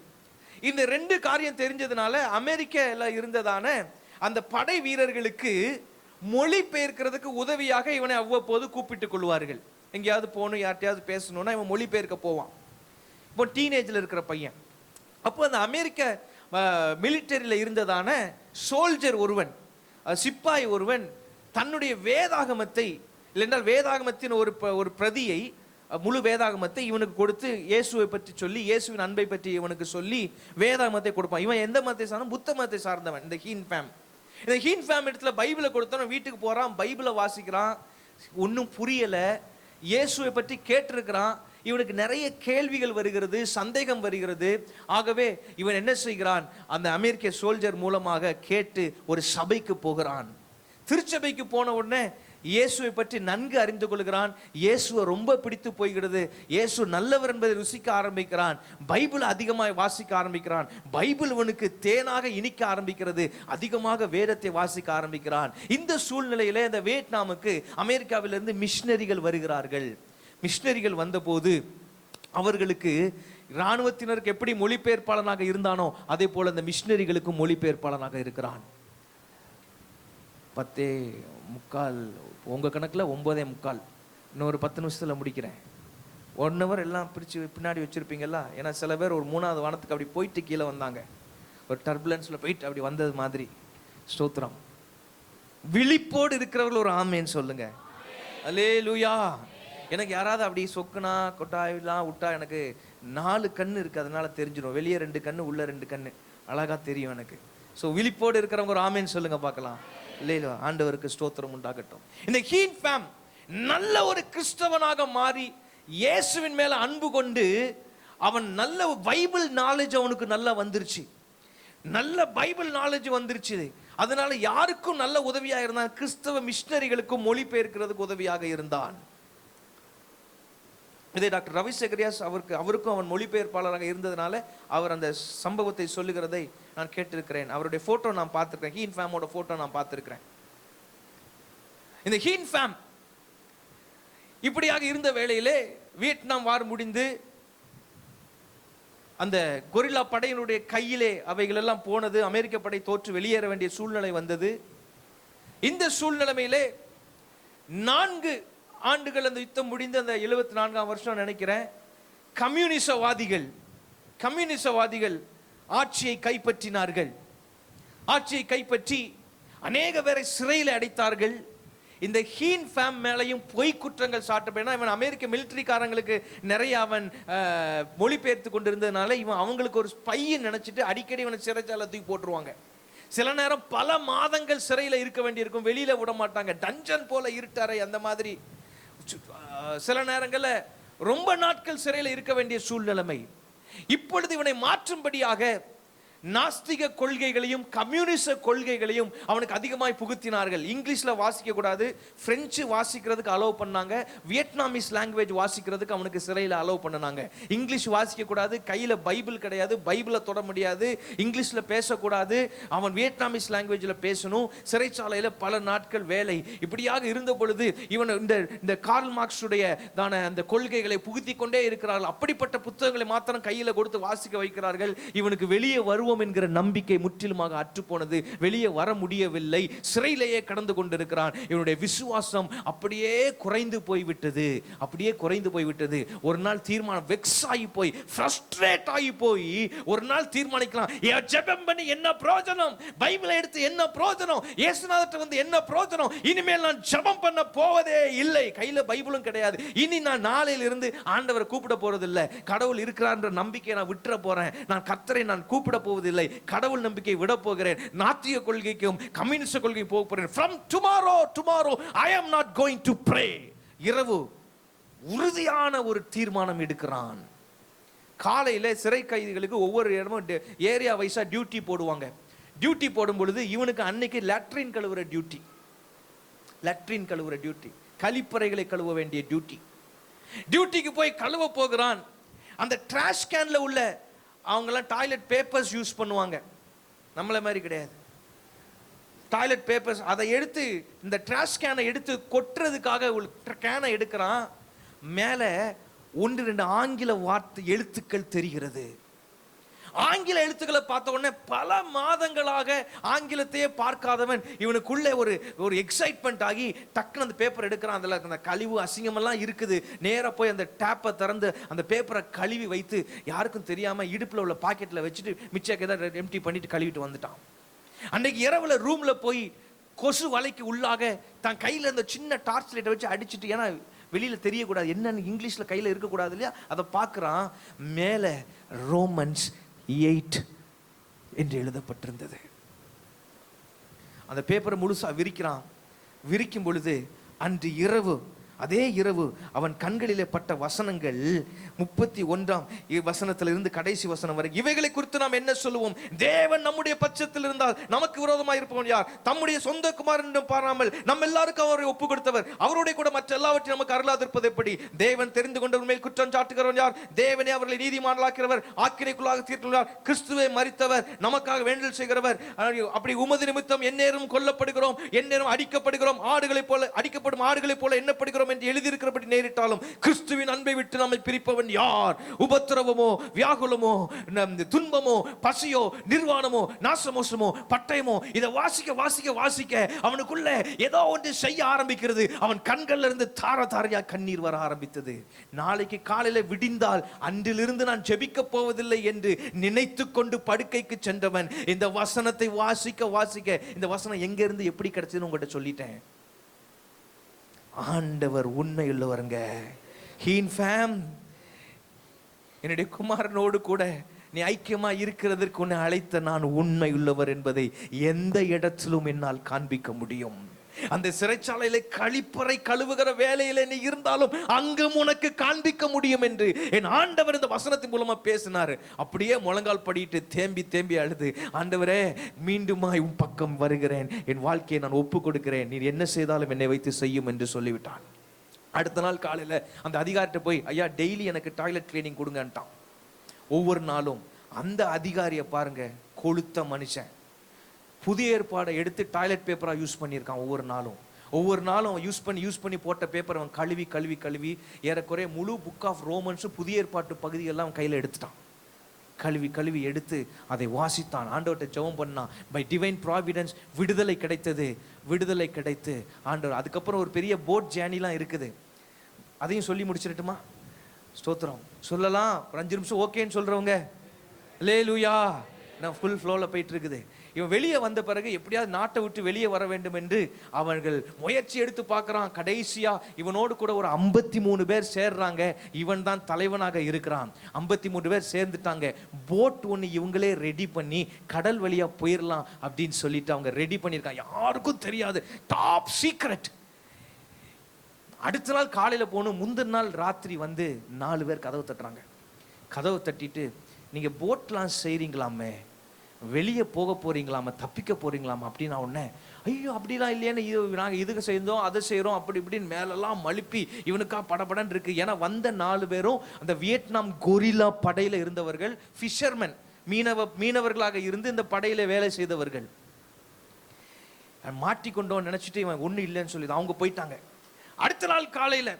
இந்த 2 காரியம் தெரிஞ்சதுனால அமெரிக்கால இருந்ததான அந்த படை வீரர்களுக்கு மொழி பெயர்க்கிறதுக்கு உதவியாக இவனை அவ்வப்போது கூப்பிட்டுக் கொள்வார்கள். எங்கேயாவது போகணும், யார்ட்டையாவது பேசணும்னா இவன் மொழி பெயர்க்க போவான். இப்போ டீனேஜில் இருக்கிற பையன். அப்போ அந்த அமெரிக்க மிலிட்டரியில் இருந்ததான சோல்ஜர் ஒருவன், சிப்பாய் ஒருவன், தன்னுடைய வேதாகமத்தை, இல்லைன்றால் வேதாகமத்தின் ஒரு பிரதியை, முழு வேதாகமத்தை இவனுக்கு கொடுத்து இயேசுவை பற்றி சொல்லி, இயேசுவின் அன்பை பற்றி இவனுக்கு சொல்லி வேதாகமத்தை கொடுப்பான். இவன் எந்த மதத்தை சார்ந்தவன்? புத்த மதத்தை சார்ந்தவன். இந்த ஹீன் ஃபேம். இந்த ஹீன் ஃபேம் இடத்துல பைபிளை கொடுத்தவன் வீட்டுக்கு போறான், பைபிளை வாசிக்கிறான், ஒன்றும் புரியல. இயேசுவை பற்றி கேட்டிருக்கிறான். இவனுக்கு நிறைய கேள்விகள் வருகிறது, சந்தேகம் வருகிறது. ஆகவே இவன் என்ன செய்கிறான்? அந்த அமெரிக்க சோல்ஜர் மூலமாக கேட்டு ஒரு சபைக்கு போகிறான். திருச்சபைக்கு போன உடனே இயேசுவை பற்றி நன்கு அறிந்து கொள்கிறான். இயேசுவை ரொம்ப பிடித்து போய்கிறது. இயேசு நல்லவர் என்பதை ருசிக்க ஆரம்பிக்கிறான். பைபிள் அதிகமாக வாசிக்க ஆரம்பிக்கிறான். பைபிள் இவனுக்கு தேனாக இனிக்க ஆரம்பிக்கிறது. அதிகமாக வேதத்தை வாசிக்க ஆரம்பிக்கிறான். இந்த சூழ்நிலையில இந்த வியட்நாமுக்கு அமெரிக்காவிலிருந்து மிஷினரிகள் வருகிறார்கள். மிஷினரிகள் வந்தபோது அவர்களுக்கு இராணுவத்தினருக்கு எப்படி மொழிபெயர்ப்பாளனாக இருந்தானோ அதே போல இந்த மிஷினரிகளுக்கும் மொழிபெயர்ப்பாளனாக இருக்கிறான். 10:45 உங்க கணக்குல 9:45. இன்னொரு 10 நிமிஷத்துல முடிக்கிறேன். 1 hour எல்லாம் பிரிச்சு பின்னாடி வச்சிருப்பீங்கல்ல. ஏன்னா சில பேர் ஒரு 3வது வானத்துக்கு அப்படி போயிட்டு கீழே வந்தாங்க. ஒரு டர்புலன்ஸ்ல போயிட்டு அப்படி வந்தது மாதிரி. ஸ்தோத்திரம். விழிப்போடு இருக்கிறவர்கள் ஒரு ஆமேன் சொல்லுங்க. அல்லேலூயா. எனக்கு யாராவது அப்படி சொக்குனா கொட்டாயெல்லாம் விட்டா எனக்கு 4 கண்ணு இருக்கு, அதனால தெரிஞ்சிடும். வெளியே 2 கண்ணு, உள்ள 2 கண்ணு, அழகா தெரியும் எனக்கு. ஸோ விழிப்போடு இருக்கிறவங்க ஒரு ஆமேன்னு சொல்லுங்க பார்க்கலாம். இல்லையா? ஆண்டவருக்கு ஸ்தோத்திரம் உண்டாகட்டும். இந்த ஹீன் ஃபேம் நல்ல ஒரு கிறிஸ்தவனாக மாறி இயேசுவின் மேல அன்பு கொண்டு அவன் நல்ல பைபிள் நாலேஜ் அவனுக்கு நல்லா வந்துருச்சு. நல்ல பைபிள் நாலேஜ் வந்துருச்சு. அதனால யாருக்கும் நல்ல உதவியா இருந்தான். கிறிஸ்தவ மிஷனரிகளுக்கும் மொழிபெயர்க்கிறதுக்கு உதவியாக இருந்தான். இதை டாக்டர் ரவிசேகரியாஸ் அவருக்கும் அவன் மொழிபெயர்ப்பாளராக இருந்ததுனால அவர் அந்த சம்பவத்தை சொல்லுகிறதை நான் கேட்டிருக்கிறேன். அவருடைய போட்டோ நான் பார்த்திருக்கிறேன். ஹீன் ஃபேமோட போட்டோ நான் பார்த்திருக்கிறேன். இந்த ஹீன் ஃபேம் இப்படியாக இருந்த வேளையிலே வியட்நாம் வார் முடிந்து அந்த கொரில்லா படையினுடைய கையிலே அவைகள் எல்லாம் போனது. அமெரிக்க படை தோற்று வெளியேற வேண்டிய சூழ்நிலை வந்தது. இந்த சூழ்நிலையிலே 4 ஆண்டுகள் அந்த யுத்தம் முடிந்து அந்த 74ஆம் வருஷம் நினைக்கிறேன், கம்யூனிசவாதிகள் ஆட்சியை கைப்பற்றினார்கள். ஆட்சியை கைப்பற்றி அநேக பேரை சிறையில் அடைத்தார்கள். இந்த ஹீன் ஃபேம் மேலையும் பொய் குற்றங்கள் சாட்டப்பட்டன. இவன் அமெரிக்க மிலிட்டரிக்காரங்களுக்கு நிறைய அவன் மொழிபெயர்த்து கொண்டிருந்ததுனால இவன் அவங்களுக்கு ஒரு ஸ்பைன்னு நினைச்சிட்டு அடிக்கடி இவனை சிறைச்சாலை தூக்கி போட்டுருவாங்க. சில நேரம் பல மாதங்கள் சிறையில் இருக்க வேண்டியிருக்கும், வெளியில விட மாட்டாங்க. டஞ்சன் போல இருட்டாரை அந்த மாதிரி. சில நேரங்களில் ரொம்ப நாட்கள் சிறையில் இருக்க வேண்டிய சூழ்நிலைமை. இப்பொழுது இவனை மாற்றும்படியாக நாஸ்திக கொள்கைகளையும் கம்யூனிச கொள்கைகளையும் அவனுக்கு அதிகமாய் புகுத்தினார்கள். இங்கிலீஷ்ல வாசிக்க கூடாது, பிரெஞ்சு வாசிக்கிறதுக்கு அலோவ் பண்ணாங்க, வியட்நாமீஸ் லாங்குவேஜ் வாசிக்கிறதுக்கு அவனுக்கு சிறையில் அலோவ் பண்ணாங்க. இங்கிலீஷ் வாசிக்க கூடாது, கையில பைபிள் கிடையாது, பைபிளை தொட முடியாது, இங்கிலீஷ்ல பேசக்கூடாது, அவன் வியட்நாமீஸ் லாங்குவேஜ்ல பேசணும். சிறைச்சாலையில பல நாட்கள் வேலை. இப்படியாக இருந்த பொழுது இவன் இந்த கார்ல் மார்க்ஸுடைய தான அந்த கொள்கைகளை புகுத்தி கொண்டே இருக்கிறார்கள். அப்படிப்பட்ட புத்தகங்களை மாத்திரம் கையில கொடுத்து வாசிக்க வைக்கிறார்கள். இவனுக்கு வெளியே வருவோம் என்கிற நம்பிக்கை முற்றிலுமாக அற்றுப்போனது. வெளியே வர முடியவில்லை, சிறையிலேயே கடந்து கொண்டிருக்கிறான். இவனுடைய விசுவாசம் அப்படியே குறைந்து போய்விட்டது. ஒரு நாள் தீர்மானம், வெக்ஸ் ஆகி போய், ஃப்ரஸ்ட்ரேட் ஆகி போய் ஒரு நாள் தீர்மானிக்கலாம், ஜெபம் பண்ணி என்ன பிரயோஜனம், பைபிளை எடுத்து என்ன பிரயோஜனம், இயேசுநாதர்ட்ட வந்து என்ன பிரயோஜனம், இனிமேல் நான் ஜெபம் பண்ண போவதே இல்லை, கையில பைபிளும் கிடையாது, இனி நான் நாளையில இருந்து ஆண்டவரை கூப்பிட போறதில்லை, கடவுள் இருக்கிறான்ற நம்பிக்கையை நான் விட்டுற போறேன், நான் கர்த்தரை நான் கூப்பிட போவதில்லை, கடவுள் நம்பிக்கை விட போகிறேன், நாத்திக கொள்கைக்கும் கம்யூனிஸ்ட் கொள்கைக்கும் போக போகிறேன். From tomorrow I am not going to pray. இரவு உறுதியான ஒரு தீர்மானம் எடுக்கிறான். காலையில சிறை கைதிகளுக்கு ஒவ்வொரு இடமும் ஏரியா வைஸா டியூட்டி போடுவாங்க. டியூட்டி போடும் பொழுது இவனுக்கு அன்னைக்கு லாட்ரின் கழுவுற டியூட்டி, கழிப்பறைகளை கழுவ வேண்டிய டியூட்டிக்கு போய் கழுவ போகிறான். அந்த டிராஷ் கேன்ல உள்ள அவங்கெல்லாம் டாய்லெட் பேப்பர்ஸ் யூஸ் பண்ணுவாங்க, நம்மள மாதிரி கிடையாது. டாய்லெட் பேப்பர்ஸ் அதை எடுத்து இந்த டிராஷ் கேனை எடுத்து கொட்டுறதுக்காக கேனை எடுக்கிறான். மேலே 1-2 ஆங்கில வார்த்தை எழுத்துக்கள் தெரிகிறது. ஆங்கில எழுத்துக்களை பார்த்த உடனே பல மாதங்களாக ஆங்கிலத்தையே பார்க்காதவன் இவனுக்குள்ள ஒரு எக்ஸைட்மெண்ட் ஆகி டக்குன்னு அந்த பேப்பர் எடுக்கிறான். அதில் அந்த கழிவு அசிங்கமெல்லாம் இருக்குது. நேராக போய் அந்த டேப்பை திறந்து அந்த பேப்பரை கழுவி வைத்து யாருக்கும் தெரியாம இடுப்புல உள்ள பாக்கெட்ல வச்சுட்டு மிச்சம் ஏதாவது எம்டி பண்ணிட்டு கழுவிட்டு வந்துட்டான். அன்னைக்கு இரவுல ரூம்ல போய் கொசு வலைக்கு உள்ளாக தான் கையில அந்த சின்ன டார்ச் லைட்டை வச்சு அடிச்சுட்டு, ஏன்னா வெளியில தெரியக்கூடாது, என்னன்னு இங்கிலீஷ்ல கையில இருக்கக்கூடாது இல்லையா, அதை பார்க்கறான். மேல ரோமன்ஸ் 8 என்று எழுதப்பட்டிருந்தது. அந்த பேப்பரை முழுசா விரிக்கும் பொழுது அன்று இரவு, அதே இரவு அவன் கண்களிலே பட்ட வசனங்கள் 31ஆம் வசனத்திலிருந்து கடைசி வசனம் வரை. இவைகளை குறித்து நாம் என்ன சொல்லுவோம்? தேவன் நம்முடைய பட்சத்தில் இருந்தால் நமக்கு விரோதமாக இருப்பவன் யார்? தம்முடைய சொந்த குமாரன் பாராமல் நம்ம எல்லாருக்கும் அவரை ஒப்பு கொடுத்தவர், அவருடைய கூட மற்ற எல்லாவற்றையும் நமக்கு அருளாதிருப்பது எப்படி? தேவன் தெரிந்து கொண்டவர் மேல் குற்றம் சாட்டுகிறவன் யார்? தேவனே அவர்களை நீதிமான்களாக்கிறவர், ஆக்கினைக்குள்ளாக தீர்க்கிறவர், கிறிஸ்துவை மரித்தவர், நமக்காக வேண்டல் செய்கிறவர். அப்படி உமது நிமித்தம் எந்நேரம் கொல்லப்படுகிறோம், எந்நேரம் அடிக்கப்படுகிறோம், அடிக்கப்படும் ஆடுகளைப் போல எண்ணப்படுகிறோம் என்று எழுதியிருக்கிறபடி நேரிட்டாலும் கிறிஸ்துவின் அன்பை விட்டு நம்மை பிரிப்பவன் யார்? உபத்திரவமோ, வியாகுலமோ, துன்பமோ, பசியோ, நிர்வாணமோ, நாசமோசமோ, பட்டயமோ. இதை வாசிக்க அவனுக்குள்ள ஏதோ ஒன்று செய்ய ஆரம்பிக்கிறது. அவன் கண்கள்ல இருந்து தாரையா கண்ணீர் வர ஆரம்பித்தது. நாளைக்கு காலையில விடிந்தால் அன்றிலிருந்து நான் ஜெபிக்க போவதில்லை என்று நினைத்து கொண்டு படுக்கைக்கு சென்றவன் இந்த வசனத்தை வாசிக்க இந்த வசனம் எங்க இருந்து எப்படி கிடைச்சதுன்னு உங்கள்கிட்ட சொல்லிட்டேன். ஆண்டவர் உண்மையுள்ளவருங்க. ஹீன் ஃபேம், என்னுடைய குமாரனோடு கூட நீ ஐக்கியமா இருக்கிறதற்கு உன்னை அழைத்த நான் உண்மை உள்ளவர் என்பதை எந்த இடத்திலும் என்னால் காண்பிக்க முடியும். அந்த சிறைச்சாலையில கழிப்பறை கழுவுகிற வேலையில நீ இருந்தாலும் அங்கும் உனக்கு காண்பிக்க முடியும் என்று என் ஆண்டவர் இந்த வசனத்தின் மூலமா பேசினாரு. அப்படியே முழங்கால் படிட்டு தேம்பி தேம்பி அழுது, ஆண்டவரே மீண்டுமாய் உன் பக்கம் வருகிறேன், என் வாழ்க்கையை நான் ஒப்பு கொடுக்கிறேன், நீ என்ன செய்தாலும் என்னை வைத்து செய்யும் என்று சொல்லிவிட்டான். அடுத்த நாள் காலையில அந்த அதிகாரிட்ட போய், ஐயா டெய்லி எனக்கு டாய்லெட் கிளீனிங் கொடுங்கன்ட்டான். ஒவ்வொரு நாளும் அந்த அதிகாரியை பாருங்க, கொளுத்த மனுஷன். புதிய ஏற்பாடை எடுத்து டாய்லெட் பேப்பரா யூஸ் பண்ணியிருக்கான். ஒவ்வொரு நாளும் யூஸ் பண்ணி போட்ட பேப்பர் அவன் கழுவி கழுவி கழுவி ஏறக்குறைய முழு புக் ஆஃப் ரோமன்ஸ் புதிய ஏற்பாட்டு பகுதியெல்லாம் கையில் எடுத்துட்டான். கழுவி கழுவி எடுத்து அதை வாசித்தான். ஆண்டவர்கிட்ட ஜெபம் பண்ணான். பை டிவைன் ப்ராவிடன்ஸ் விடுதலை கிடைத்து ஆண்டவர். அதுக்கப்புறம் ஒரு பெரிய போட் ஜேர்னிலாம் இருக்குது, அதையும் சொல்லி முடிச்சிடட்டுமா? ஸ்தோத்திரம் சொல்லலாம். ஒரு 5 நிமிஷம் ஓகேன்னு சொல்றவங்க அல்லேலூயா. நான் ஃபுல் ஃப்ளோவில் போயிட்டு இருக்குது. இவன் வெளியே வந்த பிறகு எப்படியாவது நாட்டை விட்டு வெளியே வர வேண்டும் என்று அவர்கள் முயற்சி எடுத்து பார்க்குறான். கடைசியா இவனோடு கூட ஒரு 53 பேர் சேர்றாங்க. இவன் தான் தலைவனாக இருக்கிறான். 53 பேர் சேர்ந்துட்டாங்க. போட் ஒன்று இவங்களே ரெடி பண்ணி கடல் வழியா போயிடலாம் அப்படின்னு சொல்லிட்டு அவங்க ரெடி பண்ணியிருக்காங்க. யாருக்கும் தெரியாது, டாப் சீக்ரெட். அடுத்த நாள் காலையில போகணும். முந்தின நாள் ராத்திரி வந்து 4 பேர் கதவு தட்டுறாங்க. கதவு தட்டிட்டு, நீங்க போட்லாம் செய்றீங்களாமே, வெளியே போக போறீங்களாமா, தப்பிக்க போறீங்களாமா அப்படின்னு. உடனே ஐயோ அப்படிலாம் இல்லையேன்னு, நாங்கள் இதுக்கு செய்தோம் அதை செய்கிறோம் அப்படி இப்படின்னு மேலெல்லாம் மழுப்பி இவனுக்கா படபடன்னு இருக்கு. ஏன்னா வந்த 4 பேரும் அந்த வியட்நாம் கொரில்லா படையில இருந்தவர்கள், ஃபிஷர்மேன், மீனவர்களாக இருந்து இந்த படையில வேலை செய்தவர்கள். மாட்டிக்கொண்டோன்னு நினைச்சிட்டு இவன் ஒன்றும் இல்லைன்னு சொல்லி அவங்க போயிட்டாங்க. அடுத்த நாள் காலையில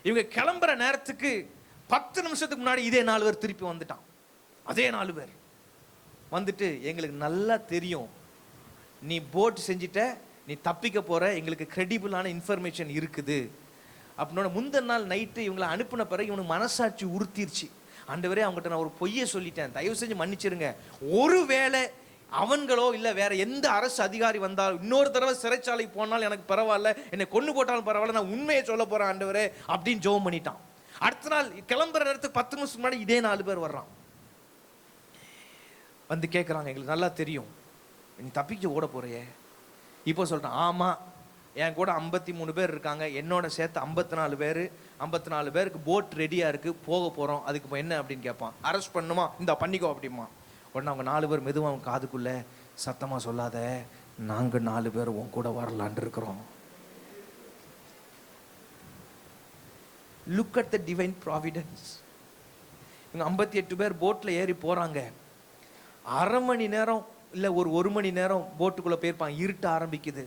இவங்க கிளம்புற நேரத்துக்கு 10 நிமிஷத்துக்கு முன்னாடி இதே 4 பேர் திருப்பி வந்துட்டான். அதே 4 பேர் வந்துட்டு, எங்களுக்கு நல்லா தெரியும் நீ போட் செஞ்சிட்ட, நீ தப்பிக்க போற, எங்களுக்கு கிரெடிபிளான இன்ஃபர்மேஷன் இருக்குது அப்படின்னோட முந்தின நாள் நைட்டு இவங்களை அனுப்பின பிறகு இவனுக்கு மனசாட்சி உறுத்திருச்சு. ஆண்டவரே அவங்ககிட்ட நான் ஒரு பொய்யை சொல்லிட்டேன், தயவு செஞ்சு மன்னிச்சிருங்க. ஒருவேளை அவன்களோ இல்லை வேற எந்த அரசு அதிகாரி வந்தாலும் இன்னொரு தடவை சிறைச்சாலை போனாலும் எனக்கு பரவாயில்ல, என்னை கொண்டு போட்டாலும் பரவாயில்ல, நான் உண்மையை சொல்ல போறேன் ஆண்டவரே அப்படின்னு ஜெபம் பண்ணிட்டான். அடுத்த நாள் கிளம்புற நேரத்துக்கு 10 நிமிஷம் முன்னாடி இதே 4 பேர் வர்றான். வந்து கேட்குறாங்க, எங்களுக்கு நல்லா தெரியும் நீ தப்பிச்சு ஓட போறியே. இப்போ சொல்றான், ஆமா என் கூட 53 பேர் இருக்காங்க, என்னோட சேர்த்து 54 பேர், 54 பேருக்கு போட் ரெடியா இருக்கு, போக போறோம், அதுக்கு இப்போ என்ன அப்படின்னு கேட்பான். அரெஸ்ட் பண்ணுமா, இந்த பண்ணிக்கோ அப்படிமா. உடனே அவங்க 4 பேர் மெதுவாக அவங்க காதுக்குள்ள, சத்தமா சொல்லாத, நாங்க 4 பேர் உன் கூட வரலான் இருக்கிறோம். Look at the divine providence. இவங்க 58 பேர் போட்ல ஏறி போறாங்க. அரை மணி நேரம் இல்லை ஒரு மணி நேரம் போட்டுக்குள்ள போயிருப்பாங்க. இருட்ட ஆரம்பிக்குது.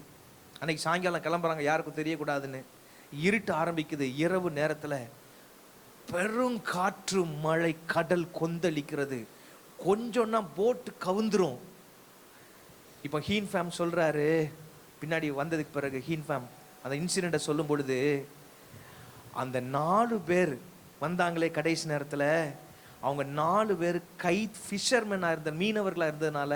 அன்னைக்கு சாயங்காலம் கிளம்புறாங்க, யாருக்கும் தெரியக்கூடாதுன்னு. இருட்டு ஆரம்பிக்குது. இரவு நேரத்துல பெரும் காற்று, மழை, கடல் கொந்தளிக்கிறது. கொஞ்சம்னா போட்டு கவுந்துரும். இப்போ ஹீன் ஃபேம் சொல்றாரு, பின்னாடி வந்ததுக்கு பிறகு ஹீன் ஃபேம் அந்த இன்சிடென்ட்டை சொல்லும் பொழுது, அந்த 4 பேர் வந்தாங்களே கடைசி நேரத்துல, அவங்க 4 பேர் ஃபிஷர்மேனாக இருந்த மீனவர்களாக இருந்ததுனால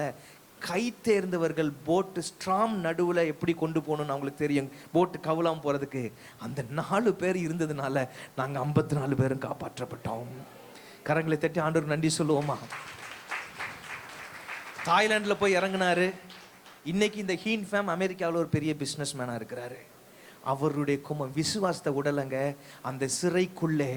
கை தேர்ந்தவர்கள். போட்டு ஸ்ட்ராம் நடுவில் எப்படி கொண்டு போகணும்னு அவங்களுக்கு தெரியும், போட்டு கவலாம் போகிறதுக்கு. அந்த 4 பேர் இருந்ததுனால நாங்கள் 54 பேரும் காப்பாற்றப்பட்டோம். கரங்களை தட்டி ஆண்டவருக்கு நன்றி சொல்லுவோமா? தாய்லாண்டில் போய் இறங்கினாரு. இன்னைக்கு இந்த ஹீன் ஃபேம் அமெரிக்காவில் ஒரு பெரிய பிஸ்னஸ் மேனாக இருக்கிறாரு. அவருடைய விசுவாசத்தை உடலங்க. அந்த சிறைக்குள்ளே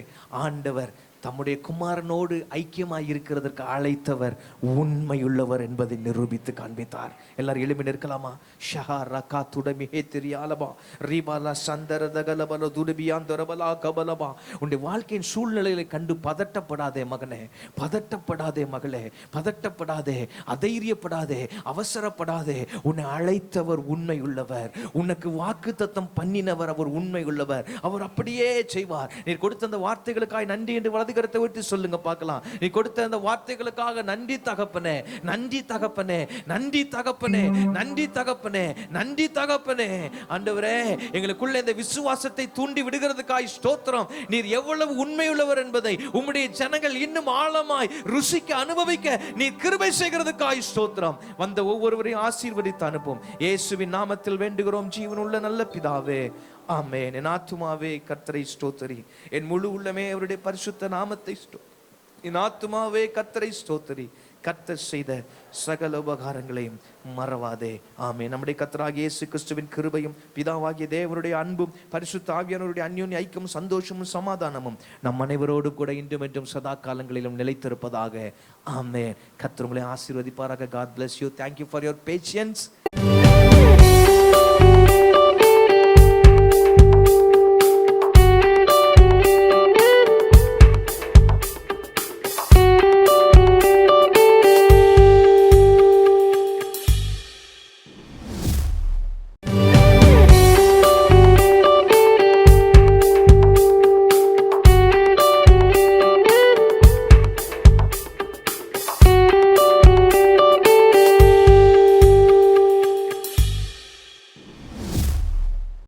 ஆண்டவர் தம்முடைய குமாரனோடு ஐக்கியமாய் இருக்கிறதற்கு அழைத்தவர் உண்மையுள்ளவர் என்பதை நிரூபித்து காண்பித்தார். எல்லாரும் எழுப்பி நிற்கலாமா? ஷஹா ரகா துடமி ஹே தெரியாலபா ரீபாலா சந்தரதகலபல துடுபியாந்தரபலா கபலபா. உன்னுடைய வாழ்க்கையின் சூழ்நிலைகளை கண்டு பதட்டப்படாதே மகனே, பதட்டப்படாதே மகளே, பதட்டப்படாதே, அதைரியப்படாதே, அவசரப்படாதே. உன்னை அழைத்தவர் உண்மையுள்ளவர். உனக்கு வாக்குத்தத்தம் பண்ணினவர் அவர் உண்மையுள்ளவர். அவர் அப்படியே செய்வார். நீ கொடுத்த அந்த வார்த்தைகளுக்காய் நன்றி என்று வலது கரத்தை விட்டு சொல்லுங்க பார்க்கலாம். நீ கொடுத்த அந்த வார்த்தைகளுக்காக நன்றி தகப்பனே, நன்றி தகப்பனே, நன்றி தகப்பனே, நன்றி தகப்பனே, நன்றி தகப்பனே. ஆண்டவரே எங்களுக்குள்ள இந்த விசுவாசத்தை தூண்டி விடுகிறதுக்காய் ஸ்தோத்திரம். நீர் எவ்வளவு உண்மையுள்ளவர் என்பதை உம்முடைய ஜனங்கள் இன்னும் ஆழமாய் ருசிக்க அனுபவிக்க நீர் கிருபை செய்கிறதுக்காய் ஸ்தோத்திரம். வந்த ஒவ்வொருவரையும் ஆசீர்வதித்து அனுப்பும். இயேசுவின் நாமத்தில் வேண்டுகிறோம் ஜீவனுள்ள நல்ல பிதாவே, ஆமென். என் ஆத்துமாவே கர்த்தரை ஸ்தோத்திரி, என் முழு உள்ளமே அவருடைய பரிசுத்த நாமத்தை ஸ்தோத்திரி. என் ஆத்துமாவே கர்த்தரை ஸ்தோத்திரி, கர்த்தர் செய்த சகல உபகாரங்களையும் மறவாதே. ஆமென். நம்முடைய கர்த்தராகிய இயேசு கிறிஸ்துவின் கிருபையும் பிதாவாகிய தேவனுடைய அன்பும் பரிசுத்த ஆவியானவருடைய அந்யோன்ய ஐக்கியமும் சந்தோஷமும் சமாதானமும் நம் அனைவரோடு கூட இன்றும் என்றும் சதா காலங்களிலும் நிலைத்திருப்பதாக. ஆமென். கர்த்தர் உங்களை ஆசீர்வதிப்பாராக. God bless you. Thank you for your patience.